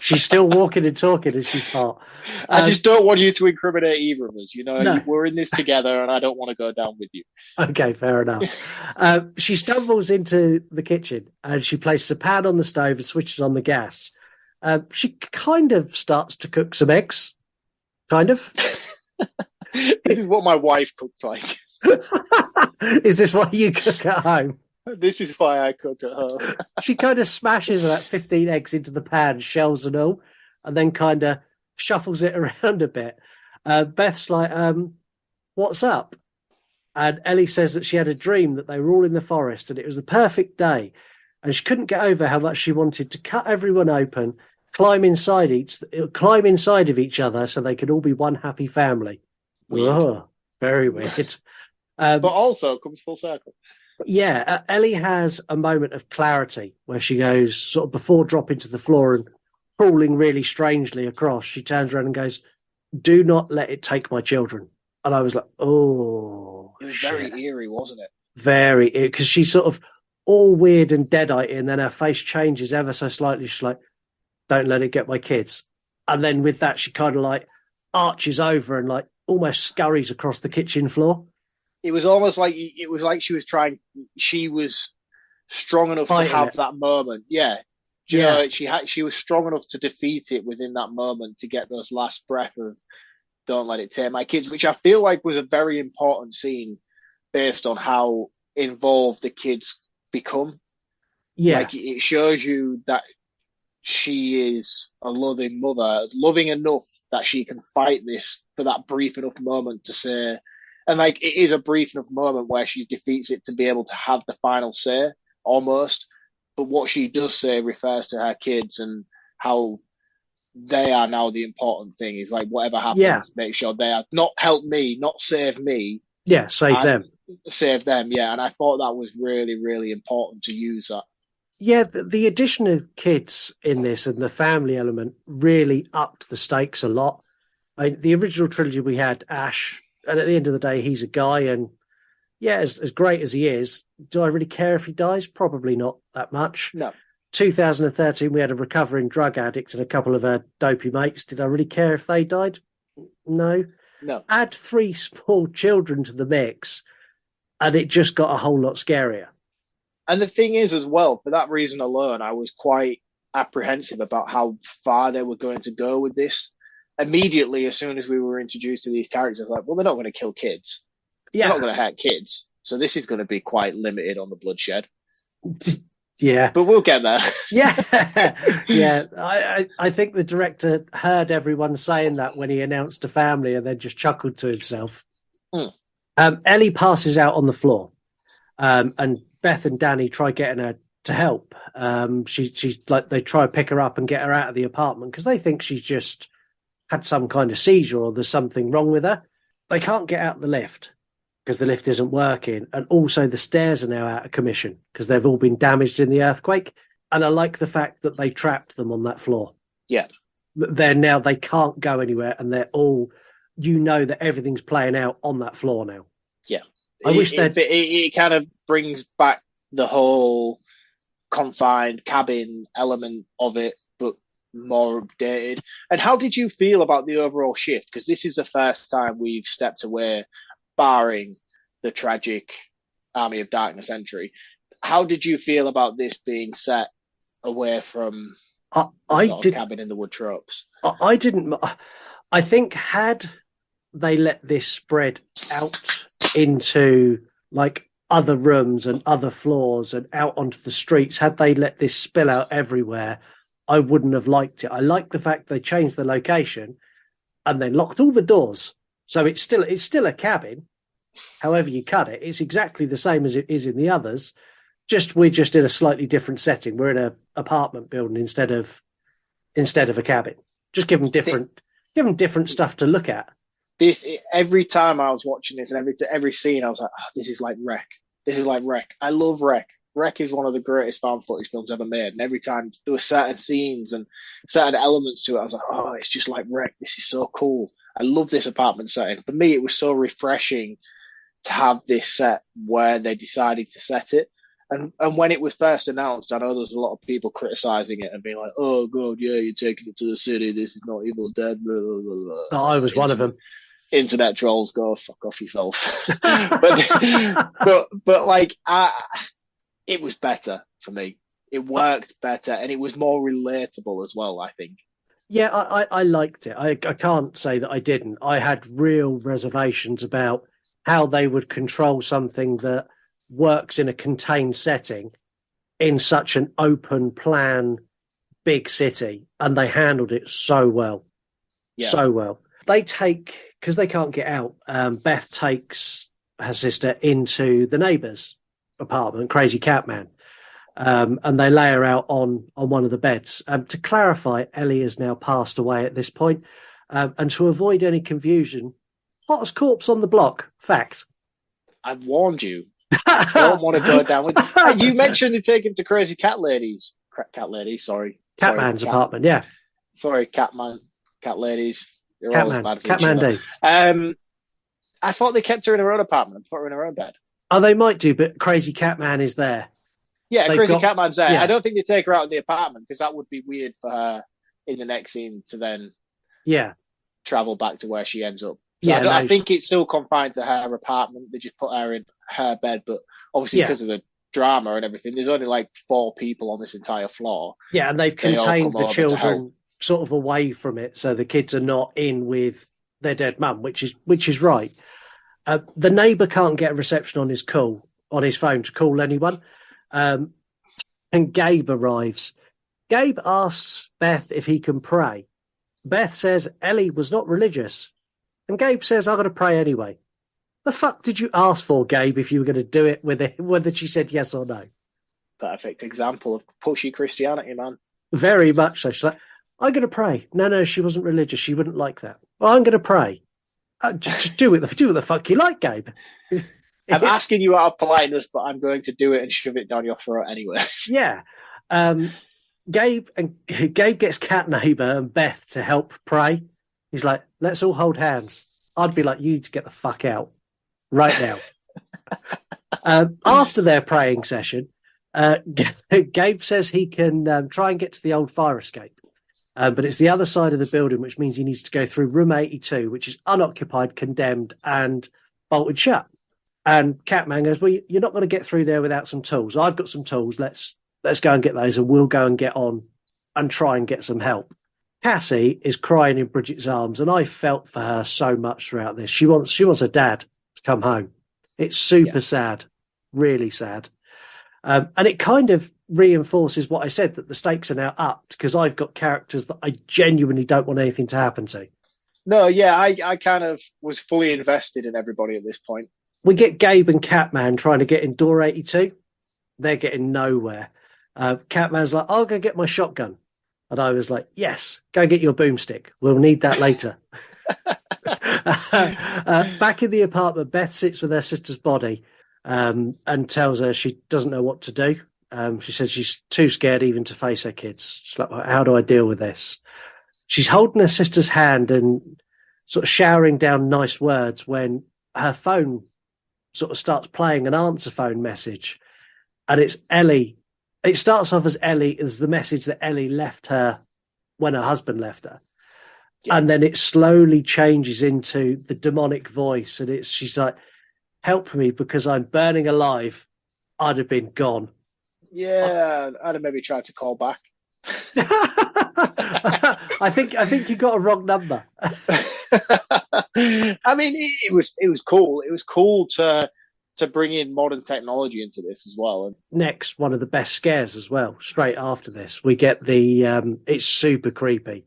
She's still walking and talking, and she's hot. I just don't want you to incriminate either of us. We're in this together, and I don't want to go down with you. Okay, fair enough. She stumbles into the kitchen, and she places a pan on the stove and switches on the gas. She kind of starts to cook some eggs. Kind of. This is what my wife cooks like. Is this what you cook at home? This is why I cook at home. She kind of smashes about 15 eggs into the pan, shells and all, and then kind of shuffles it around a bit. Beth's like, what's up? And Ellie says that she had a dream that they were all in the forest and it was the perfect day. And she couldn't get over how much she wanted to cut everyone open, climb inside of each other so they could all be one happy family. Oh, very weird. But also comes full circle. Yeah, Ellie has a moment of clarity where she goes, sort of before dropping to the floor and crawling really strangely across, she turns around and goes, do not let it take my children. And I was like, oh. It was very eerie, wasn't it? Very, because she's sort of all weird and deadite, and then her face changes ever so slightly. She's like, don't let it get my kids. And then with that, she kind of like arches over and like almost scurries across the kitchen floor. It was almost like she was strong enough to have that moment. Yeah. You know, she was strong enough to defeat it within that moment to get those last breath of don't let it take my kids, which I feel like was a very important scene based on how involved the kids become. Yeah. Like it shows you that she is a loving mother, loving enough that she can fight this for that brief enough moment to say, and like it is a brief enough moment where she defeats it to be able to have the final say almost. But what she does say refers to her kids and how they are now the important thing. Is like whatever happens, make sure they are not help me, not save me. Yeah, save them. Save them, yeah. And I thought that was really, really important to use that. Yeah, the addition of kids in this and the family element really upped the stakes a lot. The original trilogy we had Ash, and at the end of the day, he's a guy, and yeah, as great as he is, do I really care if he dies? Probably not that much. No. 2013, we had a recovering drug addict and a couple of our dopey mates. Did I really care if they died? No. No. Add 3 small children to the mix, and it just got a whole lot scarier. And the thing is, as well, for that reason alone, I was quite apprehensive about how far they were going to go with this. Immediately, as soon as we were introduced to these characters, like, well, they're not going to kill kids. Yeah. They're not going to hurt kids. So this is going to be quite limited on the bloodshed. Yeah. But we'll get there. Yeah. Yeah. I think the director heard everyone saying that when he announced a family and then just chuckled to himself. Ellie passes out on the floor, and Beth and Danny try getting her to help. She's like, they try to pick her up and get her out of the apartment because they think she's just had some kind of seizure or there's something wrong with her. They can't get out the lift because the lift isn't working, and also the stairs are now out of commission because they've all been damaged in the earthquake. And I like the fact that they trapped them on that floor. Yeah. They can't go anywhere, and they're all, that everything's playing out on that floor now. Yeah. I wish that it kind of brings back the whole confined cabin element of it, but more updated. And how did you feel about the overall shift? Because this is the first time we've stepped away, barring the tragic Army of Darkness entry. How did you feel about this being set away from the cabin in the wood tropes? I didn't. I think had they let this spread out into like other rooms and other floors and out onto the streets, had they let this spill out everywhere, I wouldn't have liked it. I like the fact they changed the location and then locked all the doors. So it's still a cabin. However you cut it, it's exactly the same as it is in the others. We're just in a slightly different setting. We're in an apartment building instead of a cabin. Just give them different stuff to look at. Every time I was watching this and every scene, I was like, oh, this is like Wreck. This is like Wreck. I love Wreck. Wreck is one of the greatest found footage films ever made. And every time there were certain scenes and certain elements to it, I was like, oh, it's just like Wreck. This is so cool. I love this apartment setting. For me, it was so refreshing to have this set where they decided to set it. And when it was first announced, I know there's a lot of people criticizing it and being like, oh, God, yeah, you're taking it to the city. This is not Evil Dead. Blah, blah, blah. Oh, I was one of them. Internet trolls, go fuck off yourself. but like, it was better for me. It worked better and it was more relatable as well, I think. Yeah, I liked it. I can't say that I didn't. I had real reservations about how they would control something that works in a contained setting in such an open plan, big city. And they handled it so well. Yeah. So well. They because they can't get out, Beth takes her sister into the neighbour's apartment, Crazy Catman. And they lay her out on one of the beds. To clarify, Ellie has now passed away at this point. And to avoid any confusion, hottest corpse on the block. Fact. I've warned you. I don't want to go down with it. You mentioned to take him to Crazy Cat Ladies. Cat Ladies, sorry. Catman's apartment, yeah. Sorry, Catman. Cat Ladies. Catman D. I thought they kept her in her own apartment and put her in her own bed. Oh, they might do, but Crazy Catman is there. Yeah, Crazy Catman's there. Yeah. I don't think they take her out of the apartment because that would be weird for her in the next scene to then travel back to where she ends up. So I think it's still confined to her apartment. They just put her in her bed, but obviously because of the drama and everything, there's only like 4 people on this entire floor. Yeah, and they've contained the children sort of away from it, so the kids are not in with their dead mum, which is right. The neighbour can't get a reception on his phone to call anyone. And Gabe arrives. Gabe asks Beth if he can pray. Beth says Ellie was not religious. And Gabe says, I'm going to pray anyway. The fuck did you ask for, Gabe, if you were going to do it with it, whether she said yes or no? Perfect example of pushy Christianity, man. Very much so. She's like, I'm going to pray. No, she wasn't religious. She wouldn't like that. Well, I'm going to pray. Just do what the fuck you like, Gabe. I'm asking you out of politeness, but I'm going to do it and shove it down your throat anyway. Yeah. Gabe gets cat neighbour and Beth to help pray. He's like, let's all hold hands. I'd be like, you need to get the fuck out right now. After their praying session, Gabe says he can try and get to the old fire escape. But it's the other side of the building, which means he needs to go through room 82, which is unoccupied, condemned, and bolted shut. And Catman goes, well, you're not going to get through there without some tools. I've got some tools. Let's go and get those, and we'll go and get on and try and get some help. Cassie is crying in Bridget's arms, and I felt for her so much throughout this. She wants her dad to come home. It's super sad, really sad. And it kind of reinforces what I said, that the stakes are now upped because I've got characters that I genuinely don't want anything to happen to. No, yeah, I kind of was fully invested in everybody at this point. We get Gabe and Catman trying to get in door 82. They're getting nowhere. Catman's like, I'll go get my shotgun. And I was like, yes, go get your boomstick. We'll need that later. Back in the apartment, Beth sits with her sister's body and tells her she doesn't know what to do. She said she's too scared even to face her kids. She's like, how do I deal with this? She's holding her sister's hand and sort of showering down nice words when her phone sort of starts playing an answer phone message. And it's Ellie. It starts off as Ellie, as the message that Ellie left her when her husband left her. Yeah. And then it slowly changes into the demonic voice. And she's like, help me because I'm burning alive. I'd have been gone. Yeah, I'd have maybe tried to call back. I think you got a wrong number. I mean, it was cool. It was cool to bring in modern technology into this as well. And next, one of the best scares as well. Straight after this, we get the. It's super creepy.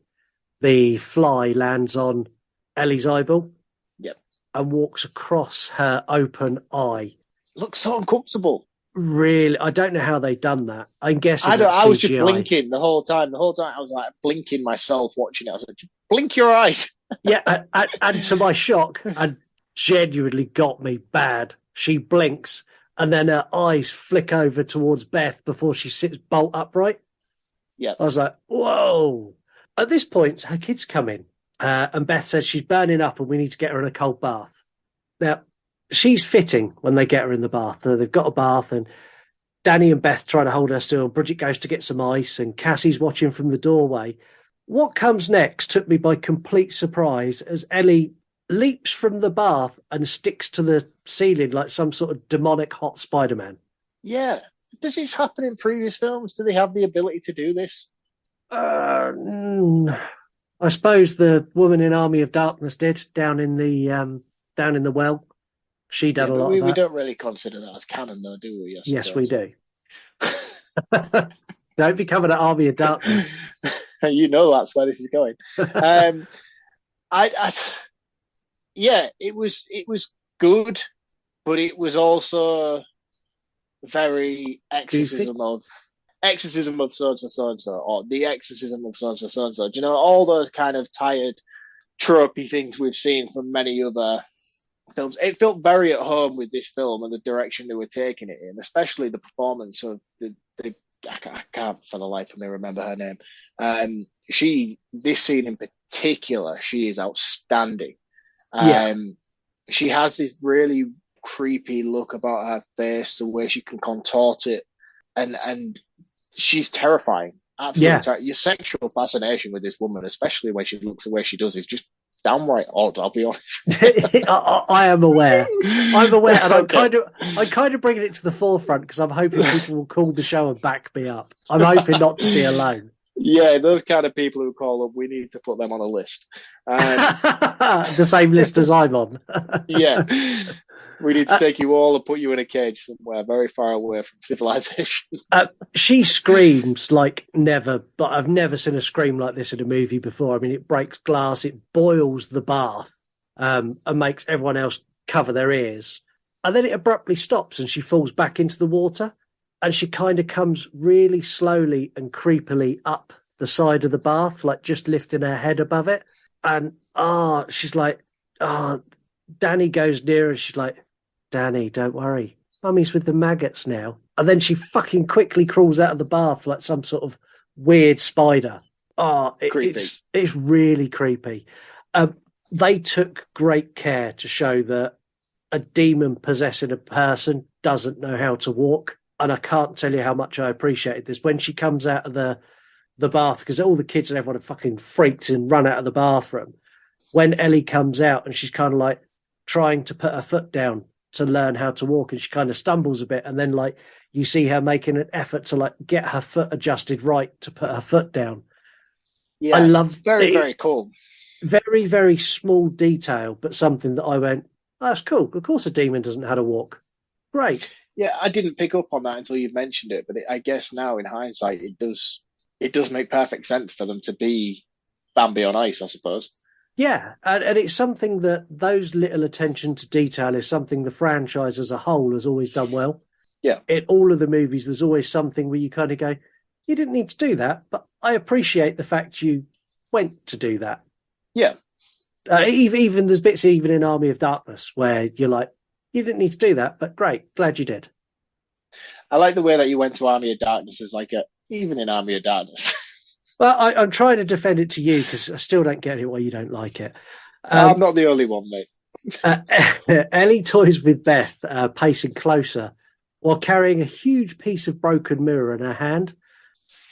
The fly lands on Ellie's eyeball. Yep. And walks across her open eye. Looks so uncomfortable. Really, I don't know how they've done that. I'm guessing. I was just blinking the whole time. The whole time I was like blinking myself watching it. I was like, blink your eyes. Yeah, and to my shock, and genuinely got me bad. She blinks, and then her eyes flick over towards Beth before she sits bolt upright. Yeah, I was like, whoa. At this point, her kids come in, and Beth says she's burning up, and we need to get her in a cold bath. Now, she's fitting when they get her in the bath. They've got a bath, and Danny and Beth try to hold her still. Bridget goes to get some ice, and Cassie's watching from the doorway. What comes next took me by complete surprise as Ellie leaps from the bath and sticks to the ceiling like some sort of demonic hot Spider-Man. Yeah. Does this happen in previous films? Do they have the ability to do this? I suppose the woman in Army of Darkness did down in the well. She done a lot of that. We don't really consider that as canon, though, do we? Yes, we do. Don't be coming at Army of Darkness. You know that's where this is going. Yeah, it was good, but it was also very exorcism of so-and-so, or the exorcism of so-and-so. You know, all those kind of tired, tropey things we've seen from many other films. It felt very at home with this film and the direction they were taking it in, especially the performance of the I can't for the life of me remember her name. This scene in particular, she is outstanding. She has this really creepy look about her face, the way she can contort it, and she's terrifying. Absolutely, your sexual fascination with this woman, especially when she looks the way she does, is just downright odd. I'll be honest. I am aware. I'm aware, and I'm kind of bringing it to the forefront because I'm hoping people will call the show and back me up. I'm hoping not to be alone. Yeah, those kind of people who call up, we need to put them on a list. The same list as I'm on. Yeah. We need to take you all and put you in a cage somewhere very far away from civilization. She screams like never, but I've never seen a scream like this in a movie before. I mean, it breaks glass, it boils the bath, and makes everyone else cover their ears. And then it abruptly stops and she falls back into the water. And she kind of comes really slowly and creepily up the side of the bath, like just lifting her head above it. And she's like, Danny goes near and she's like, Danny, don't worry. Mummy's with the maggots now. And then she fucking quickly crawls out of the bath like some sort of weird spider. It's really creepy. They took great care to show that a demon possessing a person doesn't know how to walk. And I can't tell you how much I appreciated this. When she comes out of the bath, because all the kids and everyone are fucking freaked and run out of the bathroom. When Ellie comes out and she's kind of like trying to put her foot down to learn how to walk, and she kind of stumbles a bit, and then like you see her making an effort to like get her foot adjusted right to put her foot down. Yeah, I love very, very cool. Very, very small detail, but something that I went, oh, that's cool. Of course a demon doesn't know how to walk. Great. Yeah, I didn't pick up on that until you mentioned it, but I guess now in hindsight, it does make perfect sense for them to be Bambi on ice, I suppose. Yeah, and it's something that those little attention to detail is something the franchise as a whole has always done well. Yeah. In all of the movies, there's always something where you kind of go, you didn't need to do that, but I appreciate the fact you went to do that. Yeah. Even there's bits even in Army of Darkness where you're like, you didn't need to do that, but great, glad you did. I like the way that you went to Army of Darkness as like even in Army of Darkness. Well, I'm trying to defend it to you because I still don't get it why you don't like it. I'm not the only one, mate. Ellie toys with Beth, pacing closer while carrying a huge piece of broken mirror in her hand.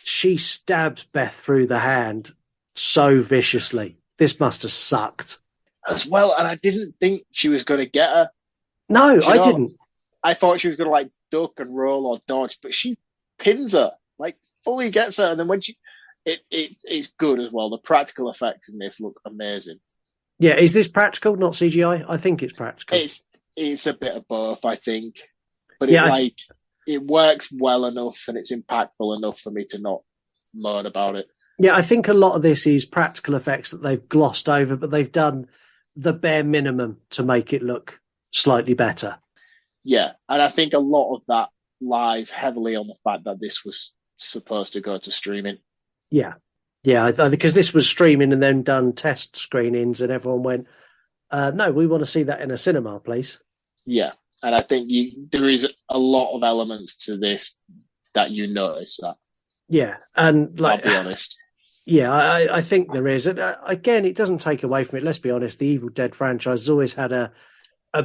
She stabs Beth through the hand so viciously. This must have sucked. As well, and I didn't think she was going to get her. No, I didn't. I thought she was going to like duck and roll or dodge, but she pins her, like fully gets her, and then when it's good as well. The practical effects in this look amazing. Yeah, is this practical, not CGI? I think it's practical. It's a bit of both, I think, but it works well enough and it's impactful enough for me to not learn about it. Yeah, I think a lot of this is practical effects that they've glossed over, but they've done the bare minimum to make it look slightly better. Yeah, and I think a lot of that lies heavily on the fact that this was supposed to go to streaming. Yeah, because this was streaming and then done test screenings, and everyone went, no, we want to see that in a cinema, please. Yeah, and I think there is a lot of elements to this that you notice that. Yeah, and like, I'll be honest. Yeah, I think there is. And again, it doesn't take away from it. Let's be honest, the Evil Dead franchise has always had a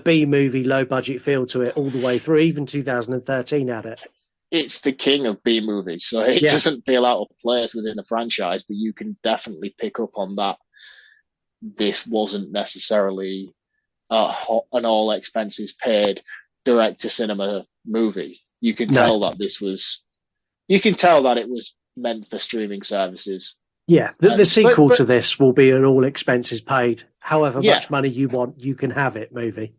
B-movie, low-budget feel to it all the way through. Even 2013 had it. It's the king of B-movies, so it doesn't feel out of place within the franchise, but you can definitely pick up on that. This wasn't necessarily an all-expenses-paid direct-to-cinema movie. You can tell that it was meant for streaming services. Yeah, the sequel to this will be an all-expenses-paid, however much money you want, you can have it movie.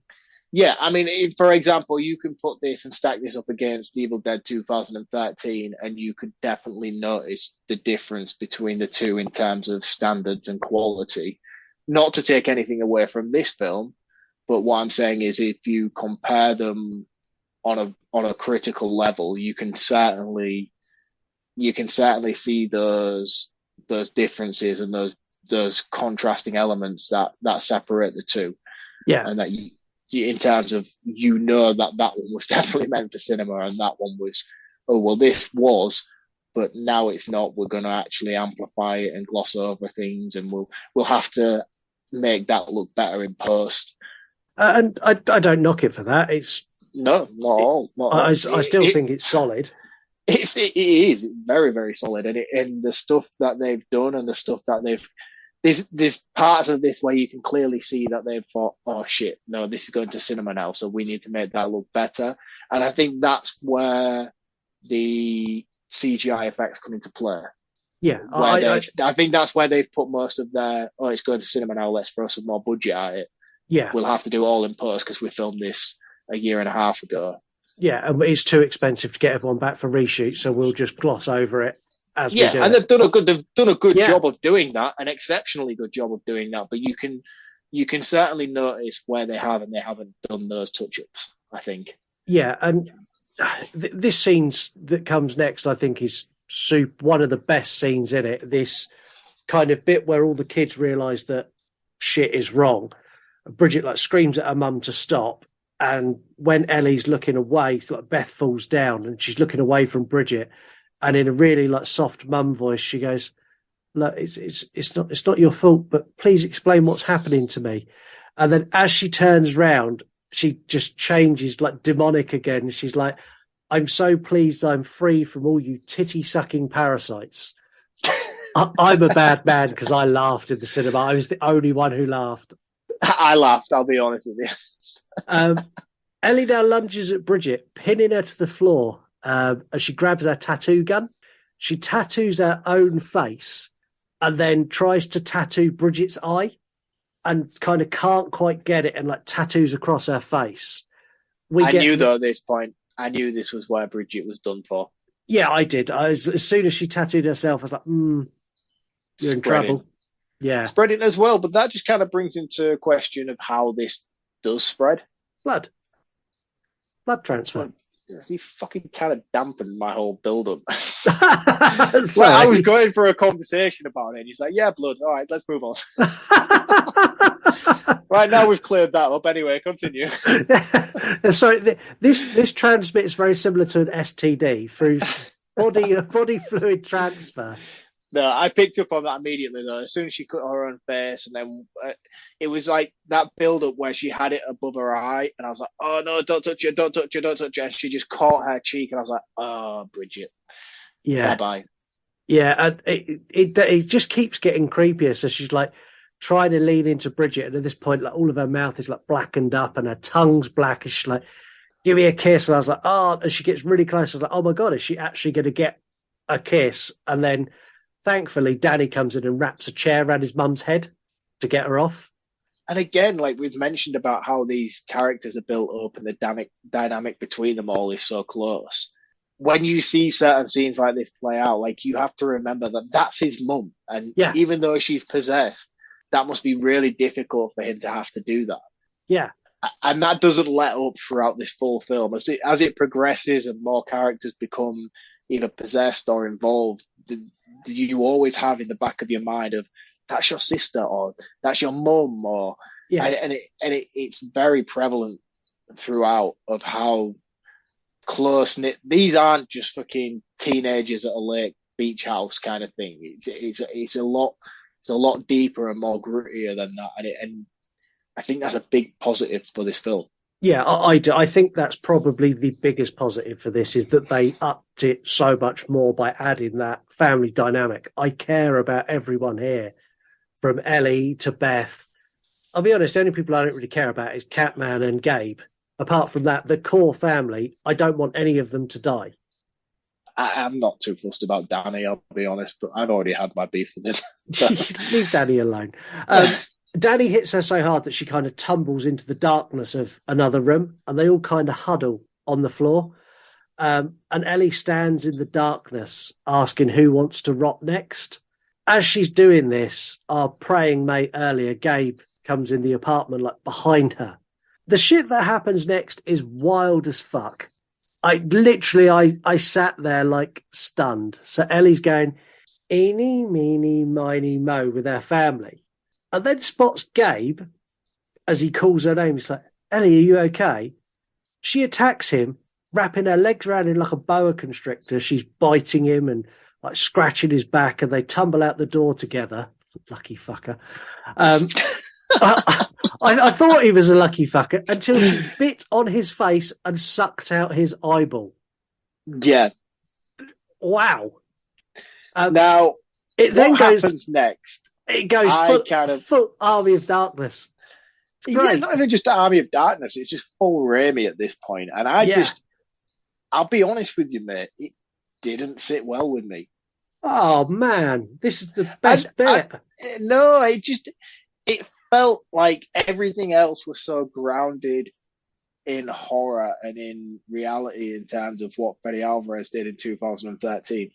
Yeah, I mean, for example, you can put this and stack this up against Evil Dead 2013, and you could definitely notice the difference between the two in terms of standards and quality. Not to take anything away from this film, but what I'm saying is if you compare them on a critical level, you can certainly see those differences and those contrasting elements that separate the two. Yeah, and that you in terms of that one was definitely meant for cinema and that one was, this was, but now it's not. We're going to actually amplify it and gloss over things, and we'll have to make that look better in post. And I don't knock it for that. It's not at all. I still think it's solid. It is very, very solid, and the stuff that they've done and the stuff that there's parts of this where you can clearly see that they've thought, oh shit, no, this is going to cinema now, so we need to make that look better. And I think that's where the CGI effects come into play. Yeah, I think that's where they've put most of their, it's going to cinema now, let's throw some more budget at it. Yeah. We'll have to do all in post because we filmed this a year and a half ago. Yeah, and it's too expensive to get everyone back for reshoots, so we'll just gloss over it as we do. Yeah, and they've done a good job of doing that, an exceptionally good job of doing that. But you can certainly notice where they have and they haven't done those touch-ups, I think. Yeah, and this scene that comes next, I think, is one of the best scenes in it. This kind of bit where all the kids realise that shit is wrong. Bridget screams at her mum to stop, and when Ellie's looking away, Beth falls down and she's looking away from Bridget, and in a really soft mum voice, she goes, "Look, it's not your fault, but please explain what's happening to me." And then as she turns round, she just changes like demonic again. She's like, I'm so pleased I'm free from all you titty-sucking parasites. I'm a bad man because I laughed in the cinema. I was the only one who laughed. I laughed, I'll be honest with you. Ellie now lunges at Bridget, pinning her to the floor as she grabs her tattoo gun. She tattoos her own face and then tries to tattoo Bridget's eye and kind of can't quite get it and like tattoos across her face. I knew though at this point, I knew this was where Bridget was done for. Yeah, I did. As soon as she tattooed herself, I was like, you're in trouble. Yeah. Spreading as well, but that just kind of brings into question of how this does spread. Blood transfer. He fucking kind of dampened my whole build-up. Well, I was going for a conversation about it, and he's like, yeah, blood. All right, let's move on. Right, now we've cleared that up. Anyway, continue. So this transmits very similar to an STD through body fluid transfer. No, I picked up on that immediately, though. As soon as she cut her own face, and then it was like that build-up where she had it above her eye, and I was like, oh, no, don't touch it, don't touch it, don't touch it. And she just caught her cheek, and I was like, oh, Bridget. Yeah. Bye-bye. Yeah, and it just keeps getting creepier. So she's like trying to lean into Bridget, and at this point, like all of her mouth is like blackened up, and her tongue's black, and she's like, give me a kiss. And I was like, oh, and she gets really close. I was like, oh, my God, is she actually going to get a kiss? And then thankfully, Danny comes in and wraps a chair around his mum's head to get her off. And again, like we've mentioned about how these characters are built up and the dynamic between them all is so close. When you see certain scenes like this play out, like you have to remember that that's his mum. And even though she's possessed, that must be really difficult for him to have to do that. Yeah. And that doesn't let up throughout this full film. As it progresses and more characters become either possessed or involved, you always have in the back of your mind of that's your sister or that's your mum or it's very prevalent throughout of how close knit these aren't just fucking teenagers at a lake beach house kind of thing. It's a lot deeper and more grittier than that, and I think that's a big positive for this film. Yeah, I do. I think that's probably the biggest positive for this is that they upped it so much more by adding that family dynamic. I care about everyone here, from Ellie to Beth. I'll be honest, the only people I don't really care about is Catman and Gabe. Apart from that, the core family, I don't want any of them to die. I'm not too fussed about Danny, I'll be honest, but I've already had my beef with him. Leave Danny alone. Danny hits her so hard that she kind of tumbles into the darkness of another room, and they all kind of huddle on the floor. And Ellie stands in the darkness asking who wants to rot next. As she's doing this, our praying mate earlier, Gabe, comes in the apartment like behind her. The shit that happens next is wild as fuck. I sat there like stunned. So Ellie's going, eeny, meeny, miny, mo with her family. And then spots Gabe as he calls her name. He's like, Ellie, are you okay? She attacks him, wrapping her legs around him like a boa constrictor. She's biting him and like scratching his back, and they tumble out the door together. Lucky fucker. I thought he was a lucky fucker until she bit on his face and sucked out his eyeball. Yeah. Wow. Now, it then what happens next? It goes full Army of Darkness. Yeah, not even just Army of Darkness. It's just full Raimi at this point. And I'll be honest with you, mate, it didn't sit well with me. Oh, man. This is the best bit. It felt like everything else was so grounded in horror and in reality in terms of what Fede Alvarez did in 2013.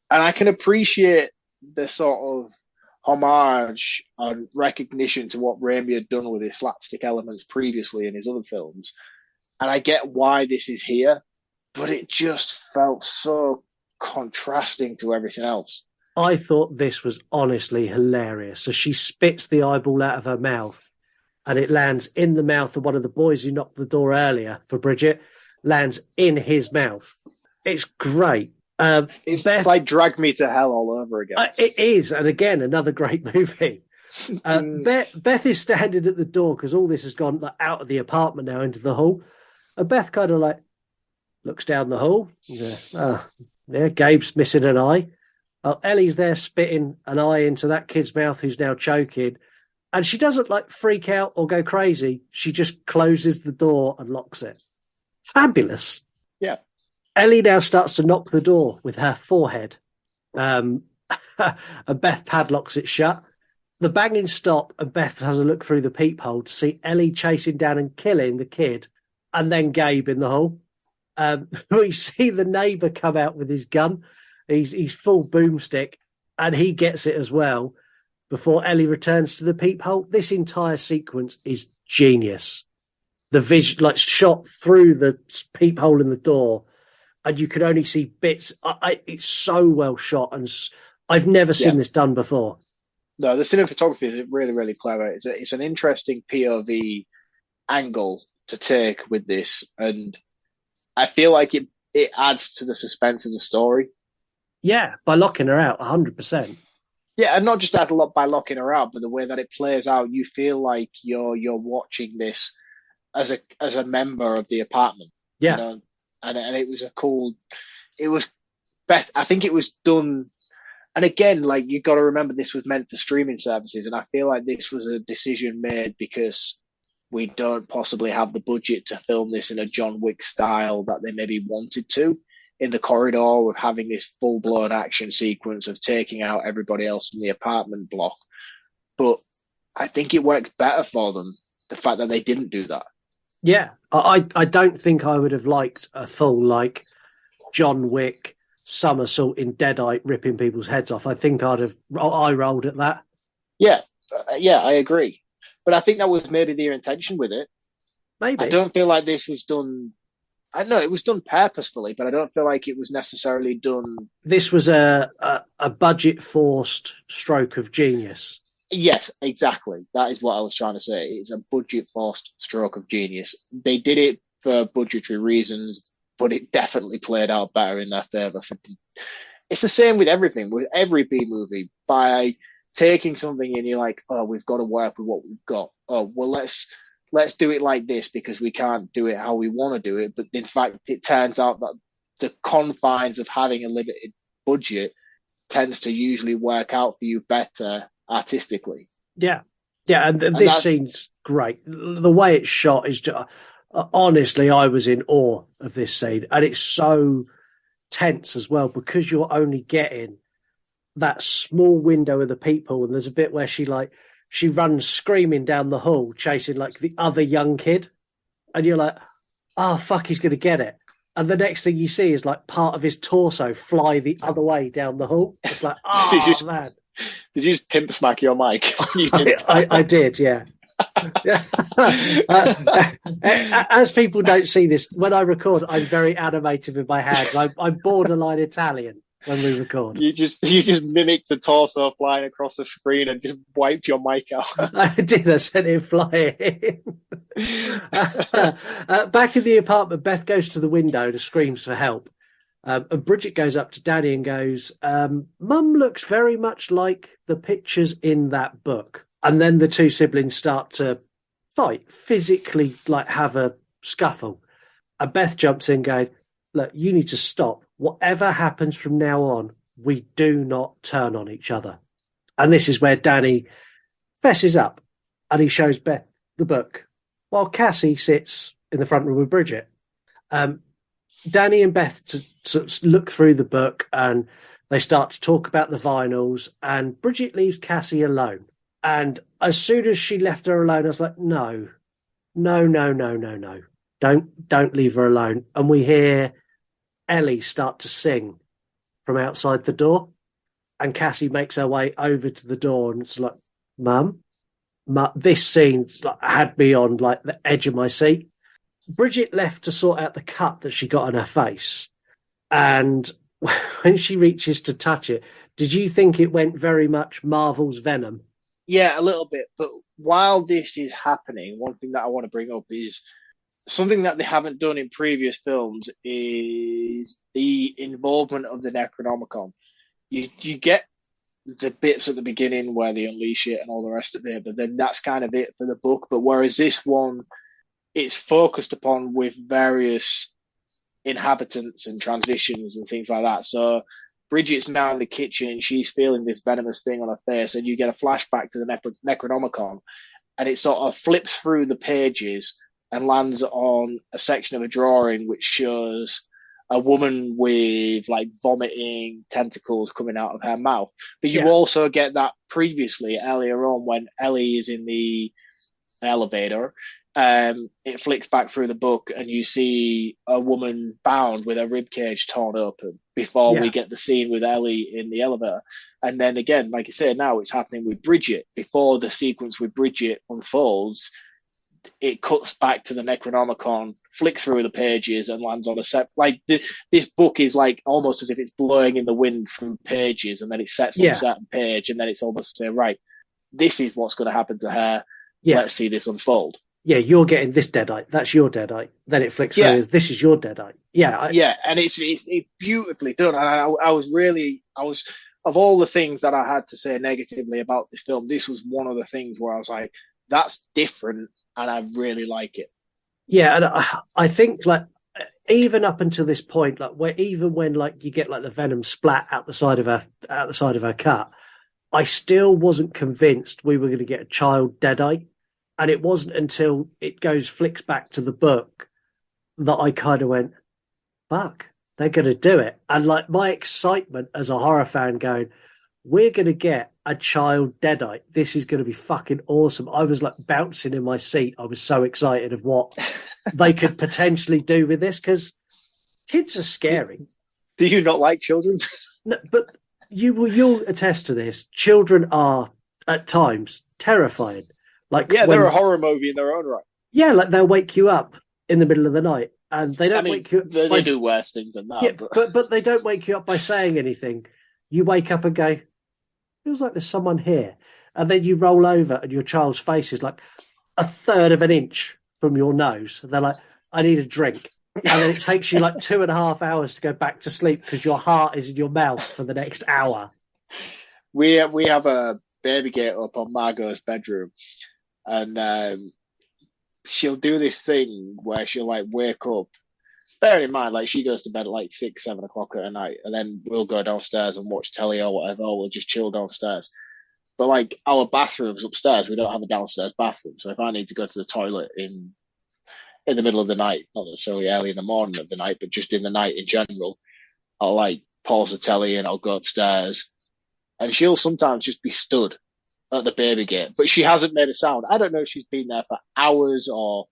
And I can appreciate the sort of homage and recognition to what Raimi had done with his slapstick elements previously in his other films. And I get why this is here, but it just felt so contrasting to everything else. I thought this was honestly hilarious. So she spits the eyeball out of her mouth and it lands in the mouth of one of the boys who knocked the door earlier for Bridget, lands in his mouth. It's great. It's like Drag Me to Hell all over again. It is. And again, another great movie. Beth is standing at the door because all this has gone like, out of the apartment now into the hall. And Beth kind of like looks down the hall. Yeah, Gabe's missing an eye. Ellie's there spitting an eye into that kid's mouth who's now choking. And she doesn't like freak out or go crazy. She just closes the door and locks it. Fabulous. Yeah. Ellie now starts to knock the door with her forehead. And Beth padlocks it shut. The banging stop, and Beth has a look through the peephole to see Ellie chasing down and killing the kid, and then Gabe in the hall. We see the neighbour come out with his gun. He's full boomstick, and he gets it as well before Ellie returns to the peephole. This entire sequence is genius. The vision, like shot through the peephole in the door, and you can only see bits. It's so well shot, and I've never seen this done before. No, the cinematography is really, really clever. It's an interesting POV angle to take with this, and I feel like it adds to the suspense of the story. Yeah, by locking her out, 100%. Yeah, and not just that by locking her out, but the way that it plays out, you feel like you're watching this as a member of the apartment. Yeah, you know? And it was a cool. It was Beth. I think it was done. And again, like you got to remember, this was meant for streaming services, and I feel like this was a decision made because we don't possibly have the budget to film this in a John Wick style that they maybe wanted to, in the corridor with having this full-blown action sequence of taking out everybody else in the apartment block. But I think it worked better for them, the fact that they didn't do that. Yeah, I don't think I would have liked a full like John Wick somersault in Deadeye ripping people's heads off. I think I'd have eye rolled at that. Yeah, I agree. But I think that was maybe their intention with it. Maybe. I don't feel like this was done. I know it was done purposefully, but I don't feel like it was necessarily done. This was a budget forced stroke of genius. Yes, exactly. That is what I was trying to say. It's a budget forced stroke of genius. They did it for budgetary reasons, but it definitely played out better in their favor. It's the same with everything, with every B movie. By taking something and you're like, oh, we've got to work with what we've got. Oh, well, let's do it like this because we can't do it how we want to do it. But in fact, it turns out that the confines of having a limited budget tends to usually work out for you better artistically. Yeah, and this scene's great. The way it's shot is just, honestly, I was in awe of this scene, and it's so tense as well because you're only getting that small window of the peephole, and there's a bit where she runs screaming down the hall chasing like the other young kid, and you're like, oh fuck, he's gonna get it. And the next thing you see is like part of his torso fly the other way down the hall. It's like, oh man. Did you just pimp smack your mic? I did, yeah. As people don't see this, when I record, I'm very animated with my hands. I'm borderline Italian when we record. You just mimicked the torso flying across the screen and just wiped your mic out. I did. I sent it flying. Back in the apartment, Beth goes to the window and screams for help. And Bridget goes up to Danny and goes, Mum looks very much like the pictures in that book. And then the two siblings start to fight, physically, like have a scuffle. And Beth jumps in going, look, you need to stop. Whatever happens from now on, we do not turn on each other. And this is where Danny fesses up and he shows Beth the book while Cassie sits in the front room with Bridget. Danny and Beth to look through the book and they start to talk about the vinyls, and Bridget leaves Cassie alone. And as soon as she left her alone, I was like, no. Don't leave her alone. And we hear Ellie start to sing from outside the door. And Cassie makes her way over to the door and it's like, Mum, this scene had me on like the edge of my seat. Bridget left to sort out the cut that she got on her face. And when she reaches to touch it, did you think it went very much Marvel's Venom? Yeah, a little bit. But while this is happening, one thing that I want to bring up is something that they haven't done in previous films is the involvement of the Necronomicon. You get the bits at the beginning where they unleash it and all the rest of it, but then that's kind of it for the book. But whereas this one, it's focused upon with various inhabitants and transitions and things like that. So Bridget's now in the kitchen, she's feeling this venomous thing on her face, and you get a flashback to the Necronomicon, and it sort of flips through the pages and lands on a section of a drawing which shows a woman with like vomiting tentacles coming out of her mouth. But you also get that previously earlier on when Ellie is in the elevator. It flicks back through the book and you see a woman bound with her ribcage torn open before we get the scene with Ellie in the elevator. And then again, like I say, now it's happening with Bridget. Before the sequence with Bridget unfolds, it cuts back to the Necronomicon, flicks through the pages, and lands on a set. Like this book is like almost as if it's blowing in the wind through pages, and then it sets on a certain page, and then it's almost say, right, this is what's going to happen to her. Let's see this unfold. Yeah, you're getting this deadite. That's your deadite. Then it flicks through. This is your deadite. And it's beautifully done. And I was of all the things that I had to say negatively about this film, this was one of the things where I was like, that's different, and I really like it. Yeah, and I think like even up until this point, like when like you get like the venom splat out the side of her cut, I still wasn't convinced we were going to get a child deadite. And it wasn't until it flicks back to the book that I kind of went, fuck, they're going to do it. And like my excitement as a horror fan going, we're going to get a child deadite. This is going to be fucking awesome. I was like bouncing in my seat. I was so excited of what they could potentially do with this, because kids are scary. Do you not like children? No, but you'll attest to this. Children are at times terrifying. Like they're a horror movie in their own right. Yeah, like they'll wake you up in the middle of the night, and they don't wake you up. They do worse things than that. Yeah, but they don't wake you up by saying anything. You wake up and go, feels like there's someone here. And then you roll over and your child's face is like a third of an inch from your nose. And they're like, I need a drink. And then it takes you like 2.5 hours to go back to sleep because your heart is in your mouth for the next hour. We have a baby gate up on Margot's bedroom. And she'll do this thing where she'll like wake up. Bear in mind, like she goes to bed at like 6, 7 o'clock at night, and then we'll go downstairs and watch telly or whatever, or we'll just chill downstairs. But like our bathrooms upstairs, we don't have a downstairs bathroom. So if I need to go to the toilet in the middle of the night, not necessarily early in the morning of the night, but just in the night in general, I'll like pause the telly and I'll go upstairs, and she'll sometimes just be stood at the baby gate, but she hasn't made a sound. I don't know if she's been there for hours or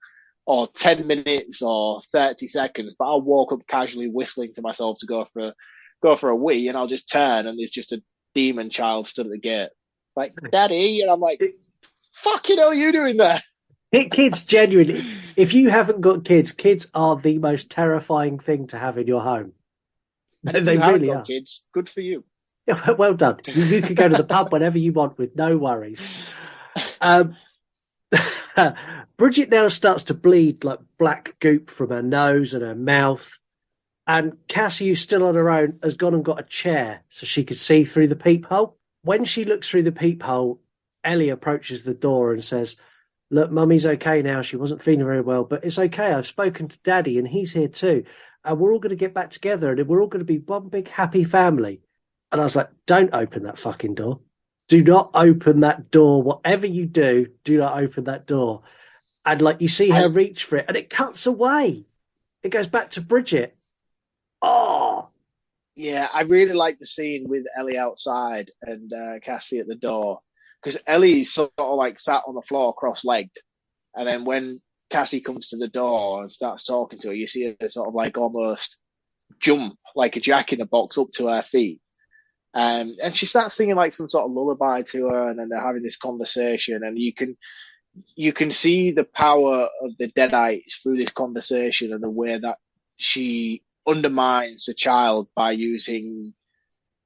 10 minutes or 30 seconds, but I'll walk up casually whistling to myself to go for a wee, and I'll just turn and there's just a demon child stood at the gate like, Daddy, and I'm like, fucking hell are you doing there? Kids, genuinely, if you haven't got kids are the most terrifying thing to have in your home. And they really are. Kids, good for you. Well done. You can go to the pub whenever you want with no worries. Bridget now starts to bleed like black goop from her nose and her mouth. And Cassie, who's still on her own, has gone and got a chair so she could see through the peephole. When she looks through the peephole, Ellie approaches the door and says, look, Mummy's okay now. She wasn't feeling very well, but it's okay. I've spoken to Daddy and he's here too. And we're all going to get back together and we're all going to be one big happy family. And I was like, don't open that fucking door. Do not open that door. Whatever you do, do not open that door. And like you see her reach for it and it cuts away. It goes back to Bridget. Oh. Yeah, I really like the scene with Ellie outside and Cassie at the door. Because Ellie's sort of like sat on the floor cross-legged. And then when Cassie comes to the door and starts talking to her, you see her sort of like almost jump like a jack in the box up to her feet. And she starts singing like some sort of lullaby to her, and then they're having this conversation, and you can see the power of the Deadites through this conversation and the way that she undermines the child by using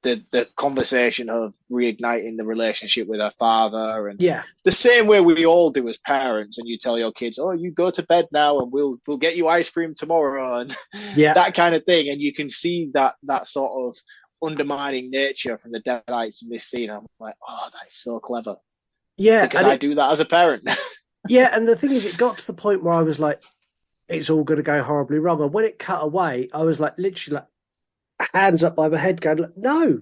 the conversation of reigniting the relationship with her father, and the same way we all do as parents. And you tell your kids, "Oh, you go to bed now, and we'll get you ice cream tomorrow," and that kind of thing. And you can see that sort of undermining nature from the Deadites in this scene. I'm like, oh, that is so clever. Yeah, because I do that as a parent. Yeah, and the thing is, it got to the point where I was like, it's all going to go horribly wrong. And when it cut away, I was like, literally, like, hands up by my head, going, like, no,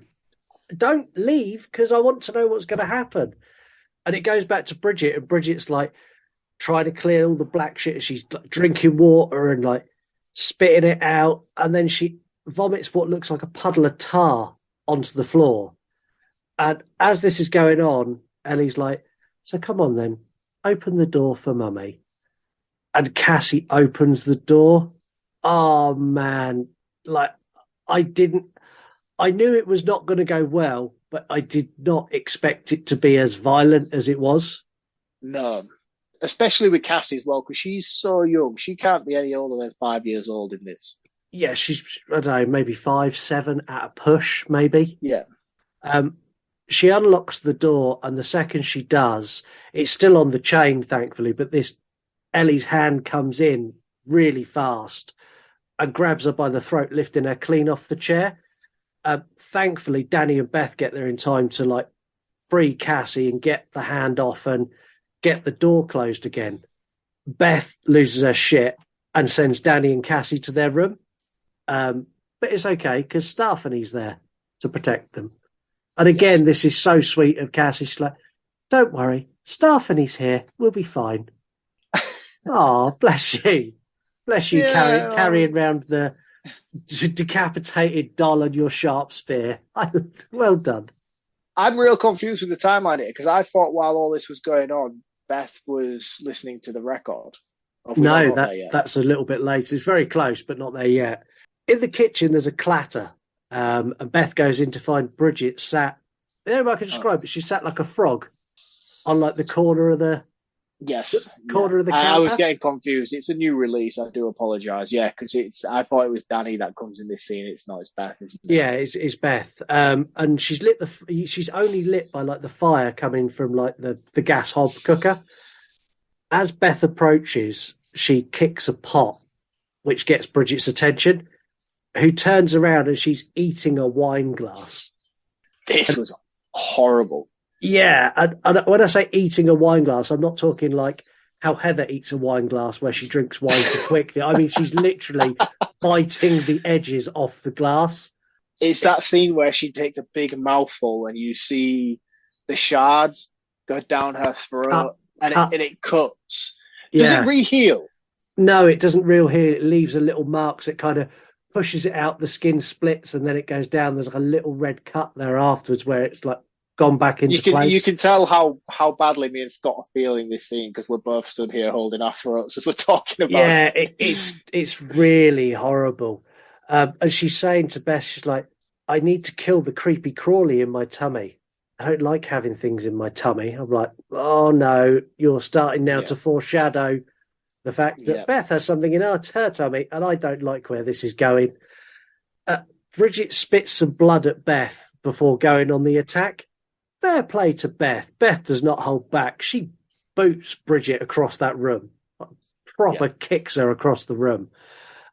don't leave, because I want to know what's going to happen. And it goes back to Bridget, and Bridget's like trying to clear all the black shit. She's like, drinking water and like spitting it out, and then she vomits what looks like a puddle of tar onto the floor. And as this is going on, Ellie's like, so come on then, open the door for Mummy. And Cassie opens the door. Oh man, like I knew it was not going to go well, but I did not expect it to be as violent as it was. No, especially with Cassie as well, because she's so young. She can't be any older than 5 years old in this. Yeah, she's, I don't know, maybe 5, 7 at a push, maybe. Yeah. She unlocks the door, and the second she does, it's still on the chain, thankfully, but this Ellie's hand comes in really fast and grabs her by the throat, lifting her clean off the chair. Thankfully, Danny and Beth get there in time to like free Cassie and get the hand off and get the door closed again. Beth loses her shit and sends Danny and Cassie to their room. But it's okay because Stephani's there to protect them. And again, This is so sweet of Cassie. She's like, don't worry, Stephani's here. We'll be fine. Oh, bless you. Bless you, carrying around the decapitated doll on your sharp spear. Well done. I'm real confused with the timeline here, because I thought while all this was going on, Beth was listening to the record. No, that's a little bit late. It's very close, but not there yet. In the kitchen, there's a clatter, and Beth goes in to find Bridget sat. I don't know if I can describe it. She sat like a frog on like the corner of the corner of the counter. I was getting confused. It's a new release. I do apologise. Yeah, because I thought it was Danny that comes in this scene. It's not. It's Beth, isn't it? Yeah, it's Beth. And she's lit she's only lit by like the fire coming from like the gas hob cooker. As Beth approaches, she kicks a pot, which gets Bridget's attention, who turns around and she's eating a wine glass. This was horrible. Yeah, and when I say eating a wine glass, I'm not talking like how Heather eats a wine glass where she drinks wine so quickly. I mean, she's literally biting the edges off the glass. It's that scene where she takes a big mouthful and you see the shards go down her throat and it cuts. Does it re-heal? No, it doesn't re-heal. It leaves a little marks. It kind of pushes it out, the skin splits, and then it goes down. There's like a little red cut there afterwards where it's like gone back into place. You can tell how badly me and Scott are feeling this scene because we're both stood here holding our throats as we're talking about it. Yeah, it's really horrible. And she's saying to Beth, she's like, I need to kill the creepy crawly in my tummy. I don't like having things in my tummy. I'm like, oh no, you're starting now to foreshadow the fact that Beth has something in her tummy, and I don't like where this is going. Bridget spits some blood at Beth before going on the attack. Fair play to Beth. Beth does not hold back. She boots Bridget across that room. Proper kicks her across the room.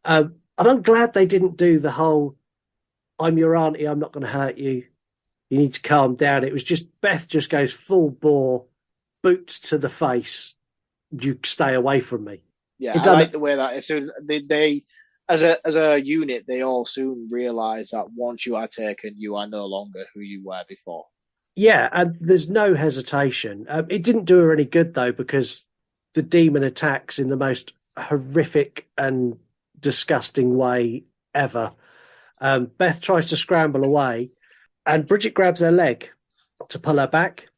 And I'm glad they didn't do the whole, I'm your auntie, I'm not going to hurt you. You need to calm down. It was just, Beth just goes full bore, boots to the face. You stay away from me. Yeah, I like the way that as soon they as a unit, they all soon realise that once you are taken, you are no longer who you were before. Yeah, and there's no hesitation. It didn't do her any good, though, because the demon attacks in the most horrific and disgusting way ever. Beth tries to scramble away, and Bridget grabs her leg to pull her back.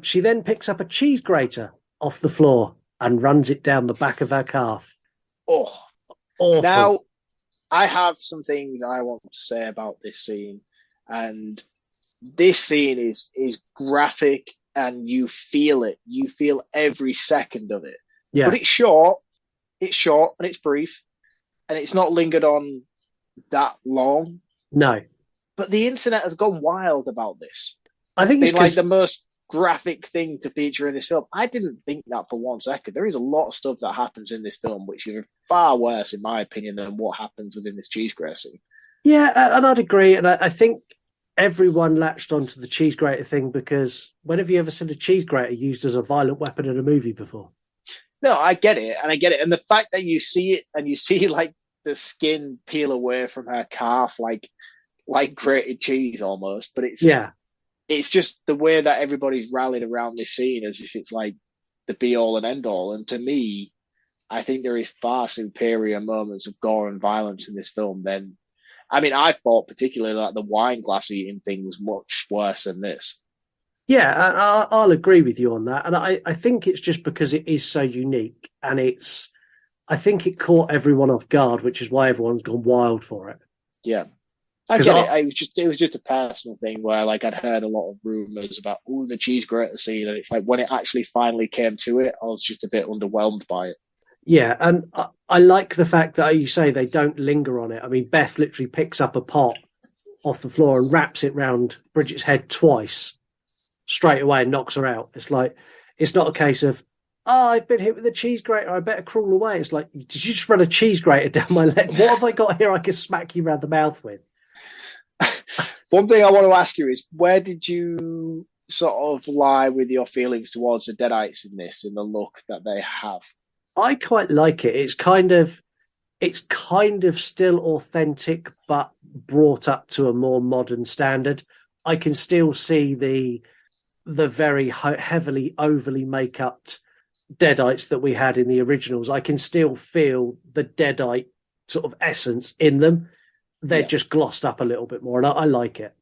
She then picks up a cheese grater off the floor and runs it down the back of her calf. Oh, awful. Now, I have some things I want to say about this scene, and this scene is graphic and you feel it. You feel every second of it. Yeah. But it's short and it's brief and it's not lingered on that long. No. But the internet has gone wild about this. I think it's like the most graphic thing to feature in this film. I didn't think that for 1 second. There is a lot of stuff that happens in this film which is far worse, in my opinion, than what happens within this cheese grater scene. Yeah, and I'd agree. And I think everyone latched onto the cheese grater thing because when have you ever seen a cheese grater used as a violent weapon in a movie before? No, I get it, and I get it, and the fact that you see it and you see like the skin peel away from her calf, like grated cheese almost. But Yeah, it's just the way that everybody's rallied around this scene as if it's like the be all and end all. And to me, I think there is far superior moments of gore and violence in this film than. I mean, I thought particularly like the wine glass eating thing was much worse than this. yeah, I'll agree with you on that. And I think it's just because it is so unique and I think it caught everyone off guard, which is why everyone's gone wild for it. Yeah. I get it. It was just a personal thing where like I'd heard a lot of rumors about the cheese grater scene, and it's like when it actually finally came to it, I was just a bit underwhelmed by it. Yeah, and I like the fact that you say they don't linger on it. I mean, Beth literally picks up a pot off the floor and wraps it round Bridget's head twice straight away and knocks her out. It's like, it's not a case of, oh, I've been hit with a cheese grater, I better crawl away. It's like, did you just run a cheese grater down my leg? What have I got here I can smack you around the mouth with? One thing I want to ask you is, where did you sort of lie with your feelings towards the Deadites in this, in the look that they have? I quite like it. It's kind of still authentic, but brought up to a more modern standard. I can still see the very heavily overly make-upped Deadites that we had in the originals. I can still feel the Deadite sort of essence in them. They're just glossed up a little bit more, and I like it.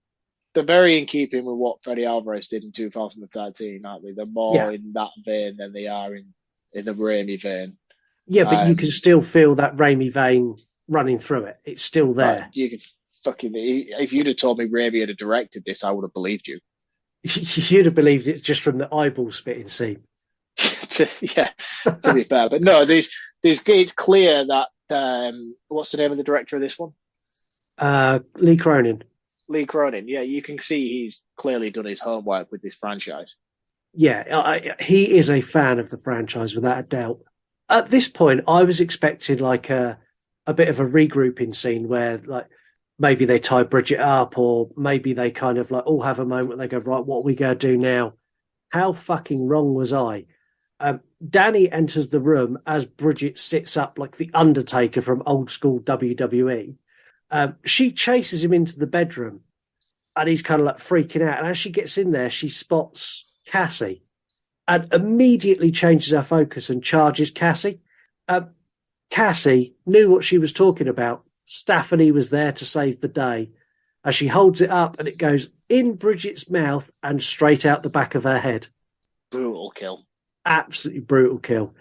They're very in keeping with what Freddy Alvarez did in 2013, aren't they? They're more in that vein than they are in the Raimi vein. Yeah, but you can still feel that Raimi vein running through it. It's still there. You can if you'd have told me Raimi had directed this, I would have believed you. You'd have believed it just from the eyeball spitting scene. To be fair, but no, it's clear that what's the name of the director of this one? Lee Cronin. Lee Cronin. Yeah, you can see he's clearly done his homework with this franchise. Yeah, he is a fan of the franchise without a doubt. At this point, I was expecting like a bit of a regrouping scene where like maybe they tie Bridget up, or maybe they kind of like all have a moment where they go, right, what are we going to do now? How fucking wrong was I? Danny enters the room as Bridget sits up like the Undertaker from old school WWE. She chases him into the bedroom and he's kind of like freaking out. And as she gets in there, she spots Cassie and immediately changes her focus and charges Cassie. Cassie knew what she was talking about. Stephanie was there to save the day. As she holds it up and it goes in Bridget's mouth and straight out the back of her head. Brutal kill. Absolutely brutal kill.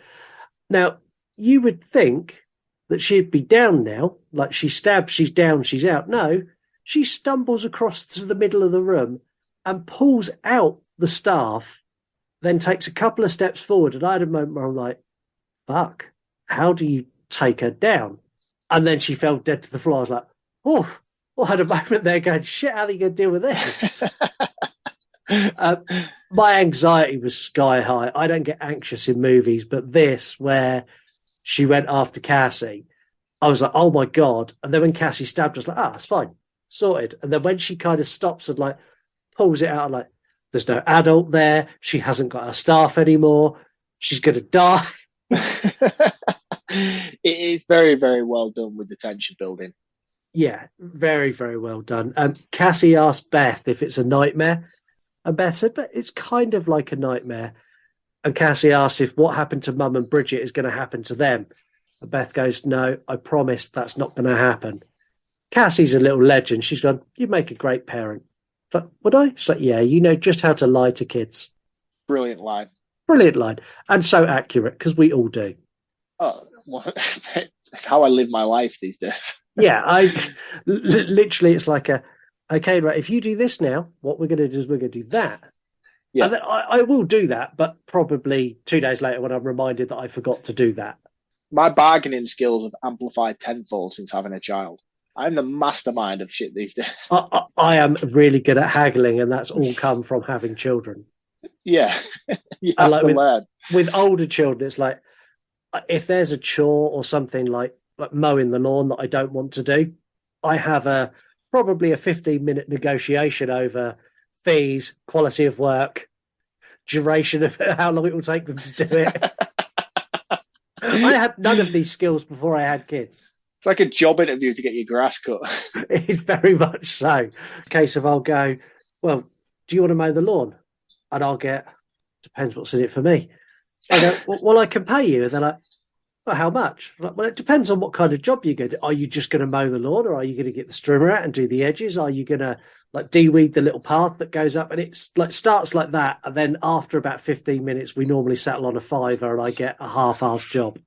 Now, you would think that she'd be down now, like she stabs, she's down, she's out. No, she stumbles across to the middle of the room and pulls out the staff, then takes a couple of steps forward. And I had a moment where I'm like, fuck, how do you take her down? And then she fell dead to the floor. I was like, oh, I had a moment there going, shit, how are you going to deal with this? My anxiety was sky high. I don't get anxious in movies, but this, where she went after Cassie, I was like, oh my God. And then when Cassie stabbed, I was like, it's fine, sorted. And then when she kind of stops and like pulls it out, I'm like, there's no adult there. She hasn't got her staff anymore. She's going to die. It is very, very well done with the tension building. Yeah, very, very well done. Cassie asked Beth if it's a nightmare. And Beth said, but it's kind of like a nightmare. And Cassie asks if what happened to Mum and Bridget is going to happen to them. And Beth goes, no, I promise that's not going to happen. Cassie's a little legend. She's gone, you make a great parent. But would I? She's like, yeah, you know just how to lie to kids. Brilliant line. Brilliant line. And so accurate, because we all do. Oh, well, it's how I live my life these days. Yeah, literally, it's like okay, right, if you do this now, what we're going to do is we're going to do that. Yeah. And I will do that, but probably 2 days later when I'm reminded that I forgot to do that. My bargaining skills have amplified tenfold since having a child. I'm the mastermind of shit these days. I am really good at haggling, and that's all come from having children. Yeah, you have to learn. With older children, it's like, if there's a chore or something like mowing the lawn that I don't want to do, I have probably a 15-minute negotiation over fees, quality of work, duration of how long it will take them to do it. I had none of these skills before I had kids. It's like a job interview to get your grass cut. It's very much so. A case of I'll go, well, do you want to mow the lawn? And I'll get, depends what's in it for me. I go, well, I can pay you. And they're like, well, how much? Like, well, it depends on what kind of job you get. Are you just going to mow the lawn, or are you going to get the strimmer out and do the edges? Are you going to like de-weed the little path that goes up? And it's like starts like that. And then after about 15 minutes, we normally settle on a £5 and I get a half-assed job.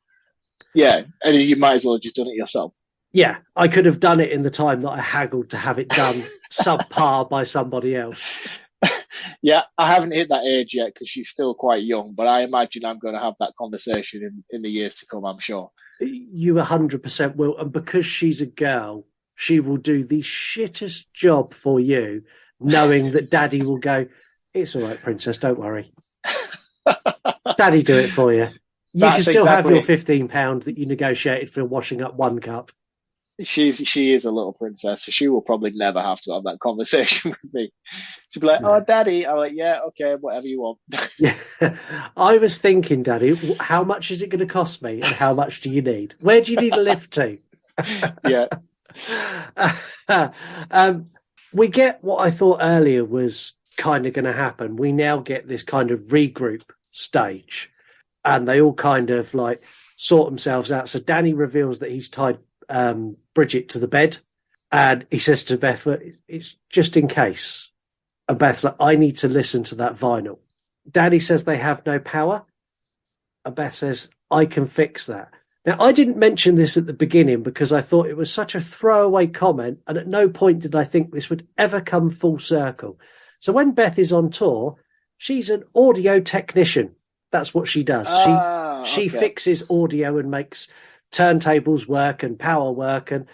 Yeah, and you might as well have just done it yourself. Yeah, I could have done it in the time that I haggled to have it done subpar by somebody else. Yeah, I haven't hit that age yet because she's still quite young, but I imagine I'm going to have that conversation in the years to come, I'm sure. You 100% will. And because she's a girl, she will do the shittest job for you, knowing that Daddy will go, it's all right, Princess, don't worry. Daddy do it for you. You can still have your £15 that you negotiated for washing up one cup. She is a little princess, so she will probably never have to have that conversation with me. She'll be like, "Oh, Daddy," I'm like, "Yeah, okay, whatever you want." Yeah, I was thinking, Daddy, how much is it going to cost me, and how much do you need? Where do you need a lift to? Yeah. We get what I thought earlier was kind of going to happen. We now get this kind of regroup stage, and they all kind of like sort themselves out. So Danny reveals that he's tied Bridget to the bed, and he says to Beth, well, it's just in case. And Beth's like, I need to listen to that vinyl. Danny says they have no power, and Beth says, I can fix that. Now, I didn't mention this at the beginning because I thought it was such a throwaway comment, and at no point did I think this would ever come full circle. So when Beth is on tour, she's an audio technician. That's what she does. She fixes audio and makes turntables work and power work, and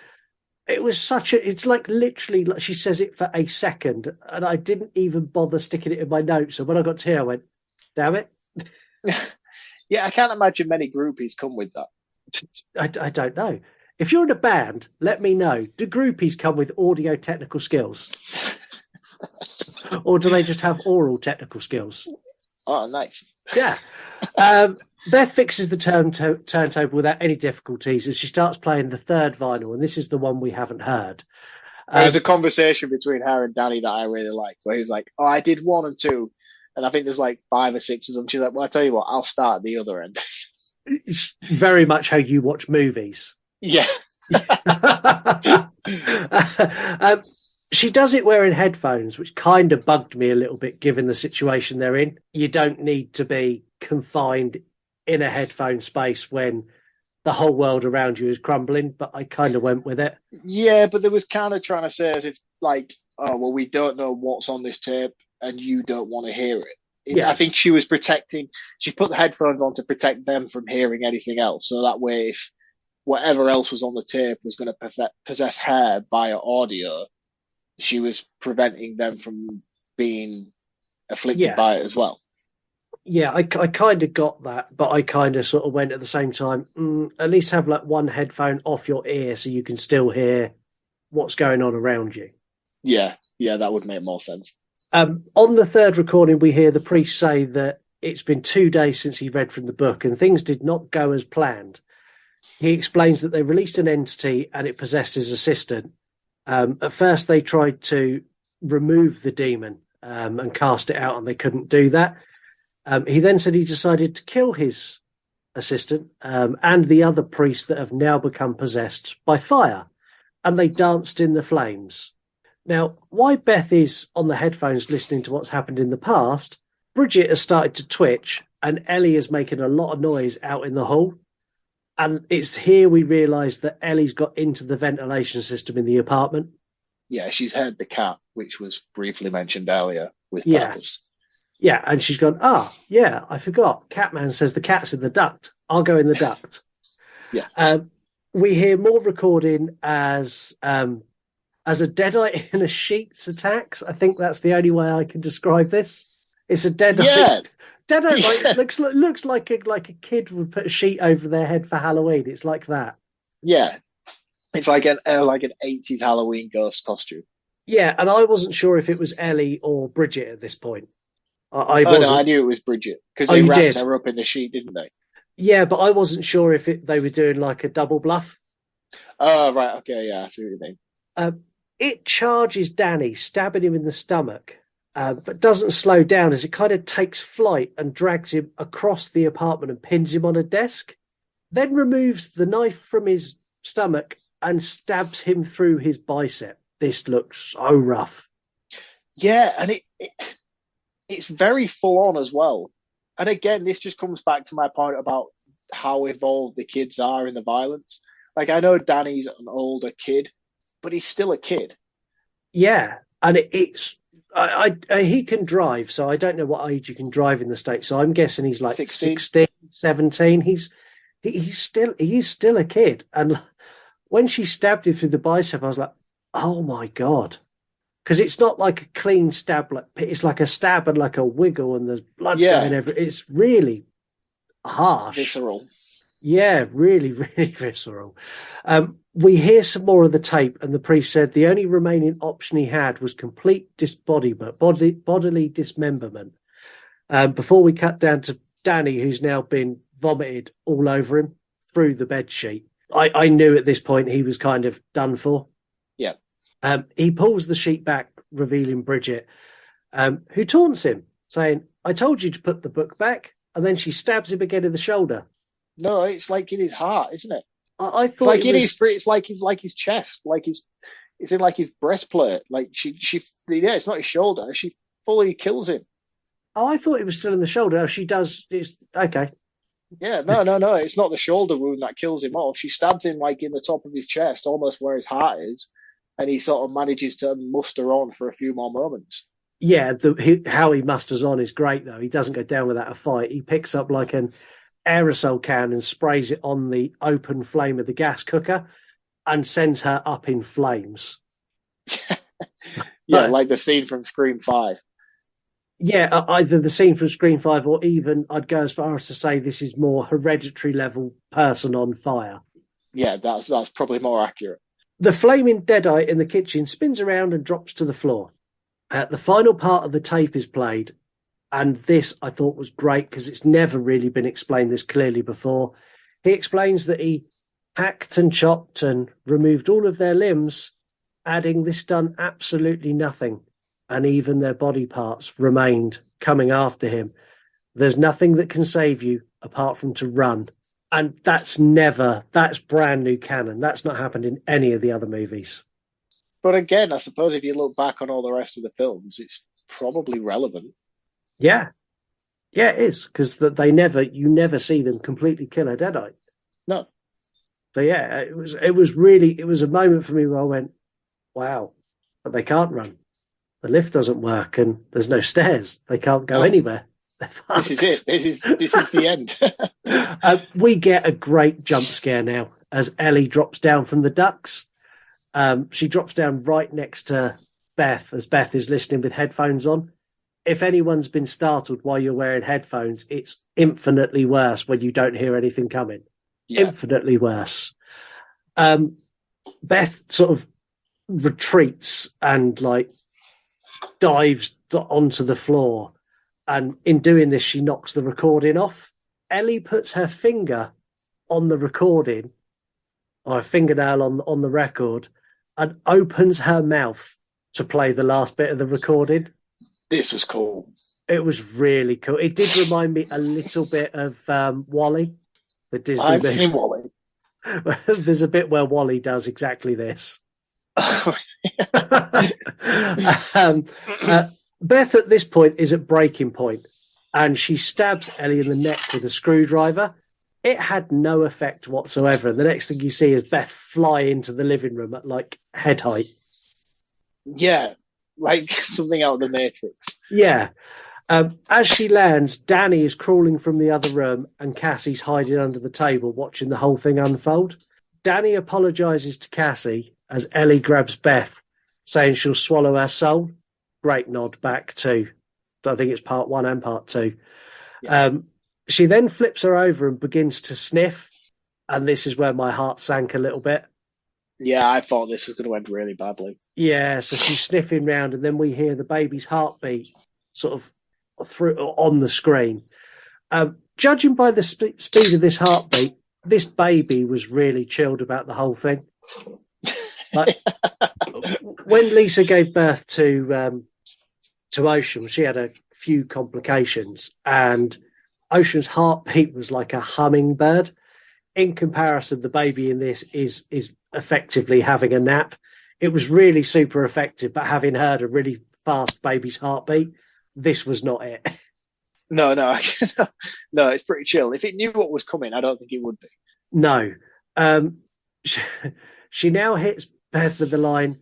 it was it's like literally like she says it for a second, and I didn't even bother sticking it in my notes. So when I got to here, I went, damn it. Yeah, I can't imagine many groupies come with that. I don't know. If you're in a band, let me know. Do groupies come with audio technical skills? Or do they just have oral technical skills? Oh, nice. Yeah. Beth fixes the turntable without any difficulties, and she starts playing the third vinyl, and this is the one we haven't heard. There's a conversation between her and Danny that I really liked, where he was like, "Oh, I did 1 and 2, and I think there's like 5 or 6 of them." She's like, "Well, I tell you what, I'll start at the other end." It's very much how you watch movies. Yeah. She does it wearing headphones, which kind of bugged me a little bit, given the situation they're in. You don't need to be confined in a headphone space when the whole world around you is crumbling, but I kind of went with it. Yeah, but there was kind of trying to say as if like, oh, well, we don't know what's on this tape and you don't want to hear it. Yes. I think she was she put the headphones on to protect them from hearing anything else. So that way, if whatever else was on the tape was going to possess her via audio, she was preventing them from being afflicted by it as well. Yeah, I kind of got that, but I kind of sort of went at the same time, at least have like one headphone off your ear so you can still hear what's going on around you. Yeah, that would make more sense. On the third recording, we hear the priest say that it's been 2 days since he read from the book and things did not go as planned. He explains that they released an entity and it possessed his assistant. At first, they tried to remove the demon and cast it out, and they couldn't do that. He then said he decided to kill his assistant and the other priests that have now become possessed by fire, and they danced in the flames. Now, why Beth is on the headphones listening to what's happened in the past, Bridget has started to twitch, and Ellie is making a lot of noise out in the hall. And it's here we realise that Ellie's got into the ventilation system in the apartment. Yeah, she's heard the cat, which was briefly mentioned earlier with purpose. Yeah, and she's gone, I forgot. Catman says the cat's in the duct. I'll go in the duct. Yeah. We hear more recording as a deadite in a sheets attacks. I think that's the only way I can describe this. It's a deadite. Yeah. Deadite looks like a kid would put a sheet over their head for Halloween. It's like that. Yeah. It's like an 80s Halloween ghost costume. Yeah, and I wasn't sure if it was Ellie or Bridget at this point. I Oh no, I wasn't. knew it was Bridget because Oh, they you wrapped did? her up in the sheet, didn't they? Yeah, but I wasn't sure if they were doing like a double bluff. Oh right, okay, yeah, I see what you mean. It charges Danny, stabbing him in the stomach, but doesn't slow down as it kind of takes flight and drags him across the apartment and pins him on a desk. Then removes the knife from his stomach and stabs him through his bicep. This looks so rough. Yeah, and it's very full on as well. And again, this just comes back to my point about how evolved the kids are in the violence. Like I know Danny's an older kid, but he's still a kid. Yeah, and he can drive, so I don't know what age you can drive in the States. So I'm guessing he's like 16. 16, 17. He's still a kid. And when she stabbed him through the bicep, I was like, oh my God. Because it's not like a clean stab, it's like a stab and like a wiggle, and there's blood going everywhere. It's really harsh. Visceral. Yeah, really, really visceral. We hear some more of the tape, and the priest said the only remaining option he had was complete bodily dismemberment. Before we cut down to Danny, who's now been vomited all over him through the bed sheet. I knew at this point he was kind of done for. Yeah. He pulls the sheet back, revealing Bridget, who taunts him, saying, "I told you to put the book back," and then she stabs him again in the shoulder. No, it's like in his heart, isn't it? I It's thought like it was... it's like his chest, it's in like his breastplate. Like it's not his shoulder. She fully kills him. Oh, I thought it was still in the shoulder. Oh, she does. It's okay. Yeah, no. It's not the shoulder wound that kills him off. She stabbed him like in the top of his chest, almost where his heart is, and he sort of manages to muster on for a few more moments. Yeah, how he musters on is great, though. He doesn't go down without a fight. He picks up like an aerosol can and sprays it on the open flame of the gas cooker and sends her up in flames. Yeah, like the scene from Scream 5. Yeah, either the scene from Scream 5 or even I'd go as far as to say this is more Hereditary level person on fire. Yeah, that's probably more accurate. The flaming deadite in the kitchen spins around and drops to the floor. The final part of the tape is played, and this I thought was great because it's never really been explained this clearly before. He explains that he hacked and chopped and removed all of their limbs, adding this done absolutely nothing, and even their body parts remained coming after him. There's nothing that can save you apart from to run. And that's brand new canon. That's not happened in any of the other movies. But again, I suppose if you look back on all the rest of the films, it's probably relevant. Yeah. Yeah, it is. Because you never see them completely kill a deadite. No. So yeah, it was a moment for me where I went, wow, but they can't run. The lift doesn't work and there's no stairs. They can't go anywhere. This is it. This is the end. We get a great jump scare now as Ellie drops down from the ducks. She drops down right next to Beth as Beth is listening with headphones on. If anyone's been startled while you're wearing headphones, it's infinitely worse when you don't hear anything coming. Yeah. Infinitely worse. Beth sort of retreats and dives onto the floor. And in doing this, she knocks the recording off. Ellie puts her finger on the recording, or a fingernail on the record, and opens her mouth to play the last bit of the recording. This was cool. It was really cool. It did remind me a little bit of WALL-E, the Disney movie. I've seen WALL-E. There's a bit where WALL-E does exactly this. Beth at this point is at breaking point and she stabs Ellie in the neck with a screwdriver. It had no effect whatsoever. And the next thing you see is Beth fly into the living room at head height. Yeah, like something out of the Matrix. Yeah. As she lands, Danny is crawling from the other room and Cassie's hiding under the table watching the whole thing unfold. Danny apologizes to Cassie as Ellie grabs Beth, saying she'll swallow her soul. Great nod back to, I think it's part 1 and part 2. Yeah. She then flips her over and begins to sniff. And this is where my heart sank a little bit. Yeah, I thought this was going to end really badly. Yeah, so she's sniffing round, and then we hear the baby's heartbeat sort of through on the screen. Judging by the speed of this heartbeat, this baby was really chilled about the whole thing. Like when Lisa gave birth to Ocean, she had a few complications, and Ocean's heartbeat was like a hummingbird. In comparison, the baby in this is effectively having a nap. It was really super effective, but having heard a really fast baby's heartbeat, this was not it. No, it's pretty chill. If it knew what was coming, I don't think it would be. No. She now hits Beth with the line,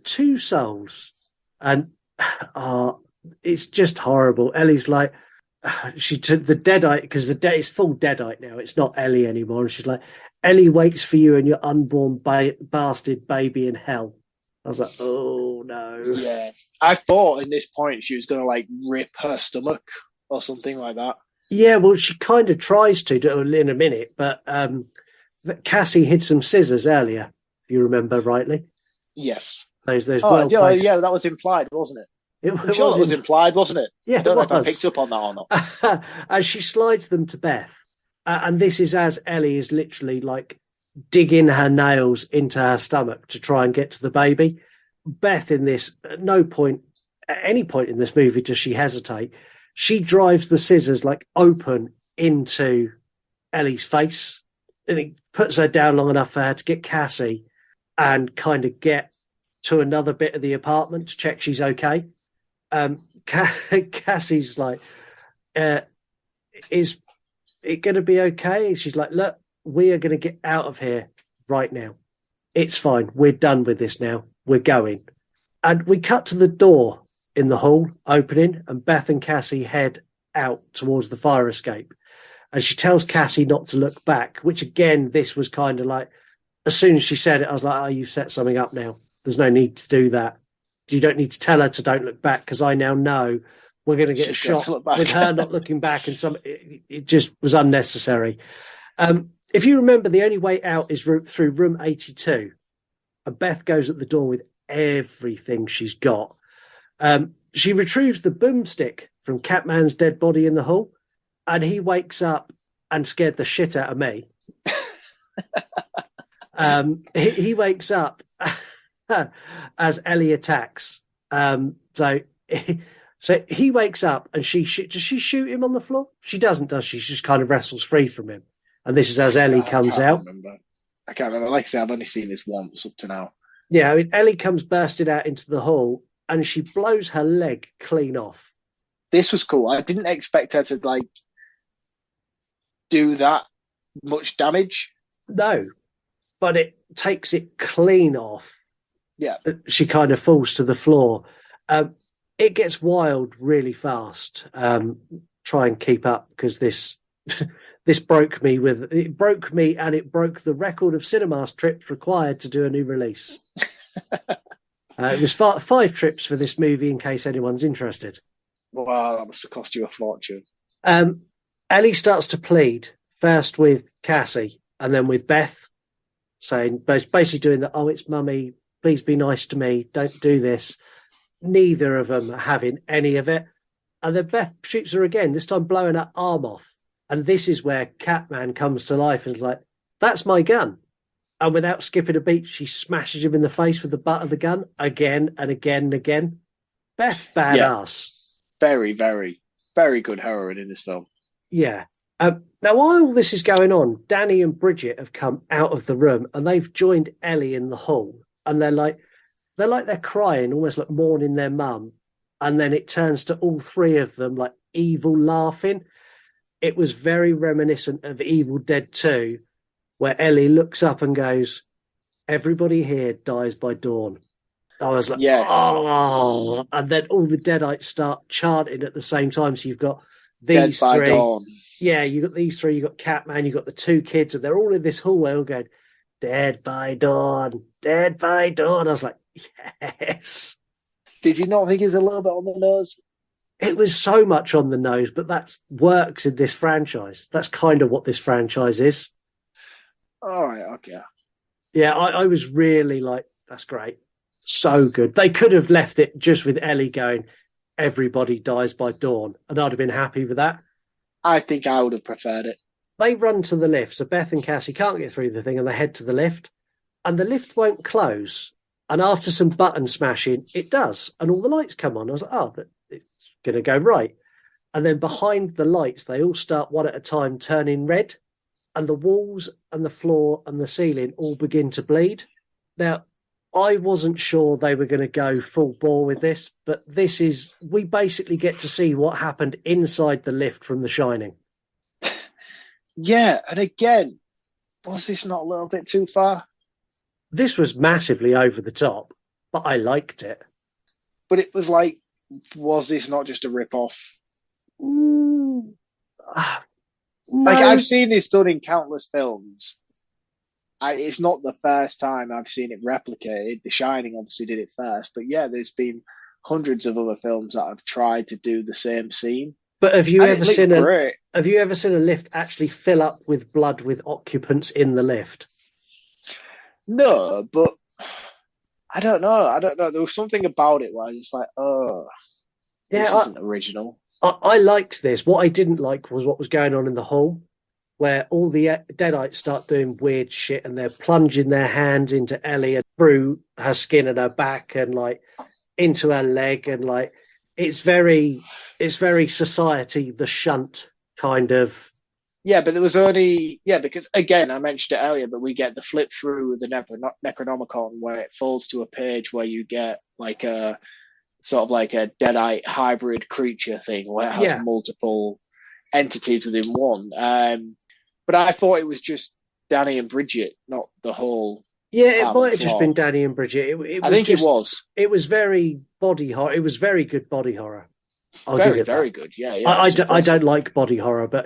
2 souls. And it's just horrible. Ellie's like, she took the deadite, because it's full deadite now. It's not Ellie anymore. And she's like, Ellie waits for you and your unborn bastard baby in hell. I was like, oh no. Yeah. I thought in this point she was going to like rip her stomach or something like that. Yeah, well, she kind of tries to do it in a minute, but Cassie hid some scissors earlier, if you remember rightly. Yes. Those yeah, that was implied, wasn't it? It was implied, wasn't it? Yeah, I don't know if I picked up on that or not. And she slides them to Beth. And this is as Ellie is literally like digging her nails into her stomach to try and get to the baby. Beth, in this, at any point in this movie does she hesitate. She drives the scissors like open into Ellie's face, and it puts her down long enough for her to get Cassie and kind of get to another bit of the apartment to check she's okay. Cassie's like, is it going to be okay? And she's like, look, we are going to get out of here right now. It's fine. We're done with this now. We're going. And we cut to the door in the hall opening, and Beth and Cassie head out towards the fire escape. And she tells Cassie not to look back, which again, this was kind of like, as soon as she said it, I was like, oh, you've set something up now. There's no need to do that. You don't need to tell her to don't look back, because I now know we're going to get a shot with her not looking back, and it just was unnecessary. If you remember, the only way out is through room 82, and Beth goes at the door with everything she's got. She retrieves the boomstick from Catman's dead body in the hall, and he wakes up and scared the shit out of me. He wakes up as Ellie attacks. So he wakes up, and does she shoot him on the floor? She doesn't, does she? She just kind of wrestles free from him. And this is as Ellie comes out. I can't remember. Like I say, I've only seen this once up to now. Yeah, I mean, Ellie comes bursting out into the hall, and she blows her leg clean off. This was cool. I didn't expect her to like do that much damage. No, but it takes it clean off. Yeah. She kind of falls to the floor. It gets wild really fast. Try and keep up, because this broke me, and it broke the record of cinemas trips required to do a new release. It was 5 trips for this movie, in case anyone's interested. Wow, that must have cost you a fortune. Ellie starts to plead, first with Cassie and then with Beth, saying, basically doing the, oh, it's mummy, please be nice to me, don't do this. Neither of them are having any of it. And then Beth shoots her again, this time blowing her arm off. And this is where Catman comes to life and is like, that's my gun. And without skipping a beat, she smashes him in the face with the butt of the gun again and again and again. Beth's badass. Yeah. Very, very, very good heroine in this film. Yeah. Now, while all this is going on, Danny and Bridget have come out of the room, and they've joined Ellie in the hall. And they're crying, almost like mourning their mum. And then it turns to all 3 of them like evil laughing. It was very reminiscent of Evil Dead 2, where Ellie looks up and goes, everybody here dies by dawn. I was like, yes. Oh, and then all the Deadites start chanting at the same time. So you've got these Dead by 3. dawn. Yeah, you've got these 3, you've got Catman, you've got the 2 kids, and they're all in this hallway all going, dead by dawn, dead by dawn. I was like, yes. Did you not think it was a little bit on the nose? It was so much on the nose, but that works in this franchise. That's kind of what this franchise is. All right, okay. Yeah, I was really like, that's great. So good. They could have left it just with Ellie going, everybody dies by dawn, and I'd have been happy with that. I think I would have preferred it. They run to the lift, so Beth and Cassie can't get through the thing, and they head to the lift, and the lift won't close. And after some button smashing, it does, and all the lights come on. I was like, oh, it's going to go right. And then behind the lights, they all start one at a time turning red, and the walls and the floor and the ceiling all begin to bleed. Now, I wasn't sure they were going to go full bore with this, but we basically get to see what happened inside the lift from The Shining. Yeah, and again, was this not a little bit too far? This was massively over the top, but I liked it. But it was like, was this not just a rip-off? No. Like, I've seen this done in countless films. It's not the first time I've seen it replicated. The Shining obviously did it first, but yeah, there's been hundreds of other films that have tried to do the same scene. But have you ever seen a lift actually fill up with blood with occupants in the lift? No, but I don't know. There was something about it where I was just like, oh, this isn't original. I liked this. What I didn't like was what was going on in the hall, where all the Deadites start doing weird shit and they're plunging their hands into Ellie and through her skin and her back and like into her leg, and like it's very Society the Shunt kind of. Yeah, but there was only because again I mentioned it earlier, but we get the flip through the Necronomicon where it falls to a page where you get like a sort of like a Deadite hybrid creature thing where it has multiple entities within one. But I thought it was just Danny and Bridget, not the whole. Yeah, it might have just been Danny and Bridget. I think it was. It was very body horror. It was very good body horror. Very good. Yeah. I don't like body horror, but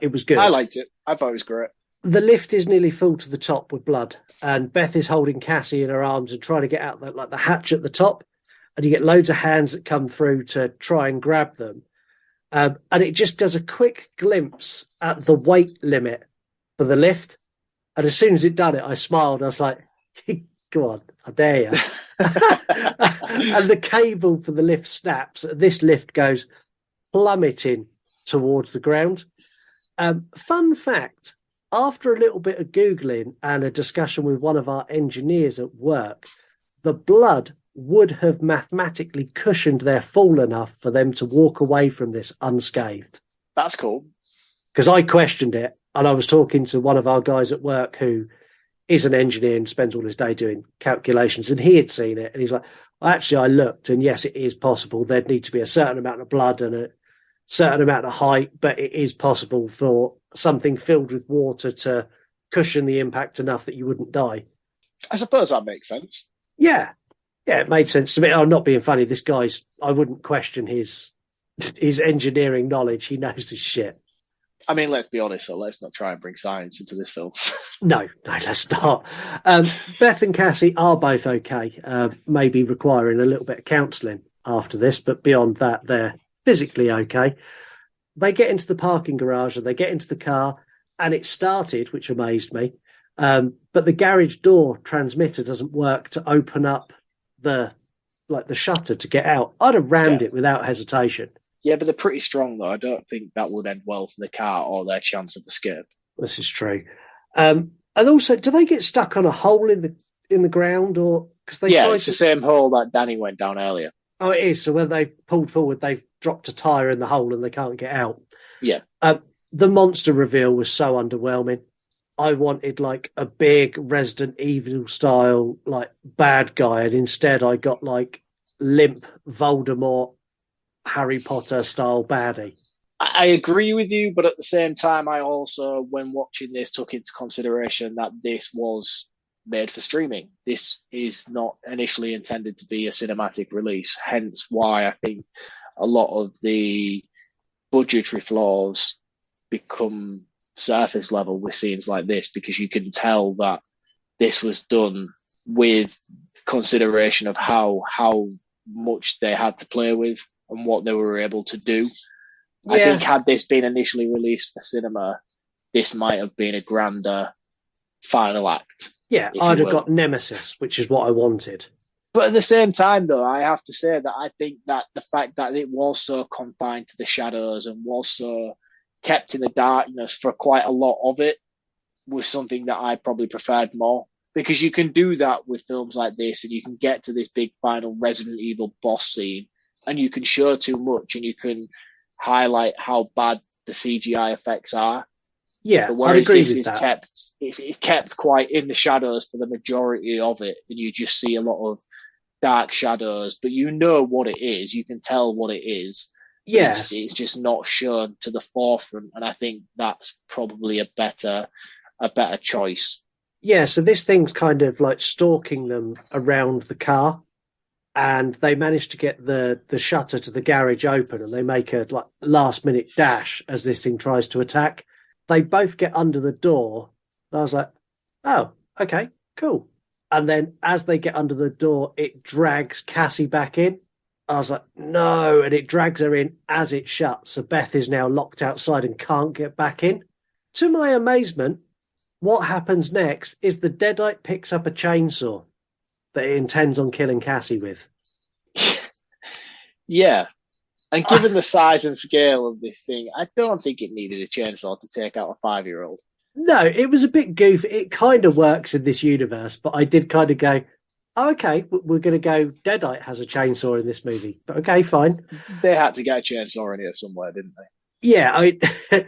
it was good. I liked it. I thought it was great. The lift is nearly full to the top with blood, and Beth is holding Cassie in her arms and trying to get out the hatch at the top, and you get loads of hands that come through to try and grab them. And it just does a quick glimpse at the weight limit for the lift. And as soon as it done it, I smiled. I was like, go on, I dare you. And the cable for the lift snaps. This lift goes plummeting towards the ground. Fun fact, after a little bit of Googling and a discussion with one of our engineers at work, the blood would have mathematically cushioned their fall enough for them to walk away from this unscathed. That's cool. Because I questioned it, and I was talking to one of our guys at work who is an engineer and spends all his day doing calculations, and he had seen it, and he's like, well, actually, I looked, and yes, it is possible. There'd need to be a certain amount of blood and a certain amount of height, but it is possible for something filled with water to cushion the impact enough that you wouldn't die. I suppose that makes sense. Yeah, it made sense to me. I'm not being funny. This guy's, I wouldn't question his engineering knowledge. He knows his shit. I mean, let's be honest, so let's not try and bring science into this film. No, let's not. Beth and Cassie are both okay, maybe requiring a little bit of counselling after this, but beyond that, they're physically okay. They get into the parking garage and they get into the car, and it started, which amazed me. But the garage door transmitter doesn't work to open up the shutter to get out. I'd have rammed it without hesitation. Yeah, but they're pretty strong, though. I don't think that would end well for the car or their chance of escape. This is true. And also, do they get stuck on a hole in the ground, or because it's the same hole that Danny went down earlier. Oh, it is. So when they pulled forward, they've dropped a tyre in the hole and they can't get out. Yeah. The monster reveal was so underwhelming. I wanted like a big Resident Evil style like bad guy, and instead I got like limp Voldemort, Harry Potter style baddie. I agree with you, but at the same time, I also, when watching this, took into consideration that this was made for streaming. This is not initially intended to be a cinematic release, hence why I think a lot of the budgetary flaws become surface level with scenes like this, because you can tell that this was done with consideration of how much they had to play with and what they were able to do. Yeah. I think had this been initially released for cinema, this might have been a grander final act. Yeah, if I'd you have will. got Nemesis, which is what I wanted. But at the same time, though, I have to say that I think that the fact that it was so confined to the shadows and was so kept in the darkness for quite a lot of it was something that I probably preferred more. Because you can do that with films like this, and you can get to this big final Resident Evil boss scene, and you can show too much, and you can highlight how bad the CGI effects are. Yeah, But I'd whereas agree this with is that. it's kept quite in the shadows for the majority of it, and you just see a lot of dark shadows. But you know what it is, you can tell what it is. But Yes. it's just not shown to the forefront, and I think that's probably a better choice. Yeah, so this thing's kind of like stalking them around the car, and they manage to get the shutter to the garage open, and they make a like last minute dash as this thing tries to attack. They both get under the door. And I was like, oh, okay, cool. And then as they get under the door, it drags Cassie back in. I was like, no, and it drags her in as it shuts. So Beth is now locked outside and can't get back in. To my amazement, what happens next is the Deadite picks up a chainsaw that it intends on killing Cassie with. Yeah. And given the size and scale of this thing, I don't think it needed a chainsaw to take out a 5-year-old. No, it was a bit goofy. It kind of works in this universe, but I did kind of go, oh, okay, we're going to go Deadite has a chainsaw in this movie. But okay, fine. They had to get a chainsaw in here somewhere, didn't they? Yeah,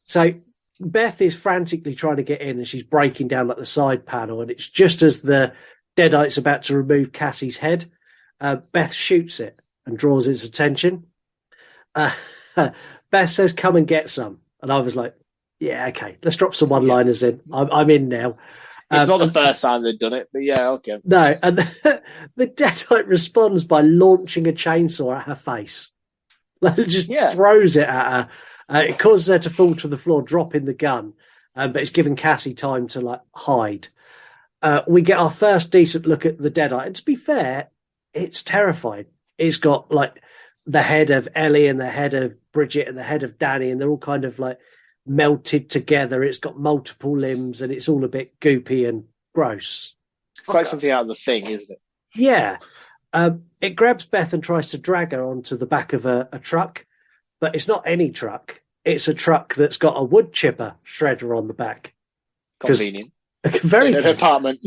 so Beth is frantically trying to get in, and she's breaking down like the side panel, and it's just as the Deadite's about to remove Cassie's head, Beth shoots it and draws its attention. Beth says, come and get some. And I was like, yeah, okay, let's drop some one-liners in. I'm in now. It's not the first time they've done it, but yeah, okay. No, and the Deadite responds by launching a chainsaw at her face. Like, just throws it at her. It causes her to fall to the floor, dropping the gun, but it's giving Cassie time to like hide. We get our first decent look at the Deadite, and to be fair, it's terrifying. It's got like the head of Ellie and the head of Bridget and the head of Danny, and they're all kind of like melted together. It's got multiple limbs, and it's all a bit goopy and gross. It's like something out of The Thing, isn't it? Yeah. It grabs Beth and tries to drag her onto the back of a truck, but it's not any truck. It's a truck that's got a wood chipper shredder on the back. Convenient. Very in an apartment.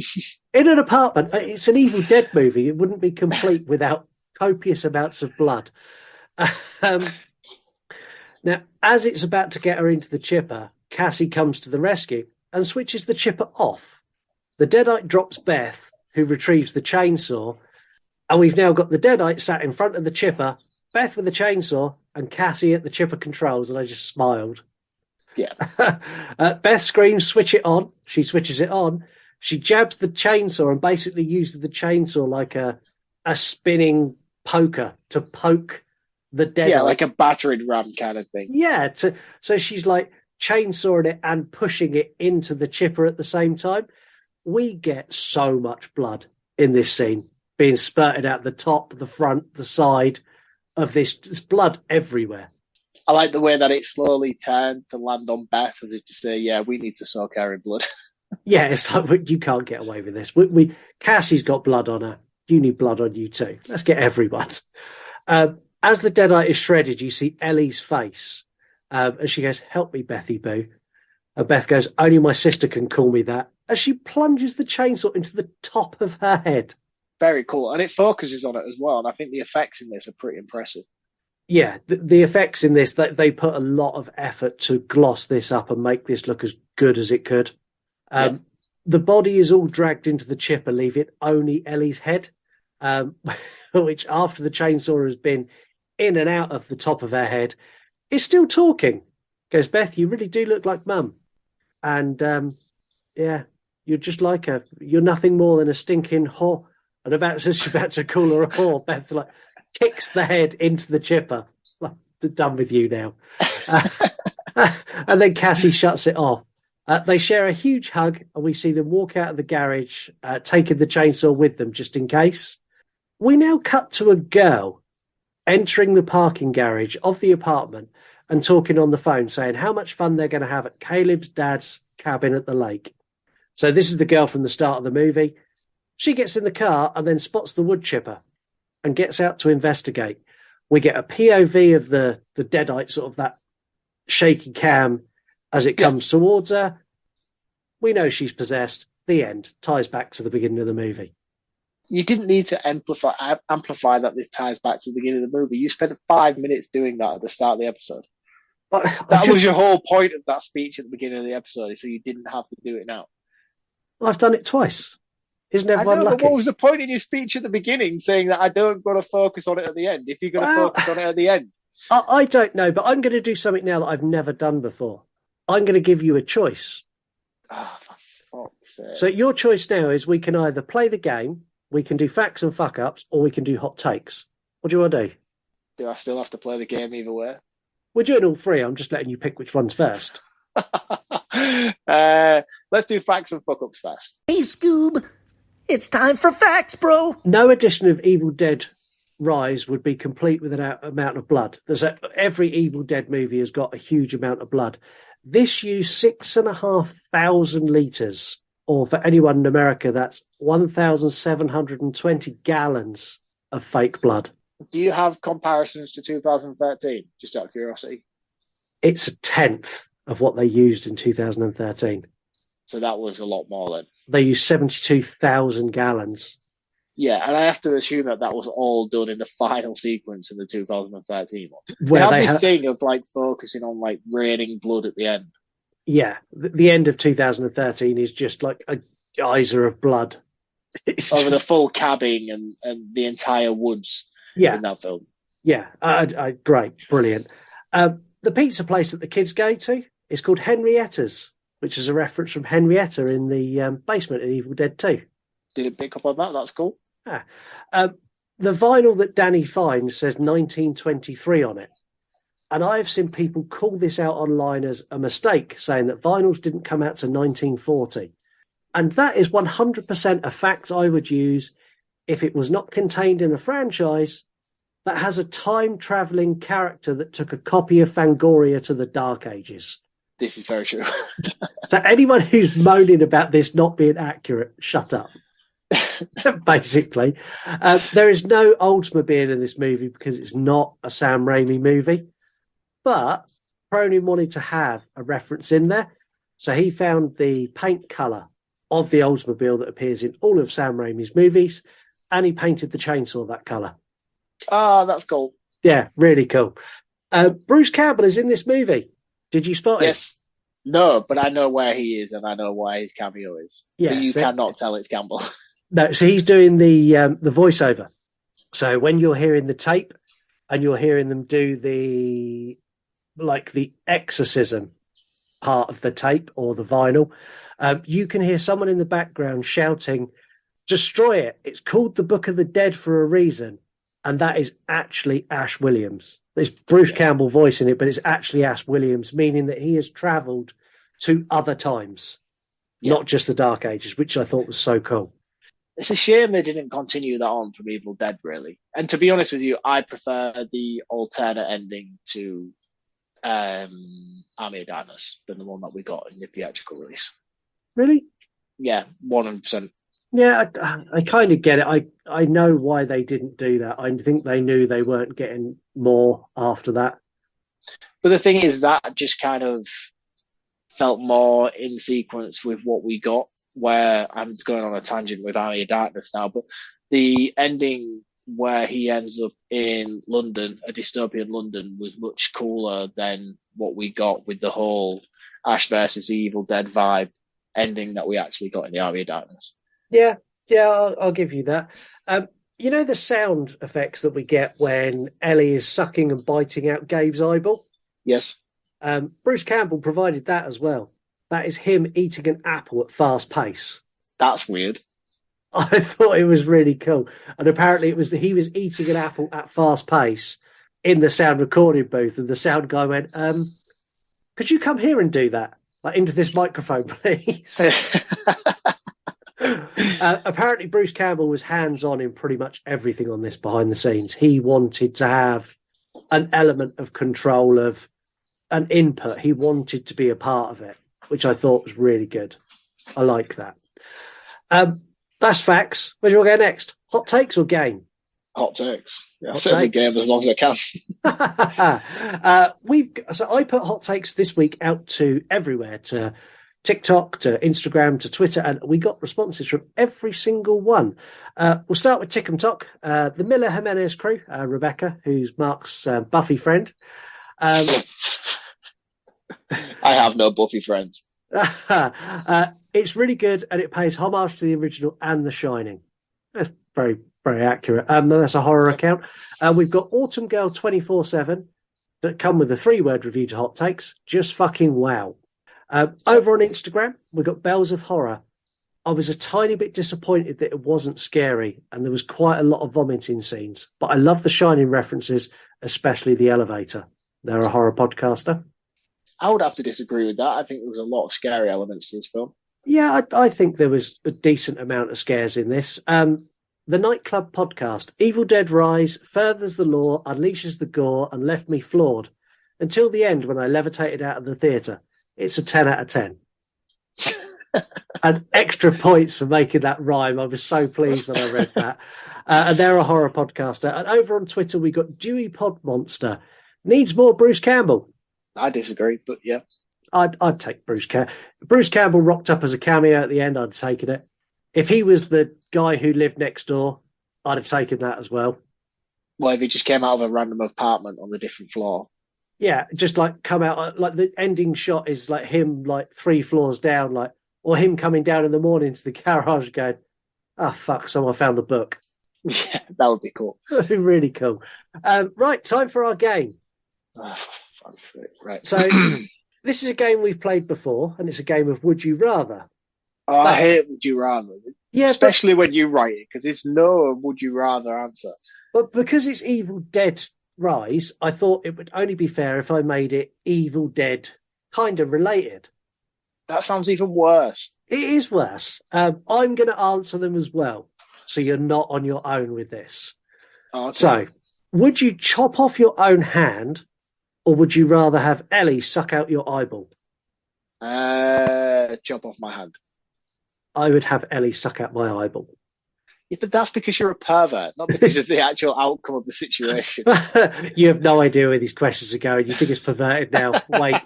In an apartment. It's an Evil Dead movie. It wouldn't be complete without copious amounts of blood. Now, as it's about to get her into the chipper, Cassie comes to the rescue and switches the chipper off. The Deadite drops Beth, who retrieves the chainsaw, and we've now got the Deadite sat in front of the chipper, Beth with the chainsaw, and Cassie at the chipper controls, and I just smiled. Yeah. Beth screams, switch it on. She switches it on. She jabs the chainsaw and basically uses the chainsaw like a spinning poker to poke the Deadite. Yeah, like a battering ram kind of thing. Yeah, so she's like chainsawing it and pushing it into the chipper at the same time. We get so much blood in this scene, being spurted out the top, the front, the side of this. There's blood everywhere. I like the way that it slowly turned to land on Beth as if to say, yeah, we need to soak her in blood. Yeah, it's like, you can't get away with this. Cassie's got blood on her. You need blood on you too. Let's get everyone. As the Deadite is shredded, you see Ellie's face. And she goes, help me, Bethy Boo. And Beth goes, only my sister can call me that. As she plunges the chainsaw into the top of her head. Very cool. And it focuses on it as well. And I think the effects in this are pretty impressive. Yeah, the effects in this, they put a lot of effort to gloss this up and make this look as good as it could. The body is all dragged into the chipper, leaving only Ellie's head, which after the chainsaw has been in and out of the top of her head, is still talking. Goes, Beth, you really do look like Mum. And yeah, you're just like her. You're nothing more than a stinking whore. And as she's about to call her a whore, Beth like kicks the head into the chipper. Like, done with you now. And then Cassie shuts it off. They share a huge hug, and we see them walk out of the garage, taking the chainsaw with them just in case. We now cut to a girl entering the parking garage of the apartment and talking on the phone, saying how much fun they're going to have at Caleb's dad's cabin at the lake. So this is the girl from the start of the movie. She gets in the car and then spots the wood chipper and gets out to investigate. We get a POV of the deadite, sort of that shaky cam as it comes towards her. We know she's possessed. The end. Ties back to the beginning of the movie. You didn't need to amplify that this ties back to the beginning of the movie. You spent 5 minutes doing that at the start of the episode. That was your whole point of that speech at the beginning of the episode, so you didn't have to do it now. I've done it twice. Isn't everyone lucky? But what was the point in your speech at the beginning saying that I don't got to focus on it at the end? If you're going to focus on it at the end. I don't know, but I'm going to do something now that I've never done before. I'm going to give you a choice. Oh, for fuck's sake. So your choice now is we can either play the game, we can do facts and fuck-ups, or we can do hot takes. What do you want to do? Do I still have to play the game either way? We're doing all three. I'm just letting you pick which one's first. Let's do facts and fuck-ups first. Hey, Scoob. It's time for facts, bro. No edition of Evil Dead Rise would be complete with an amount of blood. Every Evil Dead movie has got a huge amount of blood. This used 6,500 litres, or for anyone in America, that's 1,720 gallons of fake blood. Do you have comparisons to 2013, just out of curiosity? It's a tenth of what they used in 2013. So that was a lot more then. They used 72,000 gallons. Yeah, and I have to assume that was all done in the final sequence in the 2013 one. Where they have this thing of like focusing on like raining blood at the end. Yeah, the end of 2013 is just like a geyser of blood. Over the full cabin and the entire woods in that film. Yeah, great, brilliant. The pizza place that the kids go to is called Henrietta's, which is a reference from Henrietta in the basement in Evil Dead 2. Didn't pick up on that. That's cool. The vinyl that Danny finds says 1923 on it. And I have seen people call this out online as a mistake, saying that vinyls didn't come out to 1940. And that is 100% a fact I would use if it was not contained in a franchise that has a time-travelling character that took a copy of Fangoria to the Dark Ages. This is very true. So anyone who's moaning about this not being accurate, shut up. Basically. There is no Oldsmobile in this movie because it's not a Sam Raimi movie. But Cronin wanted to have a reference in there. So he found the paint colour of the Oldsmobile that appears in all of Sam Raimi's movies, and he painted the chainsaw that colour. Ah, that's cool. Yeah, really cool. Bruce Campbell is in this movie. Did you spot him? Yes. No, but I know where he is and I know why his cameo is. Yeah, but you cannot tell it's Campbell. No, so he's doing the voiceover. So when you're hearing the tape and you're hearing them do the exorcism part of the tape or the vinyl, you can hear someone in the background shouting, "Destroy it. It's called The Book of the Dead for a reason." And that is actually Ash Williams. There's Bruce Campbell voicing it, but it's actually Ash Williams, meaning that he has travelled to other times, not just the Dark Ages, which I thought was so cool. It's a shame they didn't continue that on from Evil Dead, really. And to be honest with you, I prefer the alternate ending to Army of Darkness than the one that we got in the theatrical release. Really? Yeah, 100%. Yeah, I kind of get it. I know why they didn't do that. I think they knew they weren't getting more after that. But the thing is, that just kind of felt more in sequence with what we got, where I'm going on a tangent with Army of Darkness now, but the ending where he ends up in London, a dystopian London, was much cooler than what we got with the whole Ash versus Evil Dead vibe ending that we actually got in the Army of Darkness. Yeah, I'll give you that. You know the sound effects that we get when Ellie is sucking and biting out Gabe's eyeball? Yes. Bruce Campbell provided that as well. That is him eating an apple at fast pace. That's weird. I thought it was really cool. And apparently it was he was eating an apple at fast pace in the sound recording booth, and the sound guy went, could you come here and do that? Like, into this microphone, please. Apparently Bruce Campbell was hands-on in pretty much everything on this behind the scenes. He wanted to have an element of control, of an input. He wanted to be a part of it, which I thought was really good. I like that. That's facts. Where do you want to go next? Hot takes or game? Hot takes. Yeah, Hot certainly takes. game as long as I can. So I put hot takes this week out to everywhere, to TikTok, to Instagram, to Twitter, and we got responses from every single one. We'll start with Tick and Tock, the Miller Jimenez crew, Rebecca, who's Mark's Buffy friend. I have no Buffy friends. It's really good, and it pays homage to the original and The Shining. That's very, very accurate. That's a horror account. We've got Autumn Girl 24/7 that come with a 3-word review to hot takes. Just fucking wow. Over on Instagram, we've got Bells of Horror. I was a tiny bit disappointed that it wasn't scary, and there was quite a lot of vomiting scenes. But I love the Shining references, especially the elevator. They're a horror podcaster. I would have to disagree with that. I think there was a lot of scary elements to this film. Yeah, I think there was a decent amount of scares in this. The Nightclub podcast, Evil Dead Rise, furthers the lore, unleashes the gore, and left me floored. Until the end when I levitated out of the theatre. It's a 10 out of 10. And extra points for making that rhyme. I was so pleased when I read that. And they're a horror podcaster. And over on Twitter, we got Dewey Pod Monster. Needs more Bruce Campbell. I disagree, but yeah. I'd take Bruce Campbell. Bruce Campbell rocked up as a cameo at the end. I'd have taken it. If he was the guy who lived next door, I'd have taken that as well. Well, if he just came out of a random apartment on the different floor. Yeah, just like come out, like the ending shot is like him like 3 floors down, like, or him coming down in the morning to the garage going, oh, fuck, someone found the book. Yeah, that would be cool. Really cool. Right, time for our game. Right. So this is a game we've played before, and it's a game of Would You Rather. Oh, I hate Would You Rather. Yeah, especially when you write it, because it's no Would You Rather answer. But because it's Evil Dead Rise, I thought it would only be fair if I made it Evil Dead kind of related. That sounds even worse. It is worse. I'm going to answer them as well, so you're not on your own with this. Oh, okay. So, would you chop off your own hand, or would you rather have Ellie suck out your eyeball? Chop off my hand. I would have Ellie suck out my eyeball. Yeah, but that's because you're a pervert, not because of the actual outcome of the situation. You have no idea where these questions are going. You think it's perverted now. Wait.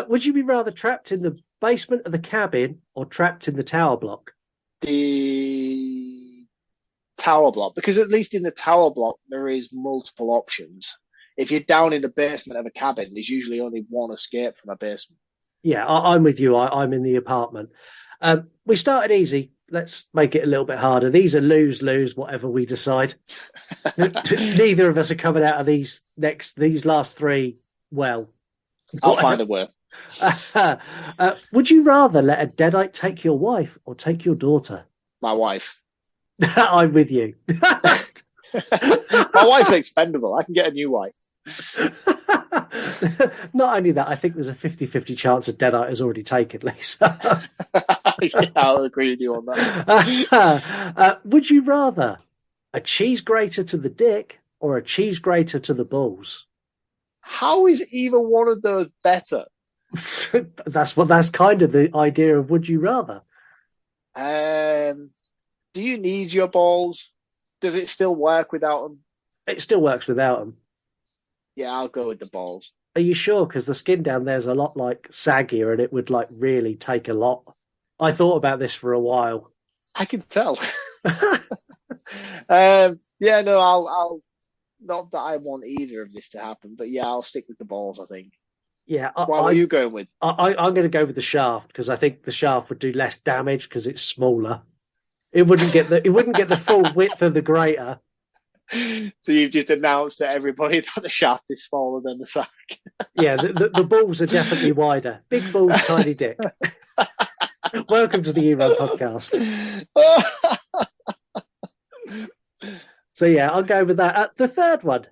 Would you be rather trapped in the basement of the cabin or trapped in the tower block? The tower block, because at least in the tower block there is multiple options. If you're down in the basement of a cabin, there's usually only one escape from a basement. Yeah, I'm with you. I'm in the apartment. We started easy. Let's make it a little bit harder. These are lose, whatever we decide. Neither of us are coming out of these last 3 well. I'll find a way. Would you rather let a deadite take your wife or take your daughter? My wife. I'm with you. My wife's expendable. I can get a new wife. Not only that, I think there's a 50-50 chance a deadite has already taken Lisa. Yeah, I'll agree with you on that. Would you rather a cheese grater to the dick or a cheese grater to the balls? How is either one of those better? That's kind of the idea of would you rather. Do you need your balls? Does it still work without them? It still works without them. Yeah, I'll go with the balls. Are you sure? Because the skin down there's a lot like saggier, and it would like really take a lot. I thought about this for a while. I can tell. Yeah, no, I'll not that I want either of this to happen, but yeah, I'll stick with the balls, I think. Yeah. What are you going with? I'm going to go with the shaft because I think the shaft would do less damage because it's smaller. It wouldn't get the full width of the grater. So you've just announced to everybody that the shaft is smaller than the sack. Yeah, the balls are definitely wider. Big balls, tiny dick. Welcome to the E-Run podcast. So yeah, I'll go with that. The third one,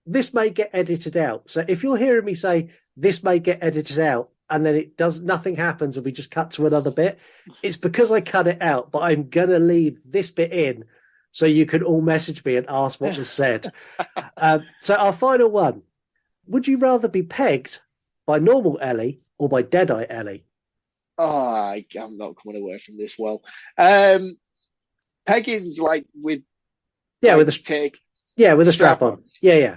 this may get edited out. So if you're hearing me say this may get edited out and then nothing happens and we just cut to another bit, it's because I cut it out, but I'm going to leave this bit in so you can all message me and ask what was said. So our final one, would you rather be pegged by normal Ellie or by Deadeye Ellie? I'm not coming away from this well. Pegging's like with with a take with a strap on. Yeah.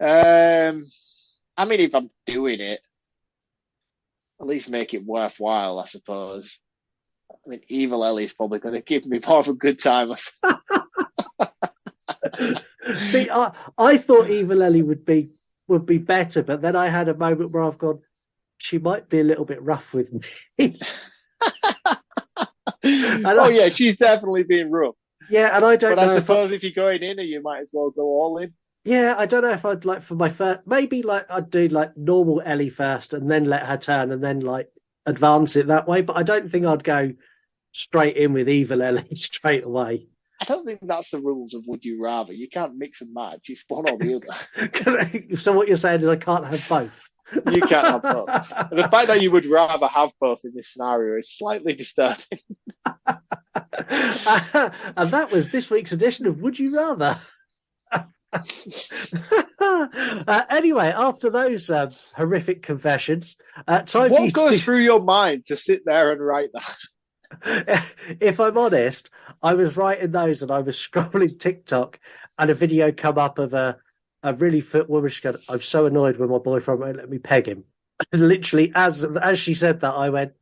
I mean, if I'm doing it, at least make it worthwhile, I suppose. I mean, Evil Ellie's probably going to give me more of a good time. See, I thought Evil Ellie would be better, but then I had a moment where I've gone, she might be a little bit rough with me. Yeah, she's definitely being rough. Yeah, and I don't know. But I suppose if you're going in, you might as well go all in. Yeah, I don't know if I'd like for my first, maybe like I'd do like normal Ellie first and then let her turn and then like advance it that way. But I don't think I'd go straight in with Evil Ellie straight away. I don't think that's the rules of Would You Rather. You can't mix and match. It's one or the other. So what you're saying is I can't have both. You can't have both. The fact that you would rather have both in this scenario is slightly disturbing. And that was this week's edition of Would You Rather. Anyway, after those horrific confessions, what goes through your mind to sit there and write that? If I'm honest, I was writing those and I was scrolling TikTok and a video come up of a really fit woman. She goes, I'm so annoyed when my boyfriend won't let me peg him. And literally, as she said that, I went,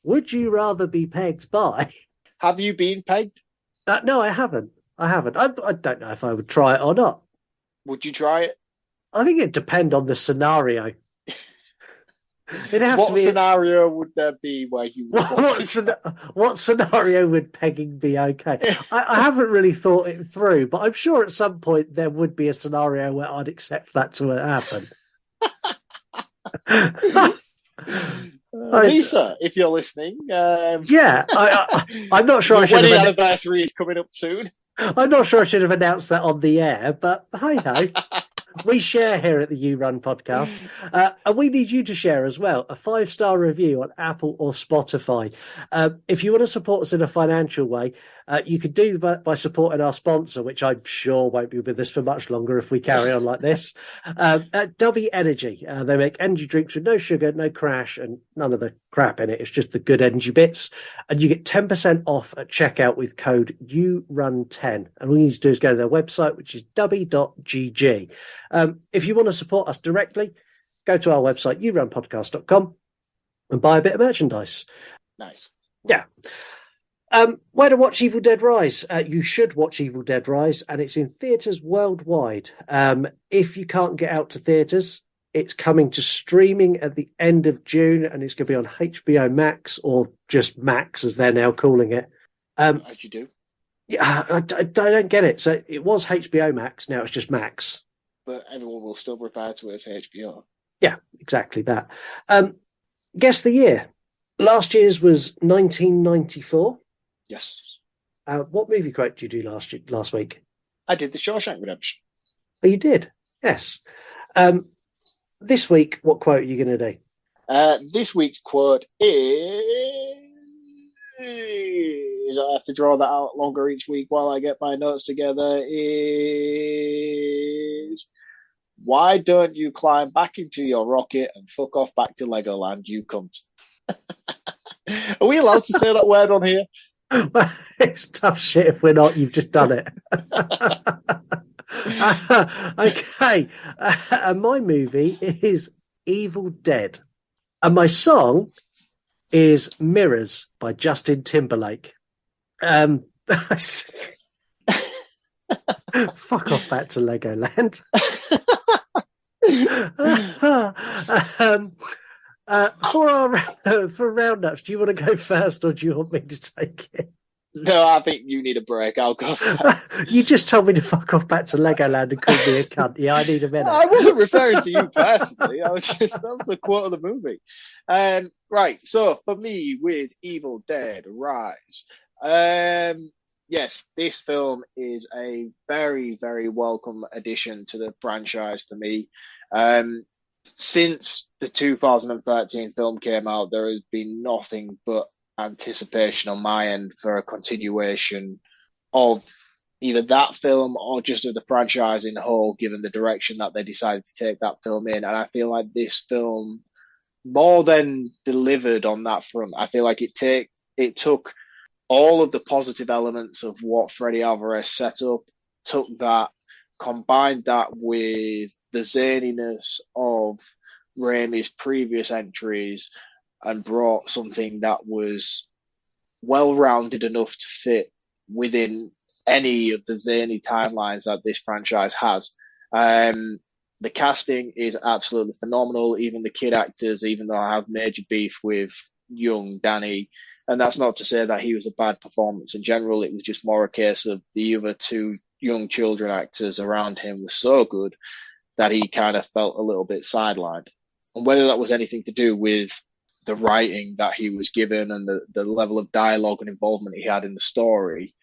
would you rather be pegged by? Have you been pegged? No, I haven't. I don't know if I would try it or not. Would you try it? I think it'd depend on the scenario. What scenario would there be where you would what scenario would pegging be okay? I haven't really thought it through, but I'm sure at some point there would be a scenario where I'd accept that to happen. Lisa, if you're listening, I'm not sure. Your wedding anniversary is coming up soon. I'm not sure I should have announced that on the air, but hey ho. We share here at the You Run podcast, and we need you to share as well a 5-star review on Apple or Spotify. If you want to support us in a financial way, you could do that by supporting our sponsor, which I'm sure won't be with us for much longer if we carry on like this. At W Energy, they make energy drinks with no sugar, no crash, and none of the crap in it. It's just the good energy bits, and you get 10% off at checkout with code URUN10. And all you need to do is go to their website, which is w.gg. If you want to support us directly, go to our website, yourunpodcast.com, and buy a bit of merchandise. Nice. Yeah. Where to watch Evil Dead Rise? You should watch Evil Dead Rise, and it's in theatres worldwide. If you can't get out to theatres, it's coming to streaming at the end of June, and it's going to be on HBO Max, or just Max, as they're now calling it. As you do. Yeah, I don't get it. So it was HBO Max, now it's just Max. But everyone will still refer to it as HBO. Yeah, exactly that. Guess the year. Last year's was 1994. Yes. What movie quote did you do last week? I did The Shawshank Redemption. Oh, you did? Yes. This week, what quote are you going to do? This week's quote is... I have to draw that out longer each week while I get my notes together. Is... Why don't you climb back into your rocket and fuck off back to Legoland, you cunt? Are we allowed to say that word on here? It's tough shit if we're not. You've just done it. Okay. My movie is Evil Dead. And my song is Mirrors by Justin Timberlake. Fuck off back to Legoland. For roundups, do you want to go first, or do you want me to take it? No, I think you need a break. I'll go first. You just told me to fuck off back to Legoland and call me a cunt. Yeah, I need a minute. I wasn't referring to you personally. That was the quote of the movie. Right. So for me, with Evil Dead Rise, yes, this film is a very, very welcome addition to the franchise for me. Since the 2013 film came out, there has been nothing but anticipation on my end for a continuation of either that film or just of the franchise in whole, given the direction that they decided to take that film in. And I feel like this film more than delivered on that front. I feel like it took all of the positive elements of what Freddy Alvarez set up, took that, combined that with the zaniness of Raimi's previous entries, and brought something that was well-rounded enough to fit within any of the zany timelines that this franchise has. The casting is absolutely phenomenal. Even the kid actors, even though I have major beef with young Danny, and that's not to say that he was a bad performance in general. It was just more a case of the other two young children actors around him were so good that he kind of felt a little bit sidelined. And whether that was anything to do with the writing that he was given and the level of dialogue and involvement he had in the story,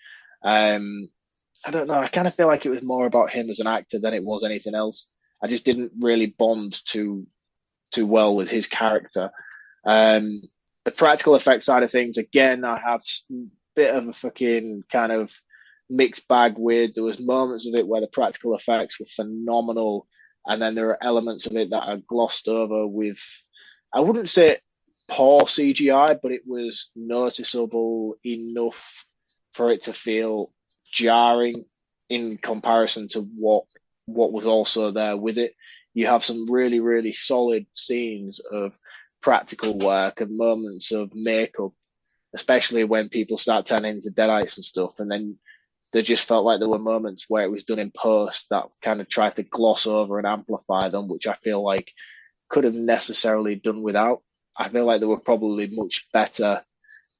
I don't know. I kind of feel like it was more about him as an actor than it was anything else. I just didn't really bond too well with his character. The practical effects side of things, again, I have a bit of a fucking kind of mixed bag with. There was moments of it where the practical effects were phenomenal, and then there are elements of it that are glossed over with, I wouldn't say poor CGI, but it was noticeable enough for it to feel jarring in comparison to what was also there with it. You have some really, really solid scenes of practical work and moments of makeup, especially when people start turning into deadites and stuff. And then there just felt like there were moments where it was done in post that kind of tried to gloss over and amplify them, which I feel like could have necessarily done without. I feel like they were probably much better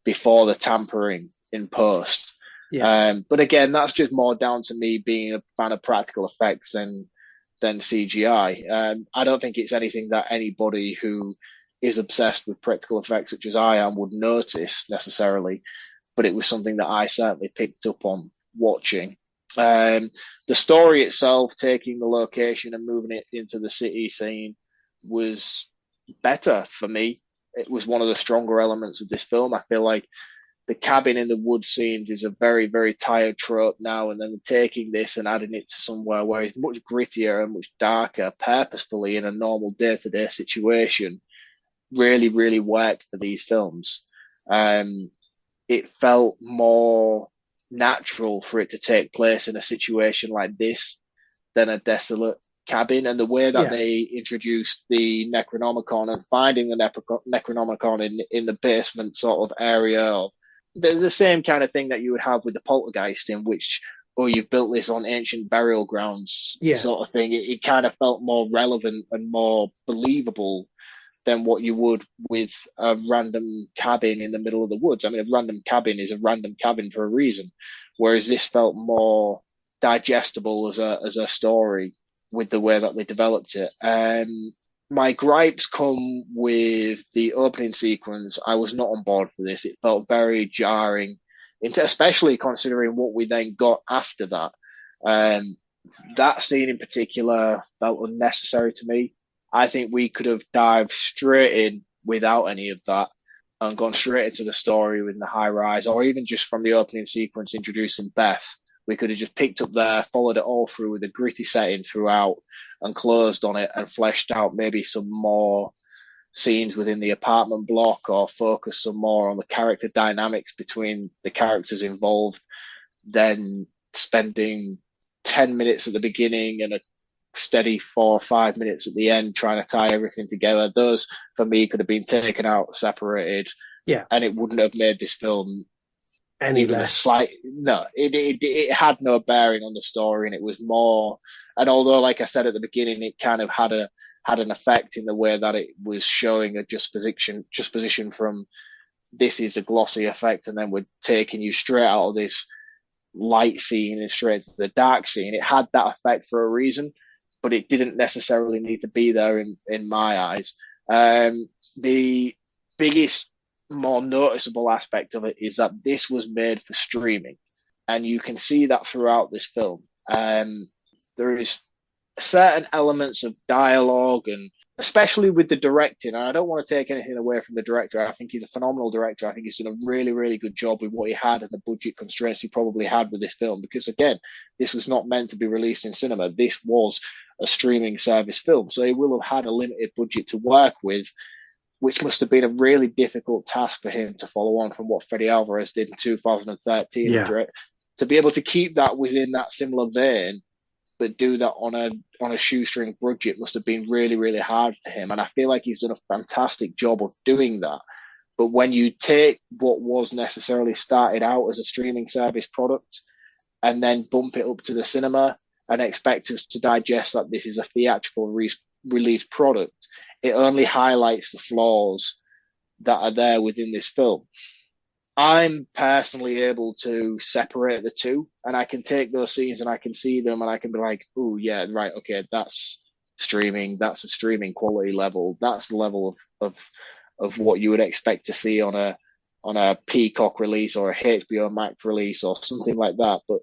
before the tampering in post. Yeah. But again, that's just more down to me being a fan of practical effects than CGI. I don't think it's anything that anybody who is obsessed with practical effects, such as I am, would notice necessarily, but it was something that I certainly picked up on watching. The story itself, taking the location and moving it into the city scene, was better for me. It was one of the stronger elements of this film. I feel like the cabin in the woods scenes is a very, very tired trope now, and then taking this and adding it to somewhere where it's much grittier and much darker, purposefully in a normal day-to-day situation, really, really worked for these films. It felt more natural for it to take place in a situation like this than a desolate cabin, and the way that they introduced the Necronomicon and finding the Necronomicon in the basement sort of area, there's the same kind of thing that you would have with the Poltergeist, in which, oh, you've built this on ancient burial grounds sort of thing. It kind of felt more relevant and more believable than what you would with a random cabin in the middle of the woods. I mean, a random cabin is a random cabin for a reason, whereas this felt more digestible as a story with the way that they developed it. My gripes come with the opening sequence. I was not on board for this. It felt very jarring, especially considering what we then got after that. That scene in particular felt unnecessary to me. I think we could have dived straight in without any of that and gone straight into the story with the high rise, or even just from the opening sequence introducing Beth. We could have just picked up there, followed it all through with a gritty setting throughout, and closed on it and fleshed out maybe some more scenes within the apartment block, or focused some more on the character dynamics between the characters involved, than spending 10 minutes at the beginning and a steady 4 or 5 minutes at the end trying to tie everything together. Those, for me, could have been taken out, separated, and it wouldn't have made this film any even less. a slight. No, it had no bearing on the story, and it was more. And although, like I said at the beginning, it kind of had an effect in the way that it was showing a juxtaposition from this is a glossy effect, and then we're taking you straight out of this light scene and straight to the dark scene. It had that effect for a reason, but it didn't necessarily need to be there in my eyes. The biggest, more noticeable aspect of it is that this was made for streaming, and you can see that throughout this film. There is certain elements of dialogue, and especially with the directing, and I don't want to take anything away from the director. I think he's a phenomenal director. I think he's done a really, really good job with what he had and the budget constraints he probably had with this film, because again, this was not meant to be released in cinema. This was a streaming service film, so he will have had a limited budget to work with. which must have been a really difficult task for him to follow on from what Fede Alvarez did in 2013. Yeah. To be able to keep that within that similar vein, but do that on a shoestring budget must have been really, really hard for him. And I feel like he's done a fantastic job of doing that. But when you take what was necessarily started out as a streaming service product and then bump it up to the cinema and expect us to digest that this is a theatrical release product, it only highlights the flaws that are there within this film. I'm personally able to separate the two, and I can take those scenes and I can see them and I can be like, oh yeah, right, okay, that's streaming, that's a streaming quality level, that's the level of what you would expect to see on a Peacock release or a HBO Max release or something like that. But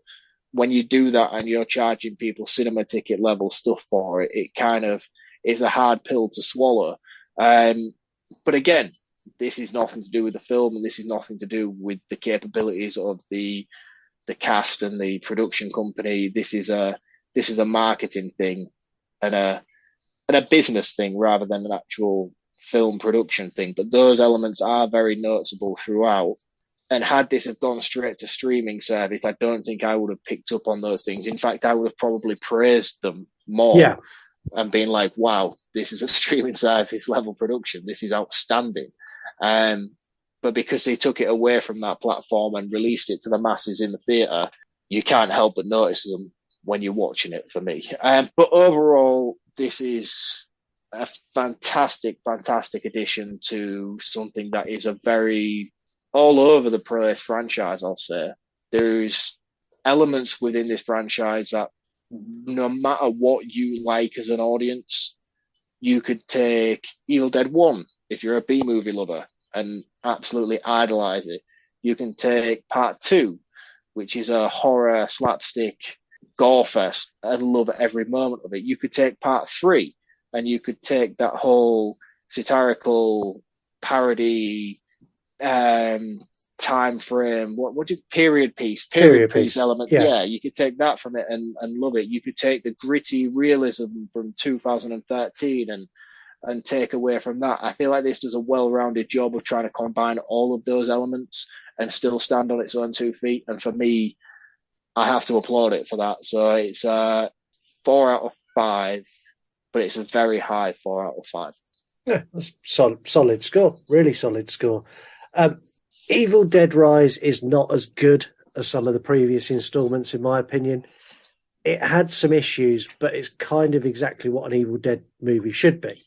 when you do that and you're charging people cinema ticket level stuff for it, it kind of is a hard pill to swallow. But again, this is nothing to do with the film, and this is nothing to do with the capabilities of the cast and the production company. This is a marketing thing and a business thing rather than an actual film production thing. But those elements are very noticeable throughout. And had this have gone straight to streaming service, I don't think I would have picked up on those things. In fact, I would have probably praised them more and been like, wow, this is a streaming service level production. This is outstanding. But because they took it away from that platform and released it to the masses in the theatre, you can't help but notice them when you're watching it, for me. But overall, this is a fantastic, fantastic addition to something that is a very all over the place franchise, I'll say. There's elements within this franchise that no matter what you like as an audience, you could take Evil Dead 1 if you're a B-movie lover and absolutely idolize it. You can take Part 2, which is a horror slapstick gore fest, and love every moment of it. You could take Part 3 and you could take that whole satirical parody time frame, what is period piece element. Yeah, you could take that from it and love it. You could take the gritty realism from 2013 and take away from that. I feel like this does a well-rounded job of trying to combine all of those elements and still stand on its own 2 feet. And for me, I have to applaud it for that. So it's 4 out of 5, but it's a very high 4 out of 5. Yeah, that's solid score. Really solid score. Evil Dead Rise is not as good as some of the previous installments, in my opinion. It had some issues, but it's kind of exactly what an Evil Dead movie should be.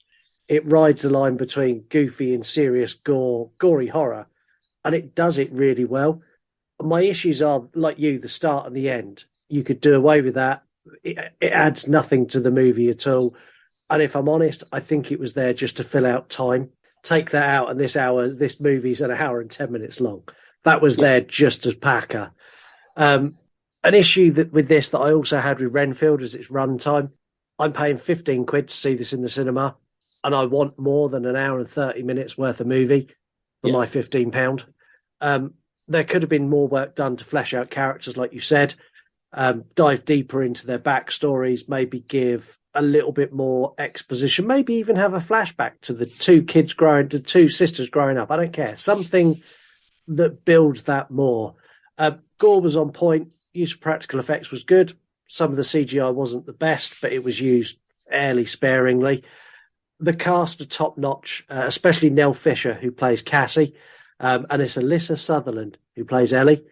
It rides the line between goofy and serious gory horror, and it does it really well. My issues are, like you, the start and the end. You could do away with that. It adds nothing to the movie at all. And if I'm honest, I think it was there just to fill out time. Take that out, and this movie's an hour and 10 minutes long. That was there just as Packer. An issue with this that I also had with Renfield is its runtime. I'm paying 15 quid to see this in the cinema, and I want more than an hour and 30 minutes worth of movie for my £15. There could have been more work done to flesh out characters, like you said, dive deeper into their backstories, maybe give a little bit more exposition, maybe even have a flashback to the two sisters growing up. I don't care. Something that builds that more. Gore was on point. Use of practical effects was good. Some of the CGI wasn't the best, but it was used fairly sparingly. The cast are top notch, especially Nell Fisher, who plays Cassie, and it's Alyssa Sutherland who plays Ellie.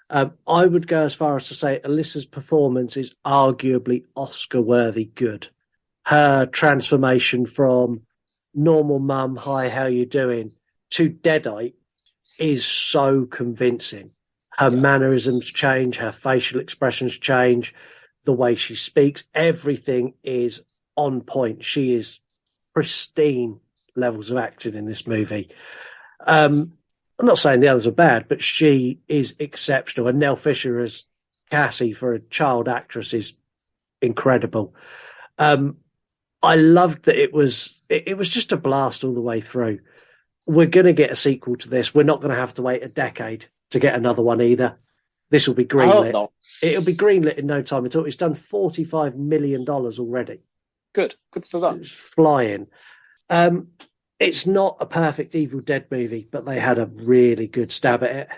I would go as far as to say Alyssa's performance is arguably Oscar-worthy good. Her transformation from normal mum, hi, how you doing, to Deadite is so convincing. Her mannerisms change, her facial expressions change, the way she speaks, everything is on point. She is pristine levels of acting in this movie. I'm not saying the others are bad, but she is exceptional. And Nell Fisher as Cassie, for a child actress, is incredible. I loved that it was just a blast all the way through. We're going to get a sequel to this. We're not going to have to wait a decade to get another one either. This will be greenlit. It'll be greenlit in no time at all. It's done $45 million already. Good for that. It's flying. It's not a perfect Evil Dead movie, but they had a really good stab at it.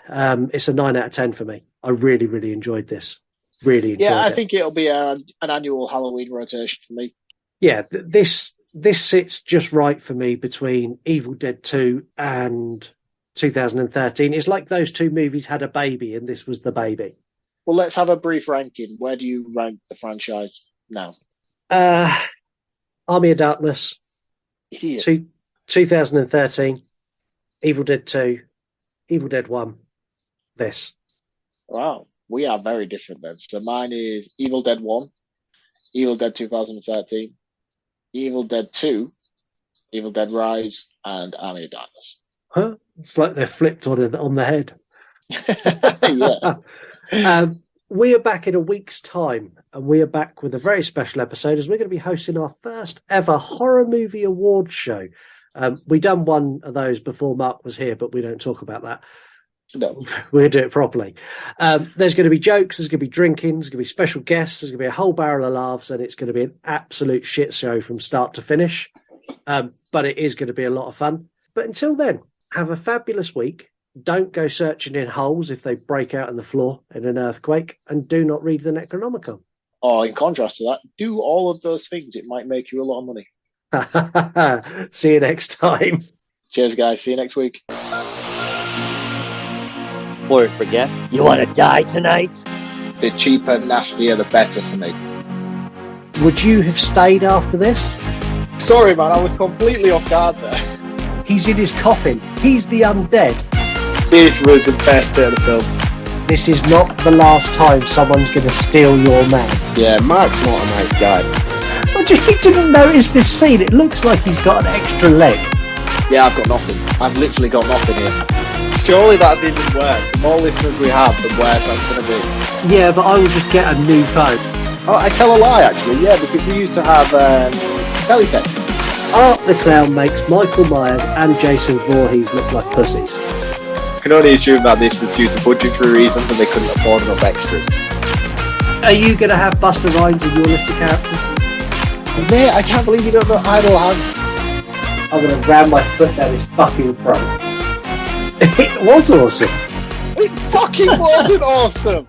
It's a 9 out of 10 for me. I really, really enjoyed this. Really enjoyed it. Yeah, I think it'll be an annual Halloween rotation for me. Yeah, this sits just right for me between Evil Dead 2 and 2013. It's like those two movies had a baby, and this was the baby. Well, let's have a brief ranking. Where do you rank the franchise now? Army of Darkness, 2013, Evil Dead 2, Evil Dead 1, this. Wow, we are very different then. So mine is Evil Dead 1, Evil Dead 2013, Evil Dead 2, Evil Dead Rise, and Army of Darkness. Huh? It's like they're flipped on the head. Yeah. We are back in a week's time, and we are back with a very special episode as we're going to be hosting our first ever horror movie awards show. We done one of those before Mark was here, but we don't talk about that. No. We'll do it properly. There's going to be jokes, there's going to be drinking, there's going to be special guests, there's going to be a whole barrel of laughs, and it's going to be an absolute shit show from start to finish. But it is going to be a lot of fun. But until then, have a fabulous week. Don't go searching in holes if they break out in the floor in an earthquake, and do not read the Necronomicon. Or in contrast to that, do all of those things. It might make you a lot of money. See you next time. Cheers, guys. See you next week. Before I forget, you want to die tonight? The cheaper, nastier, the better for me. Would you have stayed after this? Sorry, man. I was completely off guard there. He's in his coffin. He's the undead. This was the best bit of the film. This is not the last time someone's going to steal your man. Yeah, Mark's not a nice guy. You didn't notice this scene. It looks like he's got an extra leg. Yeah, I've got nothing. I've literally got nothing here. Surely that'd be even worse. The more listeners we have, the worse that's going to be. Yeah, but I will just get a new phone. Oh, I tell a lie, actually. Yeah, because we used to have teletext. Art the Clown makes Michael Myers and Jason Voorhees look like pussies. I can only assume that this was due to budgetary reasons and they couldn't afford enough extras. Are you going to have Busta Rhymes in your list of characters? Mate, I can't believe you don't know Idle Hands. I'm going to ram my foot down his fucking throat. It was awesome. It fucking wasn't awesome.